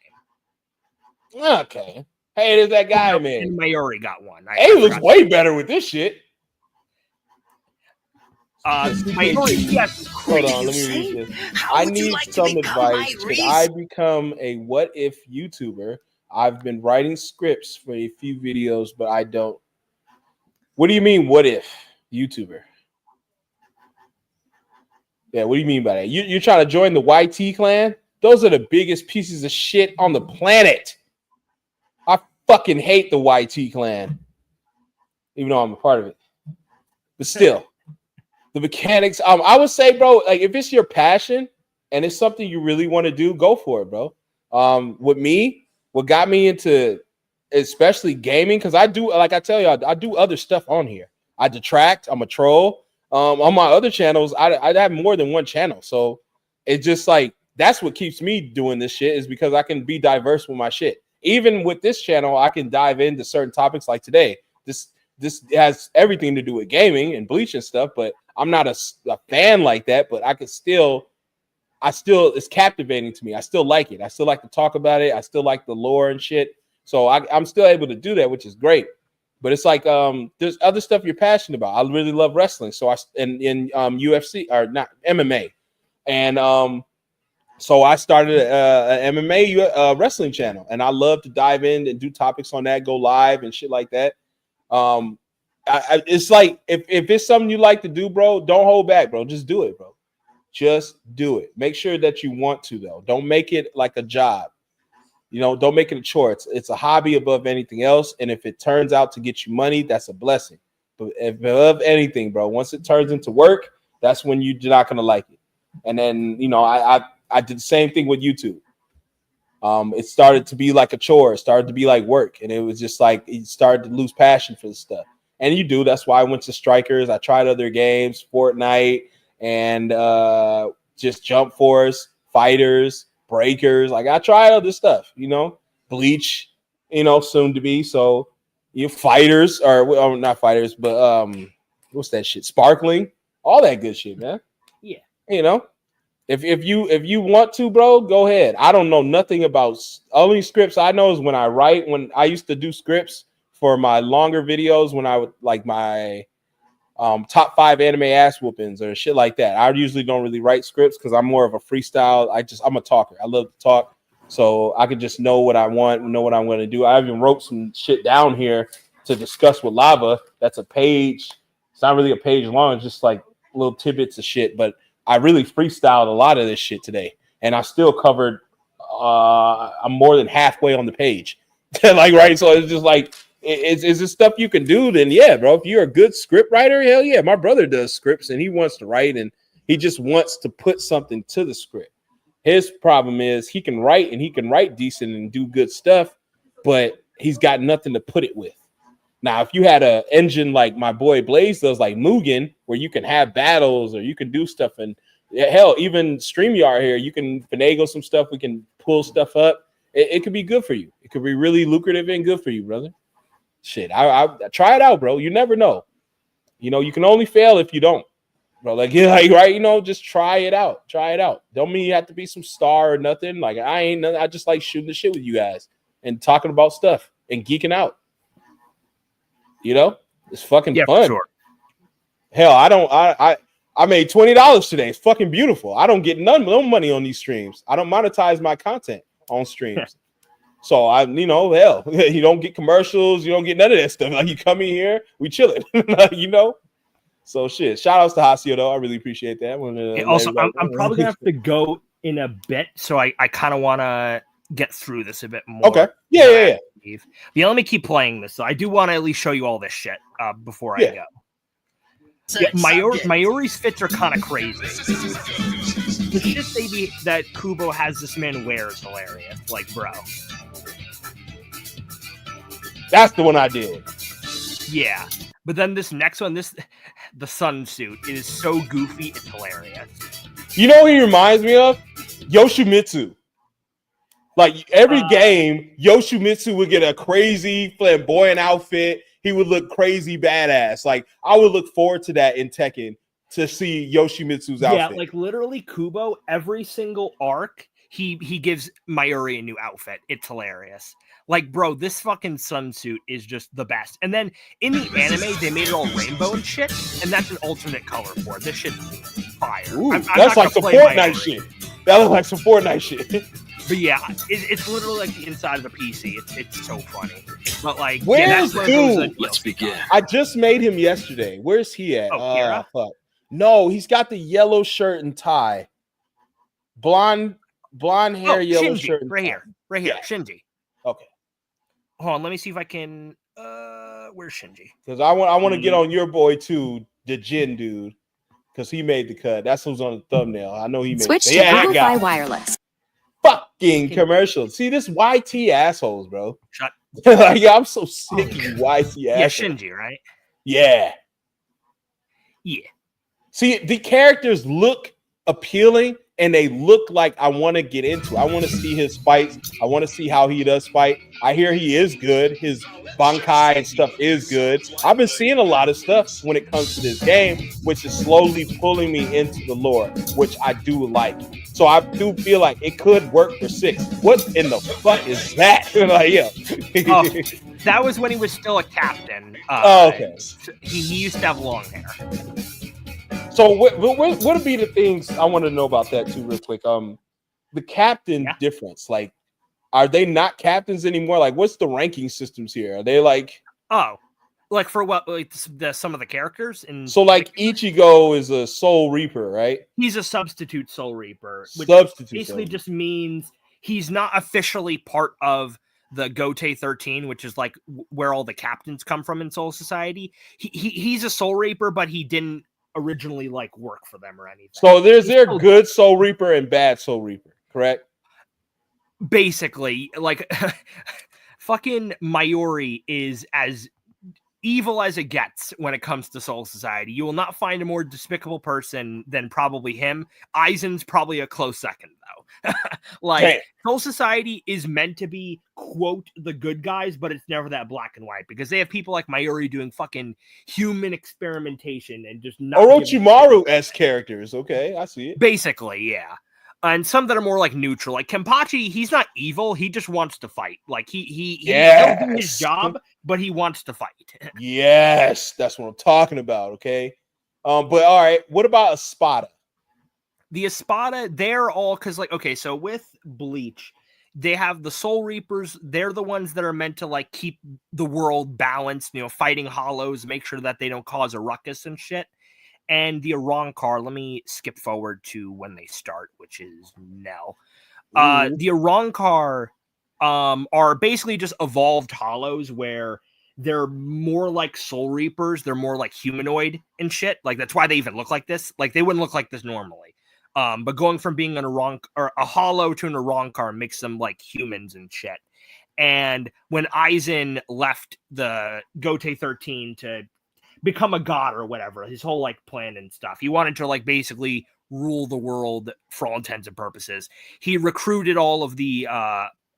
Okay. Hey, there's that guy, man. And Mayori got one. He looks way better with this shit. Mayori, yes. Hold on, let me read this. I need some advice. Could I become a what if YouTuber? I've been writing scripts for a few videos, but I don't. What do you mean, what if YouTuber? Yeah, what do you mean by that? You're trying to join the YT clan? Those are the biggest pieces of shit on the planet. I fucking hate the YT clan, even though I'm a part of it. But still, the mechanics. I would say, bro, like if it's your passion and it's something you really want to do, go for it, bro. With me, what got me into especially gaming, because I do, like I tell you, I do other stuff on here. I detract. I'm a troll. On my other channels, I have more than one channel, so it's just like that's what keeps me doing this shit is because I can be diverse with my shit. Even with this channel, I can dive into certain topics like today. This has everything to do with gaming and Bleach and stuff, but I'm not a fan like that. But I still it's captivating to me. I still like it. I still like to talk about it. I still like the lore and shit. So I'm still able to do that, which is great. But it's like there's other stuff you're passionate about. I really love wrestling, so in UFC or not MMA, and so I started an MMA wrestling channel, and I love to dive in and do topics on that, go live and shit like that. It's like if it's something you like to do, bro, don't hold back, bro. Just do it, bro. Just do it. Make sure that you want to, though. Don't make it like a job. You know, don't make it a chore. It's a hobby above anything else. And if it turns out to get you money, that's a blessing. But if above anything, bro, once it turns into work, that's when you're not going to like it. And then, you know, I did the same thing with YouTube. It started to be like a chore. It started to be like work. And it was just like, you started to lose passion for the stuff. And you do. That's why I went to Strikers. I tried other games, Fortnite, and just Jump Force, Fighters, Breakers. Like I tried other stuff, you know, Bleach, you know, soon to be. So you fighters or not fighters, but what's that shit? Sparkling, all that good shit, man. Yeah, you know, if you want to, bro, go ahead. I don't know nothing about only scripts I know is when I write. When I used to do scripts for my longer videos, when I would like my top 5 anime ass whoopings or shit like that. I usually don't really write scripts because I'm more of a freestyle. I'm a talker. I love to talk, so I can just know what I want, know what I'm going to do. I even wrote some shit down here to discuss with Lava. That's a page. It's not really a page long. It's just like little tidbits of shit. But I really freestyled a lot of this shit today, and I still covered. I'm more than halfway on the page. Like right, so it's just like. Is this stuff you can do? Then yeah, bro. If you're a good script writer, hell yeah. My brother does scripts and he wants to write, and He just wants to put something to the script. His problem is he can write and he can write decent and do good stuff, but he's got nothing to put it with. Now, if you had an engine like my boy Blaze does, like Mugen, where you can have battles or you can do stuff, and hell, even StreamYard here, you can finagle some stuff. We can pull stuff up. It could be good for you. It could be really lucrative and good for you, brother. Shit, I try it out, bro. You never know. You know, you can only fail if you don't. Bro, like, yeah, like, right, you know, just try it out. Try it out. Don't mean you have to be some star or nothing. Like, I ain't nothing. I just like shooting the shit with you guys and talking about stuff and geeking out. You know, it's fucking fun. Sure. Hell, I made $20 today. It's fucking beautiful. I don't get no money on these streams. I don't monetize my content on streams. So hell, you don't get commercials. You don't get none of that stuff. Like, you come in here, we chilling, you know. So shit. Shout outs to Hasio though. I really appreciate that. Also, I'm probably gonna have to go in a bit, so I kind of want to get through this a bit more. Okay. Yeah. Yeah, let me keep playing this. So I do want to at least show you all this shit before I go. Yeah, Mayuri's fits are kind of crazy. The shit that Kubo has this man wear is hilarious. Like, bro. That's the one I did. Yeah. But then this next one, the sun suit, is so goofy, it's hilarious. You know what he reminds me of? Yoshimitsu. Like, every game, Yoshimitsu would get a crazy flamboyant outfit. He would look crazy badass. Like, I would look forward to that in Tekken, to see Yoshimitsu's outfit. Yeah, like literally Kubo, every single arc, he gives Mayuri a new outfit. It's hilarious. Like, bro, this fucking sunsuit is just the best. And then in the anime, they made it all rainbow and shit, and that's an alternate color for it. This shit's fire. Ooh, that's like some Fortnite shit. That looks like some Fortnite shit. But yeah, it's literally like the inside of the PC. It's so funny. But like, where's dude? Let's begin. I just made him yesterday. Where's he at? Oh, fuck. No, he's got the yellow shirt and tie. Blonde hair, yellow Shinji, shirt. And right tie. here. Yeah. Shinji. Okay. Hold on, let me see if I can. Where's Shinji? Because I want to get on your boy too, the Jin dude, because he made the cut. That's who's on the thumbnail. I know he made. Switch to Google Fi Wireless. Fucking commercial. See this YT assholes, bro. Shut. Like, I'm so sick of you YT assholes. Yeah, Shinji, right? Yeah. See, the characters look appealing and they look like I want to get into. I want to see his fights. I want to see how he does fight. I hear he is good. His Bankai and stuff is good. I've been seeing a lot of stuff when it comes to this game, which is slowly pulling me into the lore, which I do like. So I do feel like it could work for 6. What in the fuck is that? Like, yeah. That was when he was still a captain. Okay. He used to have long hair. So what would be the things I want to know about that too, real quick? The captain difference. Like, are they not captains anymore? Like, what's the ranking systems here? Are they like? Oh, like for what? Like some of the characters in. So like Ichigo is a Soul Reaper, right? He's a substitute Soul Reaper, which basically just means he's not officially part of the Gote 13, which is like where all the captains come from in Soul Society. He's a Soul Reaper, but he didn't originally like work for them or anything. So there's good Soul Reaper and bad Soul Reaper, correct? Basically, like fucking Mayuri is as evil as it gets when it comes to Soul Society. You will not find a more despicable person than probably him. Aizen's probably a close second, though. Like, Soul Society is meant to be, quote, the good guys, but it's never that black and white because they have people like Mayuri doing fucking human experimentation and just not. Orochimaru-esque characters. Okay, I see it. Basically, yeah. And some that are more like neutral. Like Kenpachi, he's not evil. He just wants to fight. Like he does do his job, but he wants to fight. Yes, that's what I'm talking about. Okay. But all right, what about Espada? The Espada, they're all because like, okay, so with Bleach, they have the Soul Reapers. They're the ones that are meant to like keep the world balanced, fighting hollows, make sure that they don't cause a ruckus and shit. And the Arrancar, let me skip forward to when they start, which is now. The Arrancar are basically just evolved hollows where they're more like Soul Reapers. They're more like humanoid and shit. Like that's why they even look like this. Like they wouldn't look like this normally. But going from being an Arank or a hollow to an Arankar makes them like humans and shit. And when Aizen left the Gote 13 to become a god or whatever, his whole like plan and stuff, he wanted to like basically rule the world for all intents and purposes. He recruited all of the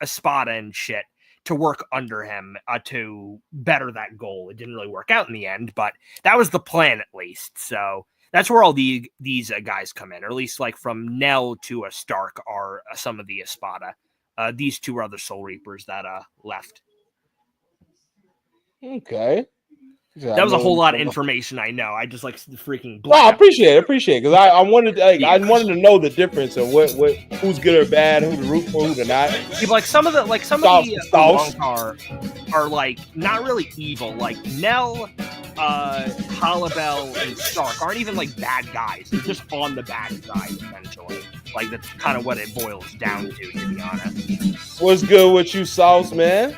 Espada and shit to work under him to better that goal. It didn't really work out in the end, but that was the plan at least. So that's where all these guys come in, or at least like from Nell to a Stark are some of the Espada. These two are other Soul Reapers that left. Okay. That was a whole lot of information. I know. I just like freaking. Well, I appreciate it because I wanted I wanted to know the difference of what who's good or bad, who to root for, who to not. Yeah, like some of the are like not really evil. Like Nell, Halibel, and Stark aren't even like bad guys. They're just on the bad side essentially. Like that's kind of what it boils down to be honest. What's good with you, Sauce, man?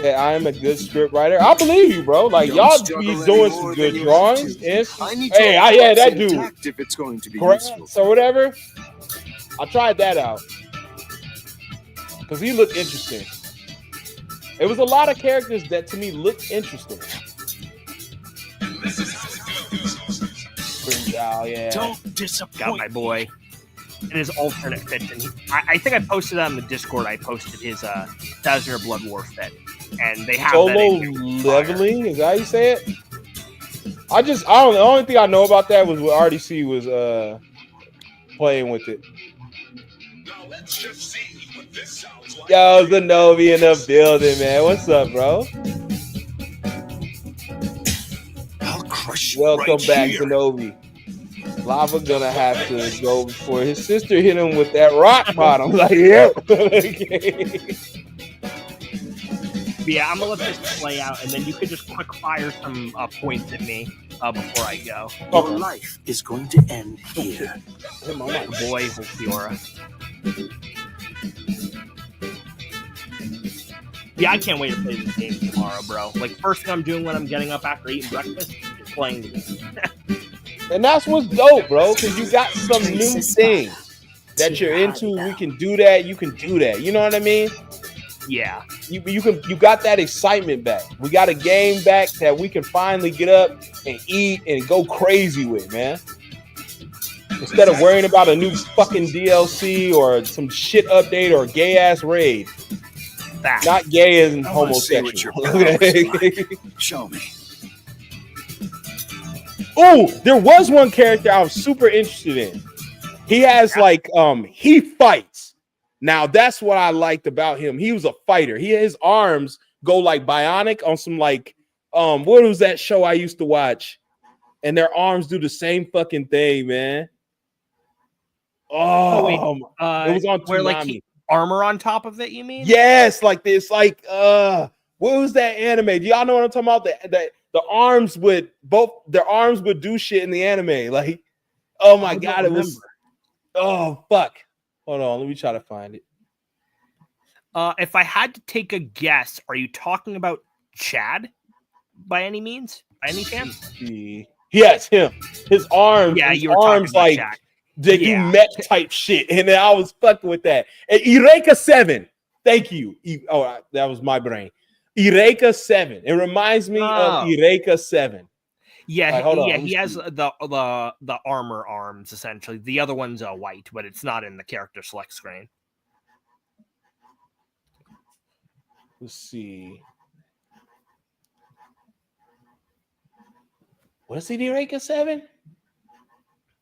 Yeah, I am a good script writer. I believe you, bro. Like y'all be doing some good drawings. Yeah, that dude. If it's going to be so whatever. I tried that out because he looked interesting. It was a lot of characters that to me looked interesting. Yeah. Don't disappoint. Got my boy. In his alternate fit, and I think I posted that on the Discord. I posted his Thousand Blood War fit, and they have solo that leveling. Is that how you say it? I don't. The only thing I know about that was what RDC was playing with it. Now let's just see what this sounds like. Yo, Zenobi in the building, man. What's up, bro? I'll crush you. Welcome right back, here. Zenobi. Lava gonna have to go before his sister hit him with that rock bottom. Like, yep. Yeah, I'm gonna let this play out, and then you could just quick fire some points at me before I go. Your life is going to end here. My boy, Fiora. Yeah, I can't wait to play this game tomorrow, bro. Like, first thing I'm doing when I'm getting up after eating breakfast is playing the game. And that's what's dope, bro, because you got some new thing that you're into. We can do that. You can do that. You know what I mean? Yeah. You got that excitement back. We got a game back that we can finally get up and eat and go crazy with, man. Instead of worrying about a new fucking DLC or some shit update or gay ass raid. Fact. Not gay as homosexual. Show me. Oh, there was one character I was super interested in. He has he fights. Now that's what I liked about him. He was a fighter. His arms go like bionic on some like what was that show I used to watch? And their arms do the same fucking thing, man. Oh, wait. It was on where like armor on top of it, you mean? Yes, like this, like what was that anime? Do y'all know what I'm talking about? The arms would their arms would do shit in the anime. Like, oh my god, it was fuck. Hold on, let me try to find it. If I had to take a guess, are you talking about Chad by any means? By any chance? Yes, him. His arms. Yeah, his you were arms talking like about Chad. they do mech type shit, and then I was fucking with that. And Eureka 7. Thank you. That was my brain. Eureka 7. It reminds me of Eureka 7. Yeah, he has the armor arms essentially. The other one's white, but it's not in the character select screen. Let's see. Was it Eureka 7?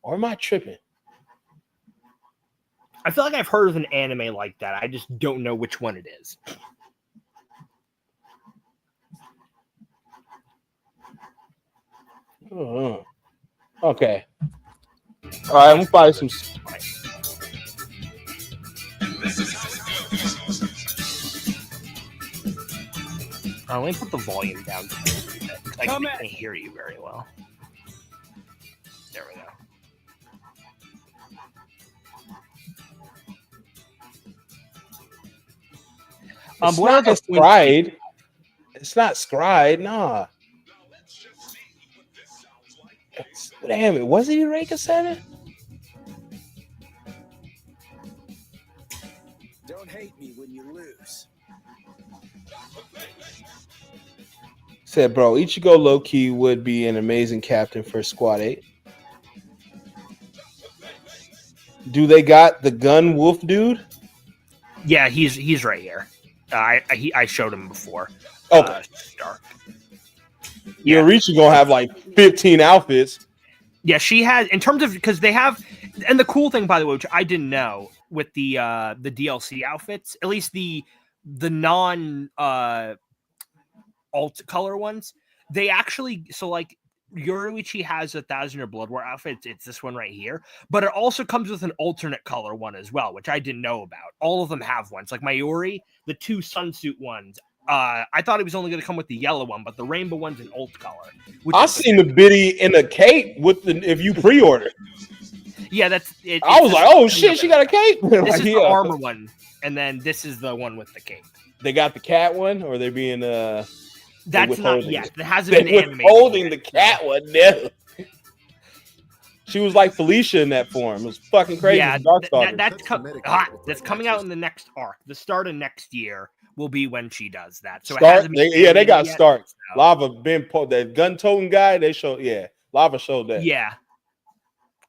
Or am I tripping? I feel like I've heard of an anime like that. I just don't know which one it is. Okay. All right, I'm gonna find some. Let me put the volume down because I can't hear you very well. There we go. It's not as fried. It's not Scribe, nah. Damn it, was it Eureka 7? Don't hate me when you lose. Said, bro, Ichigo low-key would be an amazing captain for Squad 8. Do they got the gun wolf dude? Yeah, he's right here. I showed him before. Okay. Stark. Yeah, Ichigo gonna have like 15 outfits. Yeah, she has, in terms of, because they have, and the cool thing, by the way, which I didn't know, with the DLC outfits, at least the non alt color ones, they actually, so like Yoruichi has a 1,000 Year Blood War outfit. It's this one right here, but it also comes with an alternate color one as well, which I didn't know about. All of them have ones, like Mayuri, the 2 sunsuit ones. I thought it was only going to come with the yellow one, but the rainbow one's an alt color. I seen the biddy in a cape with the if you pre-order. Yeah, that's it. I was like, oh shit, she got a cape. This Like, is the armor one, and then this is the one with the cape. They got the cat one, or they're being That's not yet. That hasn't they're been animated. withholding the cat one. No. She was like Felicia in that form. It was fucking crazy. Yeah, Darkstalker. that's coming out in the next arc. The start of next year will be when she does that. So they got yet, start. so. Lava been that gun toting guy. They showed Lava showed that. Yeah.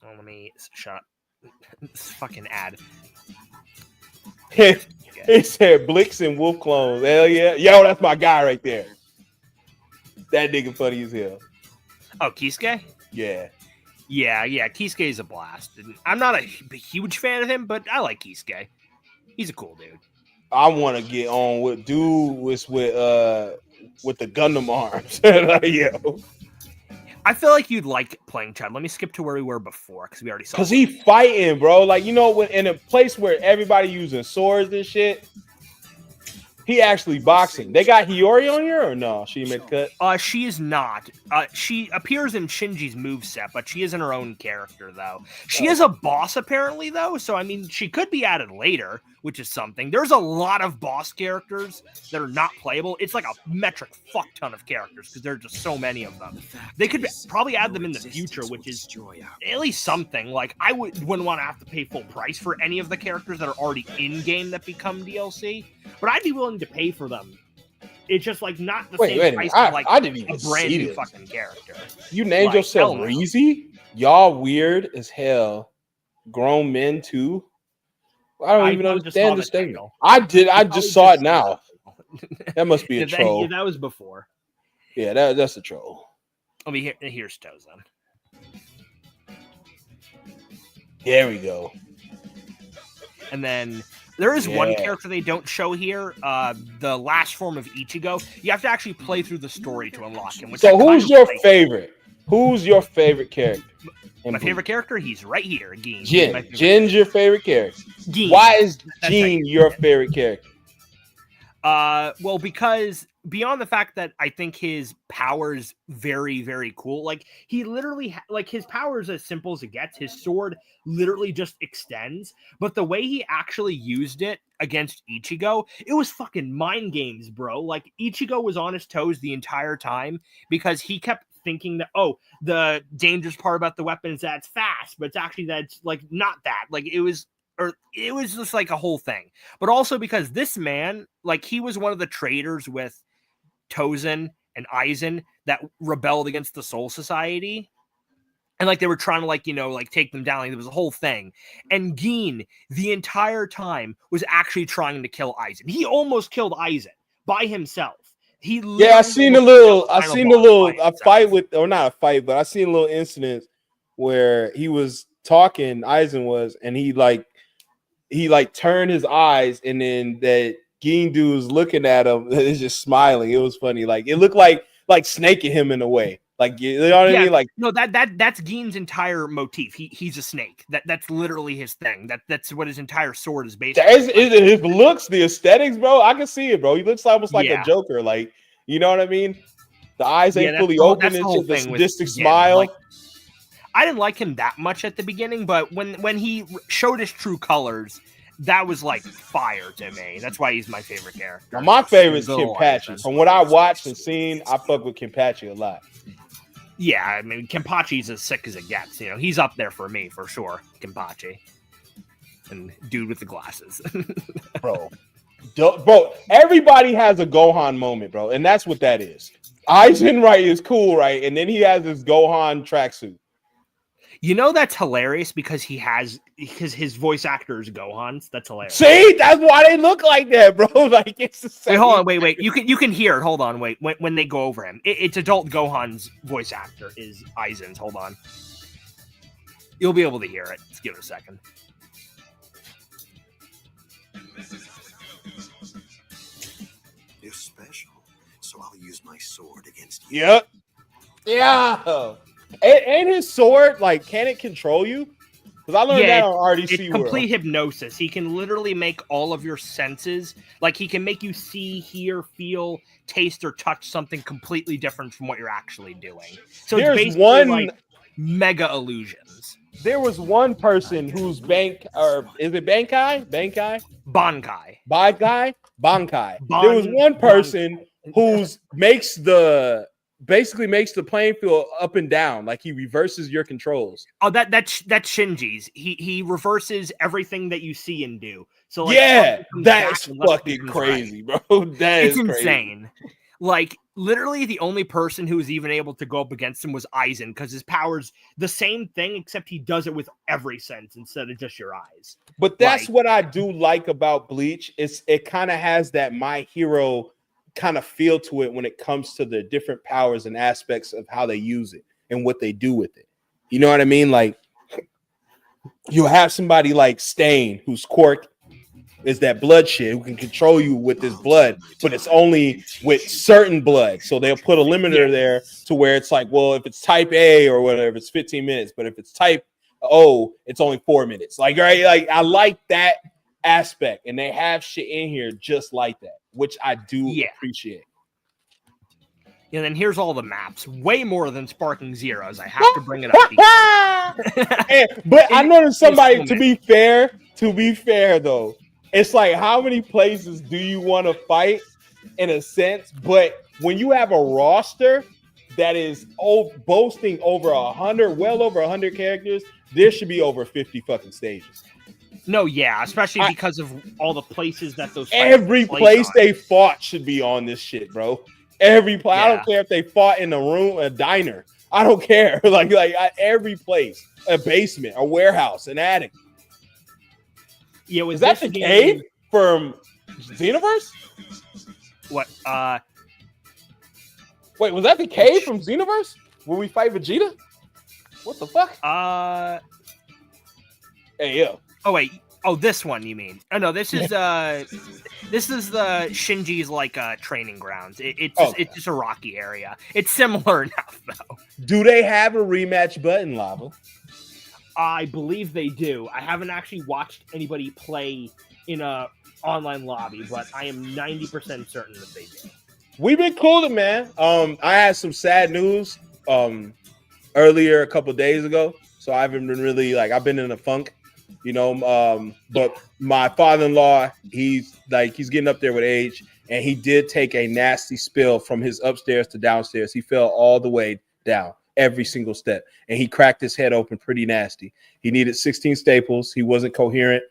Oh, let me shut up. This fucking ad. He said Blix and Wolf clones. Hell yeah, yo, that's my guy right there. That nigga funny as hell. Oh, Kisuke? Yeah. Yeah. Kisuke is a blast. I'm not a huge fan of him, but I like Kisuke. He's a cool dude. I want to get on with dude with the Gundam arms. Like, yo. I feel like you'd like playing Chad. Let me skip to where we were before because we already saw. Because he fighting, bro. Like, you know, in a place where everybody using swords and shit, he actually boxing. They got Hiyori on here or no? She made the cut. She is not. She appears in Shinji's moveset, but she isn't her own character though. She is a boss apparently though, so I mean she could be added later, which is something. There's a lot of boss characters that are not playable. It's like a metric fuck ton of characters because there are just so many of them. They could probably add them in the future, which is at least something. Like I wouldn't want to have to pay full price for any of the characters that are already in game that become DLC, but I'd be willing to pay for them. It's just like not the same price as like I didn't even a brand new this. fucking character. You named yourself Reezy? Y'all weird as hell. Grown men too. I don't even understand this thing. I just saw it now. That must be a troll. That was before. Yeah, that's a troll. Let me here's Tozan. There we go. And then there is one character they don't show here. The last form of Ichigo. You have to actually play through the story to unlock him. So who's your favorite? Who's your favorite character? My favorite character? He's right here. Gin. Jin's your favorite character. Gin. Why is Jin your favorite character? Well, because beyond the fact that I think his powers very, very cool. Like he literally, his power is as simple as it gets. His sword literally just extends, but the way he actually used it against Ichigo, it was fucking mind games, bro. Like Ichigo was on his toes the entire time because he kept thinking that, oh, the dangerous part about the weapon is that it's fast, but it's actually that it's like not that. Like it was just like a whole thing. But also because this man, like he was one of the traitors with Tozan and Aizen that rebelled against the Soul Society. And like they were trying to take them down. Like, there was a whole thing. And Gin, the entire time, was actually trying to kill Aizen. He almost killed Aizen by himself. I seen a fight with, or not a fight, but I seen a little incident where he was talking, Aizen was, and he turned his eyes, and then that Gin dude was looking at him, is just smiling. It was funny. Like it looked like snaking him in a way. Like you know what I mean? Like no, that's Gin's entire motif. He's a snake. That's literally his thing. That's what his entire sword is based on. His looks, the aesthetics, bro. I can see it, bro. He looks almost like a Joker. Like, you know what I mean? The eyes ain't fully open and shit. The sadistic smile. Like, I didn't like him that much at the beginning, but when he showed his true colors that was like fire to me. That's why he's my favorite character. Now, my favorite is Little Kenpachi. Aizen. From what I watched and seen, I fuck with Kenpachi a lot. Yeah, I mean, Kenpachi's as sick as it gets. You know, he's up there for me for sure. Kenpachi, and dude with the glasses, Bro, everybody has a Gohan moment, bro, and that's what that is. Aizen, right, is cool, right, and then he has this Gohan tracksuit. You know that's hilarious because his voice actor is Gohan's. That's hilarious. See, that's why they look like that, bro. Like it's the same. Wait, hold on, wait. You can hear it. Hold on, wait. When they go over him, it's adult Gohan's voice actor is Aizen's. Hold on, you'll be able to hear it. Just give it a second. You're special, so I'll use my sword against you. Yep. Yeah. Ain't his sword like? Can it control you? Because I learned that on RDC it's World. complete hypnosis. He can literally make all of your senses, like he can make you see, hear, feel, taste, or touch something completely different from what you're actually doing. So There's it's basically one like mega illusions. There was one person whose is it Bankai? Bankai. There was one person who's basically makes the playing field up and down, like he reverses your controls. Oh, that's Shinji's. He reverses everything that you see and do. So like, yeah, that's fucking crazy, bro. It's insane. Like literally, the only person who was even able to go up against him was Aizen because his power's the same thing, except he does it with every sense instead of just your eyes. But that's what I do like about Bleach. It kind of has that My Hero kind of feel to it when it comes to the different powers and aspects of how they use it and what they do with it. You know what I mean? Like you'll have somebody like Stain, whose quirk is that blood shit, who can control you with his blood, but it's only with certain blood. So they'll put a limiter there to where it's like, well, if it's type A or whatever, it's 15 minutes. But if it's type O, it's only 4 minutes. Like, right? Like I like that aspect, and they have shit in here just like that, which I do appreciate. And then here's all the maps, way more than Sparking Zeros. I have to bring it up. But I noticed somebody, to be fair though, it's like, how many places do you want to fight in a sense? But when you have a roster that is boasting over 100, well over 100 characters, there should be over 50 fucking stages. No, yeah, especially because of all the places that those every place they fought should be on this shit, bro. Every place. Yeah. I don't care if they fought in a room, a diner. I don't care. like every place, a basement, a warehouse, an attic. Yeah, is that the cave from Xenoverse? What? Wait, was that the cave from Xenoverse where we fight Vegeta? What the fuck? Hey, yo. Oh wait. Oh, this one you mean? Oh no, this is the Shinji's like training grounds. It's just a rocky area. It's similar enough though. Do they have a rematch button, Lava? I believe they do. I haven't actually watched anybody play in a online lobby, but I am 90% certain that they do. We've been cooling, man. I had some sad news earlier a couple days ago, so I haven't been really I've been in a funk, you know. But my father-in-law, he's getting up there with age, and he did take a nasty spill from his upstairs to downstairs. He fell all the way down. Every single step, and he cracked his head open pretty nasty. He needed 16 staples. He wasn't coherent.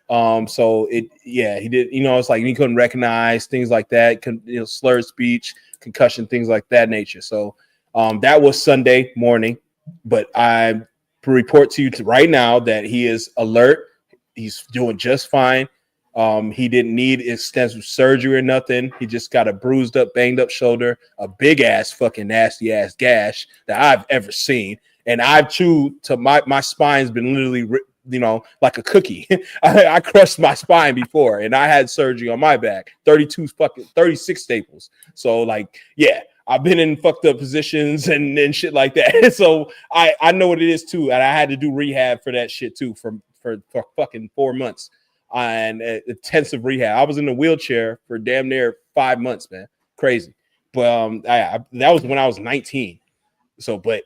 He did, you know, it's like he couldn't recognize things like that, slurred speech, concussion, things like that nature. So that was Sunday morning, but I report to you right now that he is alert. He's doing just fine. He didn't need extensive surgery or nothing. He just got a bruised up, banged up shoulder, a big ass fucking nasty ass gash that I've ever seen. And I've chewed to my spine's been literally, you know, like a cookie. I crushed my spine before, and I had surgery on my back, 36 staples. So I've been in fucked up positions and shit like that. So I know what it is too. And I had to do rehab for that shit too for fucking 4 months. And intensive rehab. I was in a wheelchair for damn near 5 months, man. Crazy. But that was when I was 19. So, but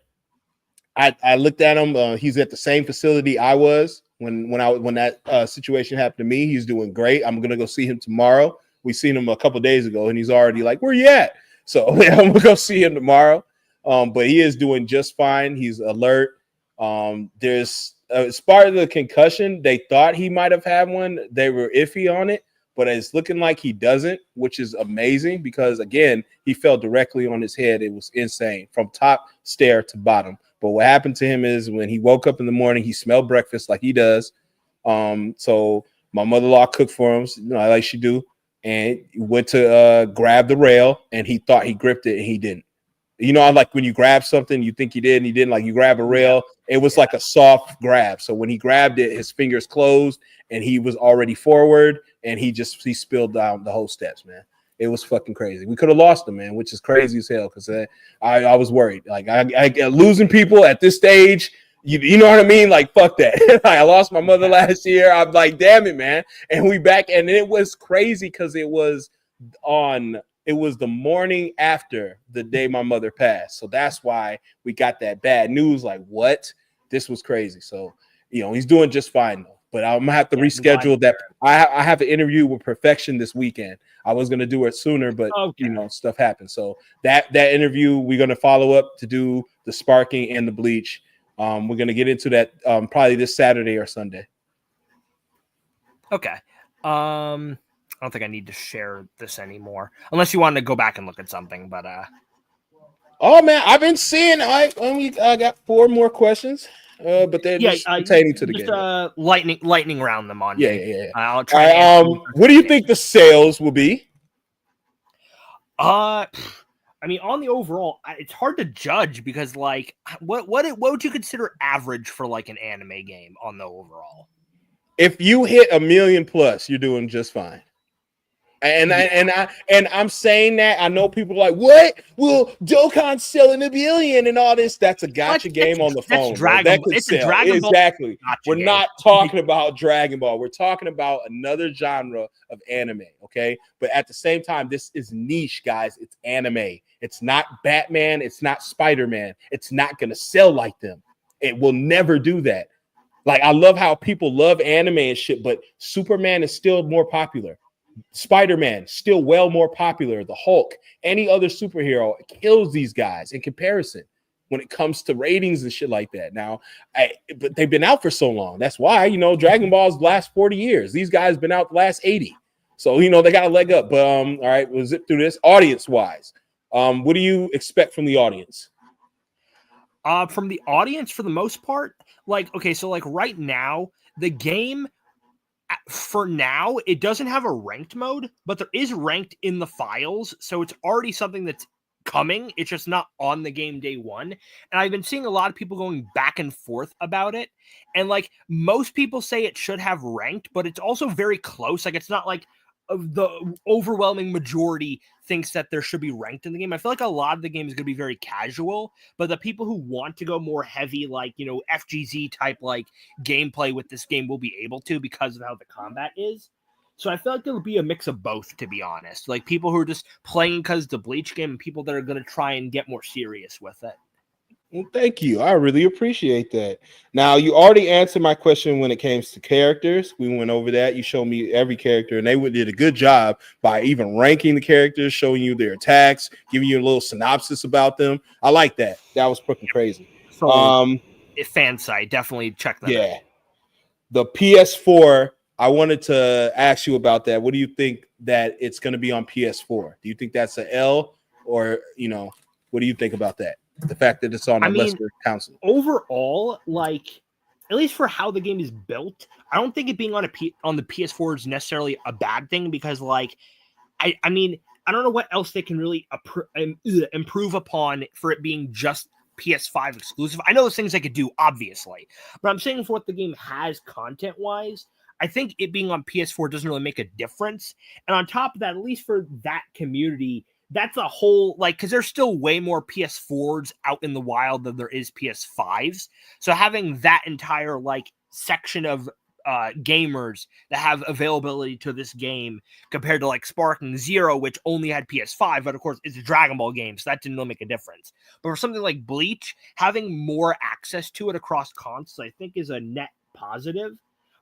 I looked at him. He's at the same facility I was When that situation happened to me, he's doing great. I'm gonna go see him tomorrow. We seen him a couple days ago, and he's already like, "Where you at?" So yeah, I'm gonna go see him tomorrow. But he is doing just fine. He's alert. There's as part of the concussion, they thought he might have had one. They were iffy on it, but it's looking like he doesn't, which is amazing because again, he fell directly on his head. It was insane from top stair to bottom. But what happened to him is when he woke up in the morning, he smelled breakfast like he does. So my mother-in-law cooked for him, like she do, and went to grab the rail, and he thought he gripped it, and he didn't. Like when you grab something, you think you did, and he didn't. Like you grab a rail, it was like a soft grab. So when he grabbed it, his fingers closed, and he was already forward, and he spilled down the whole steps, man. It was fucking crazy. We could have lost him, man, which is crazy as hell because I was worried. Like I losing people at this stage, you know what I mean? Like fuck that. Like, I lost my mother last year. I'm like, damn it, man. And we back, and it was crazy because it was the morning after the day my mother passed. So that's why we got that bad news. Like, what? This was crazy. So, he's doing just fine, though. But I'm going to have to reschedule that. I have an interview with Perfection this weekend. I was going to do it sooner, but, stuff happened. So that interview, we're going to follow up to do the sparking and the bleach. We're going to get into that probably this Saturday or Sunday. Okay. I don't think I need to share this anymore, unless you want to go back and look at something. But oh man, I've been seeing. I got 4 more questions, but they're just pertaining to the game. Lightning round them on. Yeah. I'll try. What do you think the sales will be? I mean, on the overall, it's hard to judge because, like, what would you consider average for like an anime game on the overall? If you hit 1 million plus, you're doing just fine. And I'm saying that I know people are like, what? Well, Dokkan's selling 1 billion and all this. That's a gotcha game on the phone. It's a Dragon Ball. Exactly. We're not talking about Dragon Ball. We're talking about another genre of anime. Okay. But at the same time, this is niche, guys. It's anime. It's not Batman. It's not Spider-Man. It's not going to sell like them. It will never do that. Like, I love how people love anime and shit, but Superman is still more popular. Spider-Man still well more popular. The Hulk, any other superhero kills these guys in comparison when it comes to ratings and shit like that. Now, but they've been out for so long. That's why, Dragon Ball's last 40 years. These guys been out the last 80. So, they got a leg up. But all right, we'll zip through this. Audience-wise, what do you expect from the audience? From the audience, for the most part, right now, the game, for now, it doesn't have a ranked mode, but there is ranked in the files, so it's already something that's coming. It's just not on the game day one. And I've been seeing a lot of people going back and forth about it. And like most people say it should have ranked, but it's also very close. Like it's not like the overwhelming majority thinks that there should be ranked in the game. I feel like a lot of the game is going to be very casual, but the people who want to go more heavy, like, FGZ type, like gameplay with this game will be able to because of how the combat is. So I feel like there'll be a mix of both, to be honest. Like people who are just playing because the Bleach game and people that are going to try and get more serious with it. Well, thank you. I really appreciate that. Now, you already answered my question when it comes to characters. We went over that. You showed me every character, and they did a good job by even ranking the characters, showing you their attacks, giving you a little synopsis about them. I like that. That was freaking crazy. So, fan site, definitely check that out. The PS4, I wanted to ask you about that. What do you think that it's going to be on PS4? Do you think that's an L, or, what do you think about that? The fact that it's on a lesser console. Overall, like, at least for how the game is built, I don't think it being on the PS4 is necessarily a bad thing because, like, I mean, I don't know what else they can really improve upon for it being just PS5 exclusive. I know those things they could do, obviously, but I'm saying for what the game has content-wise, I think it being on PS4 doesn't really make a difference. And on top of that, at least for that community, that's a whole, like, because there's still way more PS4s out in the wild than there is PS5s. So having that entire, like, section of gamers that have availability to this game compared to, like, Sparking Zero, which only had PS5, but of course it's a Dragon Ball game, so that didn't really make a difference. But for something like Bleach, having more access to it across consoles, I think, is a net positive.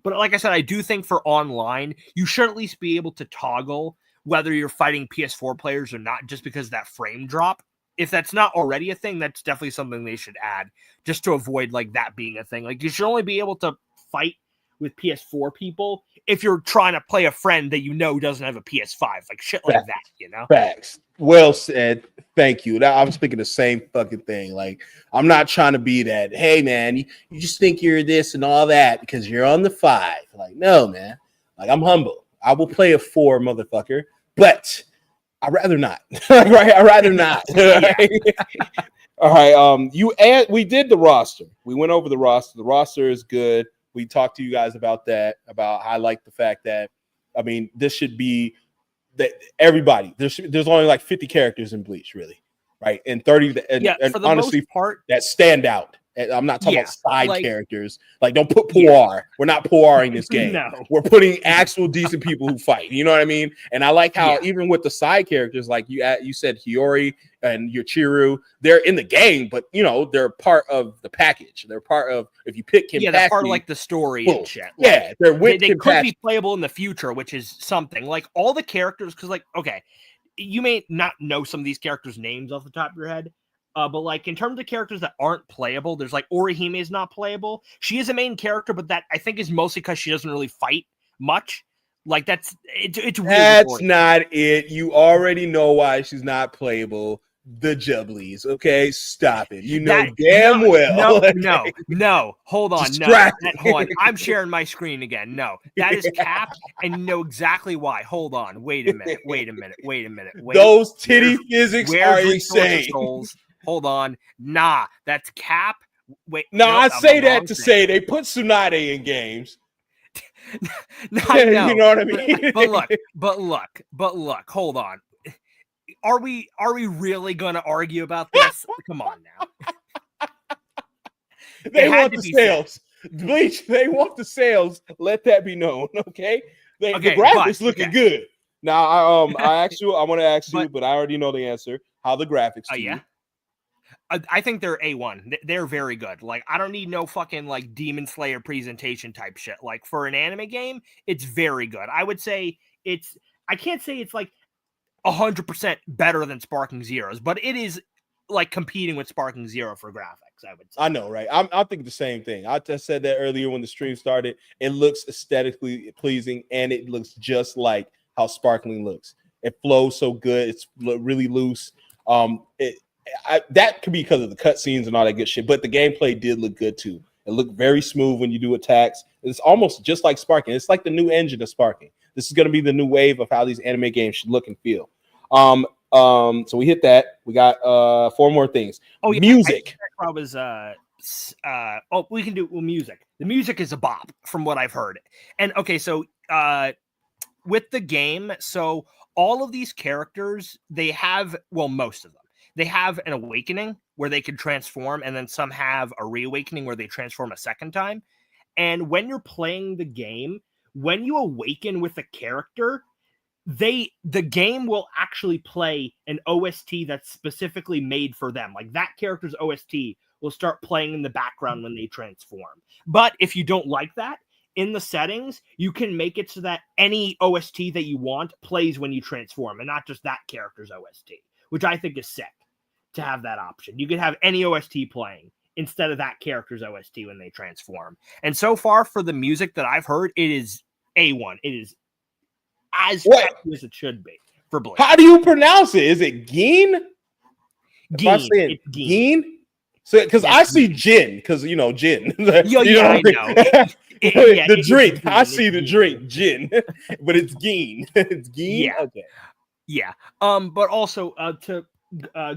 But like I said, I do think for online, you should at least be able to toggle whether you're fighting PS4 players or not, just because of that frame drop. If that's not already a thing, that's definitely something they should add, just to avoid like that being a thing. Like you should only be able to fight with PS4 people if you're trying to play a friend that you know doesn't have a PS5, like shit like that, you know? Facts. Well said. Thank you. I was thinking the same fucking thing. Like, I'm not trying to be that, hey, man, you just think you're this and all that because you're on the 5. Like, no, man. Like, I'm humble. I will play a 4, motherfucker, but I'd rather not. Right? I'd rather not. All right. We did the roster. We went over the roster. The roster is good. We talked to you guys about that, about I like the fact that, I mean, this should be that everybody, there's only like 50 characters in Bleach, really, right? And 30, and for the honestly, most part, that stand out. And I'm not talking about side characters. Like, don't put Puar. We're not Puaring this game. No. We're putting actual decent people who fight. You know what I mean? And I like how even with the side characters, like you said, Hiyori and Yoichiro, they're in the game, but you know they're part of the package. They're part of, if you pick Kenpachi, they're part of like the story and shit. Like, yeah, they're with they could be playable in the future, which is something. Like all the characters, because like okay, you may not know some of these characters' names off the top of your head. But like in terms of characters that aren't playable, there's like Orihime is not playable. She is a main character, but that I think is mostly because she doesn't really fight much. Like it's weird. That's not it. You already know why she's not playable. The Jubblies, okay? Stop it. You know damn well. No. Hold on. Hold on. I'm sharing my screen again. No, that is Cap, and you know exactly why. Hold on. Wait a minute. Those titty physics are insane. Hold on. Nah, that's Cap. Wait. No, I say that to say they put Tsunade in games. I know. You know what I mean? But look. Hold on. Are we really going to argue about this? Come on now. They want the sales. Bleach, they want the sales. Let that be known, okay? The graphics looking good. Now, I want to ask you, but I already know the answer. How the graphics to you? I think they're A1. They're very good. Like, I don't need no fucking, like, Demon Slayer presentation type shit. Like, for an anime game, it's very good. I would say I can't say it's, like, 100% better than Sparking Zero's, but it is, like, competing with Sparking Zero for graphics, I would say. I know, right? I'm thinking the same thing. I just said that earlier when the stream started. It looks aesthetically pleasing, and it looks just like how Sparkling looks. It flows so good. It's really loose. That could be because of the cutscenes and all that good shit, but the gameplay did look good too. It looked very smooth when you do attacks. It's almost just like Sparking. It's like the new engine of Sparking. This is going to be the new wave of how these anime games should look and feel. So we hit that. We got 4 more things. Oh, yeah, music. We can do music. The music is a bop from what I've heard. And okay, so with the game, so all of these characters, they have, well, most of them, they have an awakening where they can transform, and then some have a reawakening where they transform a second time. And when you're playing the game, when you awaken with a character, the game will actually play an OST that's specifically made for them. Like that character's OST will start playing in the background when they transform. But if you don't like that, in the settings, you can make it so that any OST that you want plays when you transform, and not just that character's OST, which I think is sick to have that option. You can have any OST playing instead of that character's OST when they transform. And so far for the music that I've heard, it is A1. It is as catchy as it should be for Bleach. How do you pronounce it? Is it Geen? Geen. Geen? So, because I see gin, because you know gin. I know. The drink. I see the drink, gin, but it's Geen. It's Geen. Yeah. Okay. Yeah. But also to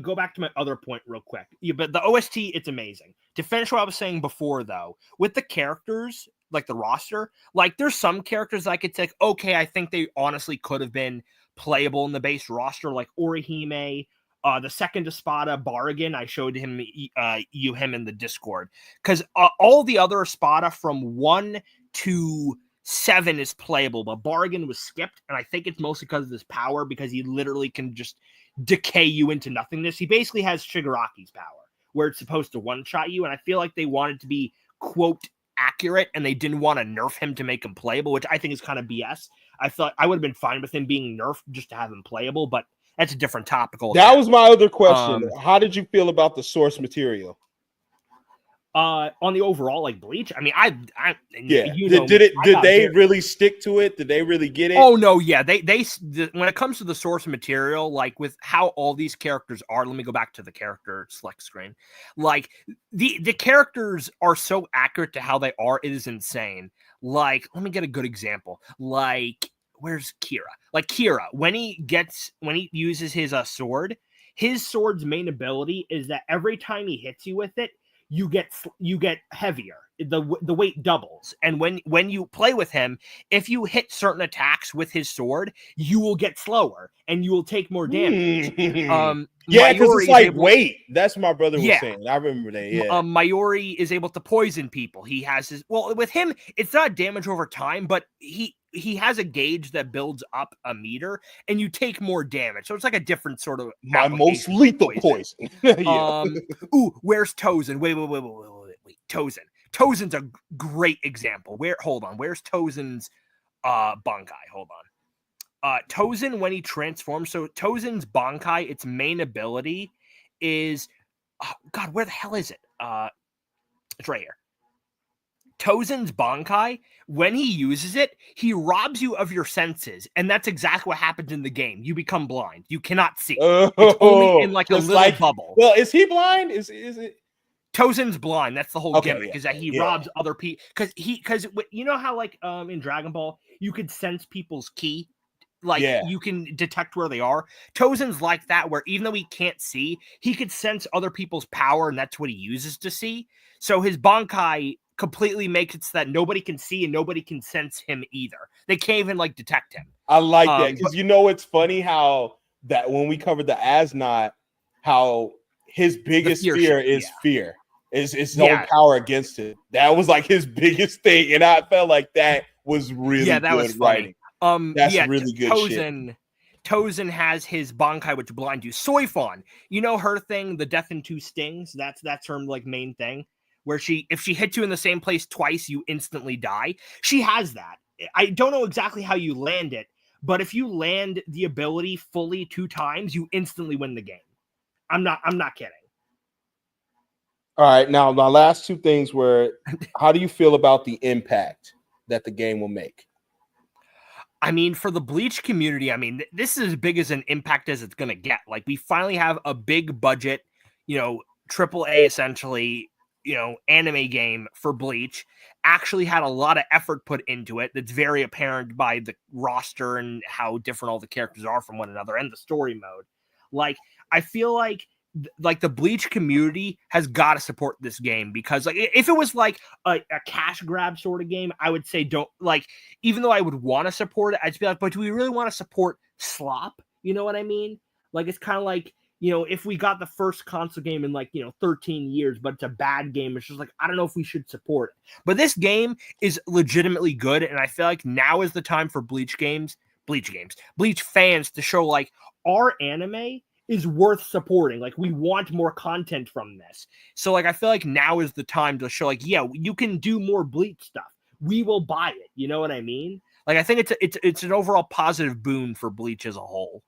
go back to my other point real quick. But the OST, it's amazing. To finish what I was saying before, though, with the characters, like the roster, like there's some characters I could take. Okay, I think they honestly could have been playable in the base roster, like Orihime. The second Espada, Bargain, I showed him him in the Discord. Because all the other Espada from 1 to 7 is playable, but Bargain was skipped, and I think it's mostly because of his power, because he literally can just decay you into nothingness. He basically has Shigaraki's power, where it's supposed to one-shot you, and I feel like they wanted to be, quote, accurate and they didn't want to nerf him to make him playable, which I think is kind of BS. I thought I would have been fine with him being nerfed just to have him playable, but that's a different topic. That was my other question. How did you feel about the source material? On the overall like Bleach, I mean, did they really stick to it? Did they really get it? Oh no, yeah, they when it comes to the source material, like with how all these characters are, let me go back to the character select screen. Like the characters are so accurate to how they are, it is insane. Like, let me get a good example. Like, where's Kira? Like Kira, when he uses his his sword's main ability is that every time he hits you with it, you get heavier. The weight doubles, and when you play with him, if you hit certain attacks with his sword, you will get slower and you will take more damage. Yeah, because it's like weight. That's what my brother was saying. I remember that. Yeah, Mayuri is able to poison people. He has with him, it's not damage over time, but he has a gauge that builds up a meter, and you take more damage. So it's like a different sort of my most lethal poison. Yeah. Where's Tozen? Wait. Tozen. Tozen's a great example. Where's Tozen's Bankai? Hold on. Tozen, when he transforms, so Tozen's Bankai, its main ability is God, where the hell is it? It's right here. Tozen's Bankai, when he uses it, he robs you of your senses, and that's exactly what happens in the game. You become blind. You cannot see. It's only in like a little bubble. Well, is he blind? Is it? Tozen's blind. That's the whole gimmick, is that he robs other people. Because you know how like in Dragon Ball, you could sense people's ki? Like you can detect where they are. Tozen's like that, where even though he can't see, he could sense other people's power, and that's what he uses to see. So his Bankai completely makes it so that nobody can see and nobody can sense him either. They can't even like detect him. I like that, because you know it's funny how that when we covered the Asnot, how his biggest fear is fear. Is his own power against it. That was like his biggest thing, and I felt like that was really good writing. That's really good shit. Tozen has his Bankai, which blind you. Soifon, you know her thing, the death in two stings. That's her like main thing, where if she hits you in the same place twice, you instantly die. She has that. I don't know exactly how you land it, but if you land the ability fully 2 times, you instantly win the game. I'm not kidding. All right, now my last 2 things were, how do you feel about the impact that the game will make? I mean, for the Bleach community, I mean, this is as big as an impact as it's going to get. Like, we finally have a big budget, AAA essentially, anime game for Bleach. Actually had a lot of effort put into it. That's very apparent by the roster and how different all the characters are from one another and the story mode. Like, I feel like the Bleach community has got to support this game, because like if it was like a cash grab sort of game, I would say don't, like, even though I would want to support it, I'd be like, but do we really want to support slop? You know what I mean? Like, it's kind of like, if we got the first console game in 13 years, but it's a bad game, it's just like, I don't know if we should support it. But this game is legitimately good, and I feel like now is the time for Bleach fans to show like our anime is worth supporting. Like, we want more content from this. So like, I feel like now is the time to show like, yeah, you can do more Bleach stuff. We will buy it. You know what I mean? Like, I think it's an overall positive boon for Bleach as a whole.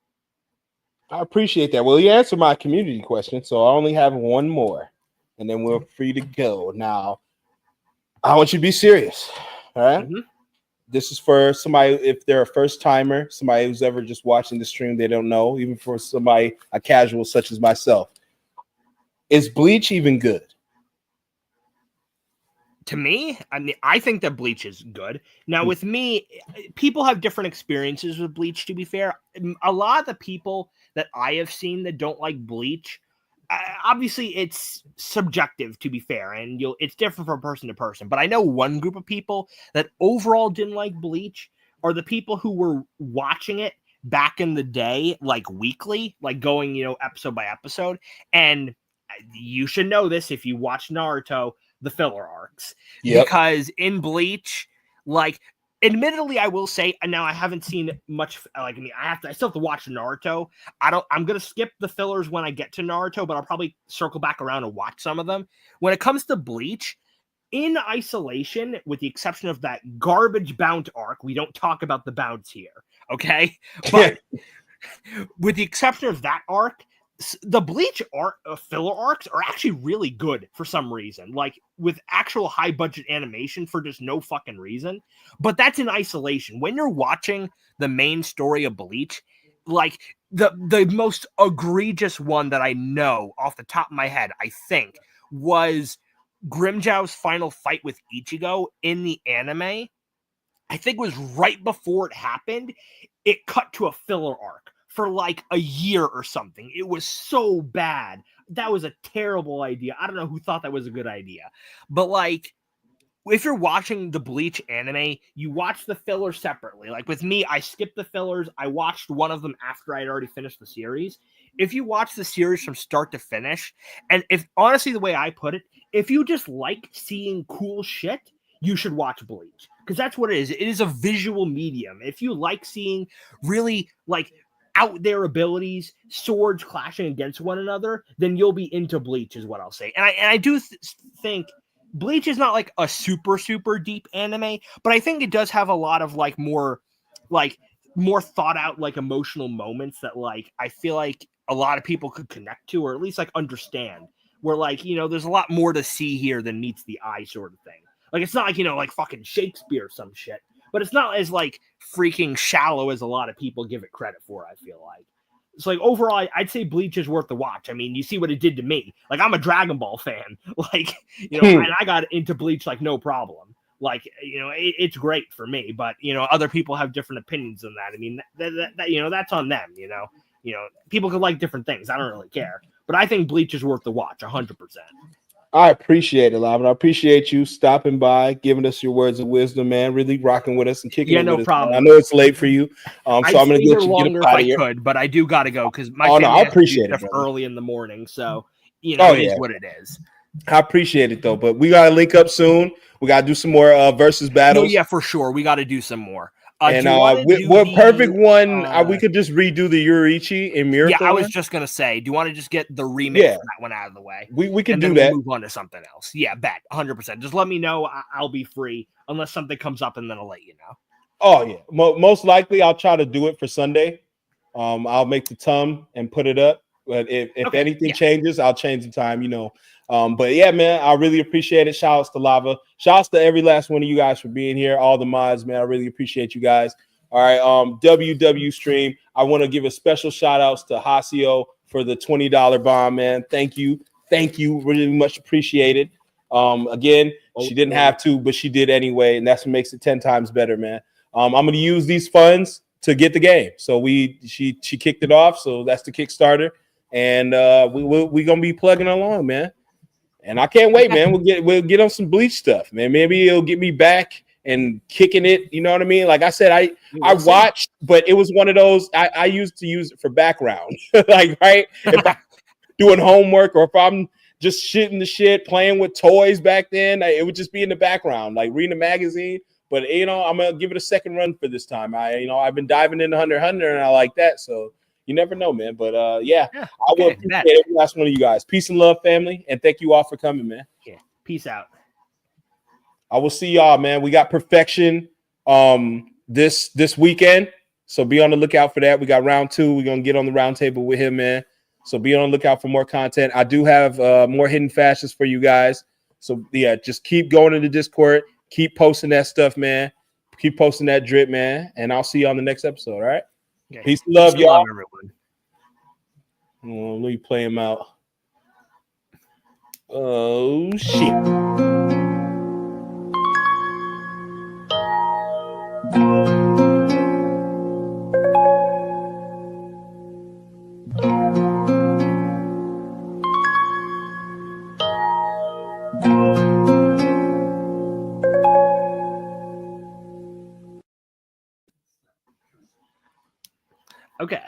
I appreciate that. Well, you answered my community question, so I only have one more, and then we're free to go. Now, I want you to be serious. All right? Mm-hmm. This is for somebody, if they're a first timer, somebody who's ever just watching the stream, they don't know, even for somebody, a casual such as myself. Is Bleach even good? To me, I mean, I think that Bleach is good. Now, with me, people have different experiences with Bleach, to be fair. A lot of the people that I have seen that don't like Bleach, obviously it's subjective, to be fair, and it's different from person to person. But I know one group of people that overall didn't like Bleach are the people who were watching it back in the day, like weekly, like going, episode by episode. And you should know this if you watch Naruto, the filler arcs. Yep. Because in Bleach, like, admittedly, I will say, now I haven't seen much, like, I mean, I still have to watch Naruto. I'm going to skip the fillers when I get to Naruto, but I'll probably circle back around and watch some of them. When it comes to Bleach, in isolation, with the exception of that garbage bounce arc, we don't talk about the bounce here, okay? But with the exception of that arc, the Bleach arc, filler arcs are actually really good for some reason, like with actual high budget animation for just no fucking reason. But that's in isolation. When you're watching the main story of Bleach, like the most egregious one that I know off the top of my head, I think, was Grimjow's final fight with Ichigo in the anime. I think it was right before it happened. It cut to a filler arc for like a year or something. It was so bad. That was a terrible idea. I don't know who thought that was a good idea. But like, if you're watching the Bleach anime, you watch the fillers separately. Like with me, I skipped the fillers. I watched one of them after I'd already finished the series. If you watch the series from start to finish, and if honestly, the way I put it, if you just like seeing cool shit, you should watch Bleach. Because that's what it is. It is a visual medium. If you like seeing really like out there abilities, swords clashing against one another, then you'll be into Bleach, is what I'll say. And I do think Bleach is not like a super deep anime, but I think it does have a lot of like more thought out, like emotional moments that like I feel like a lot of people could connect to, or at least like understand. Where like, you know, there's a lot more to see here than meets the eye, sort of thing. Like it's not like, you know, like fucking Shakespeare or some shit, but it's not as like freaking shallow as a lot of people give it credit for, I feel like. It's like overall, I'd say Bleach is worth the watch. I mean, you see what it did to me. Like I'm a Dragon Ball fan. Like, you know, and I got into Bleach like no problem. Like, you know, it's great for me, but you know, other people have different opinions on that. I mean, that you know, that's on them. You know, people could like different things. I don't really care, but I think Bleach is worth the watch, 100%. I appreciate it, Lavin. I appreciate you stopping by, giving us your words of wisdom, man. Really rocking with us and kicking it with us. Problem. I know it's late for you, so I'm gonna get you longer get up out if of here. I could, but I do gotta go because my family I appreciate it, early in the morning. So you know, it is what it is. I appreciate it though, but we gotta link up soon. We gotta do some more versus battles. No, yeah, for sure. We got to do some more. And what perfect one? We could just redo the Yuriichi and Miracle. Yeah, I was just gonna say, do you want to just get the remake for that one out of the way? We can do then that. We'll move on to something else. Yeah, bet 100%. Just let me know. I'll be free unless something comes up, and then I'll let you know. Oh yeah, most likely I'll try to do it for Sunday. I'll make the time and put it up. But if anything changes, I'll change the time. You know. But yeah, man, I really appreciate it. Shout outs to Lava. Shout outs to every last one of you guys for being here. All the mods, man. I really appreciate you guys. All right. WW stream. I want to give a special shout outs to Hasio for the $20 bomb, man. Thank you. Thank you. Really much appreciated. Again, she didn't have to, but she did anyway. And that's what makes it 10 times better, man. I'm going to use these funds to get the game. So she kicked it off. So that's the Kickstarter. And we're going to be plugging along, man. And I can't wait, man. We'll get on some Bleach stuff, man. Maybe it'll get me back and kicking it. You know what I mean? Like I said, I watched, but it was one of those I used to use it for background. Like, right? If I'm doing homework or if I'm just shitting the shit, playing with toys back then, it would just be in the background, like reading a magazine. But you know, I'm gonna give it a second run for this time. I've been diving into Hunter x Hunter and I like that. So you never know, man. But I will appreciate every last one of you guys. Peace and love, family, and thank you all for coming, man. Yeah, peace out. I will see y'all, man. We got Perfection this weekend, so be on the lookout for that. We got round 2. We're gonna get on the round table with him, man. So be on the lookout for more content. I do have more hidden fashions for you guys. So yeah, just keep going to the Discord, keep posting that stuff, man. Keep posting that drip, man. And I'll see you on the next episode. All right. Okay. Peace and love, y'all. Love everyone. Let me play him out. Oh shit. Okay.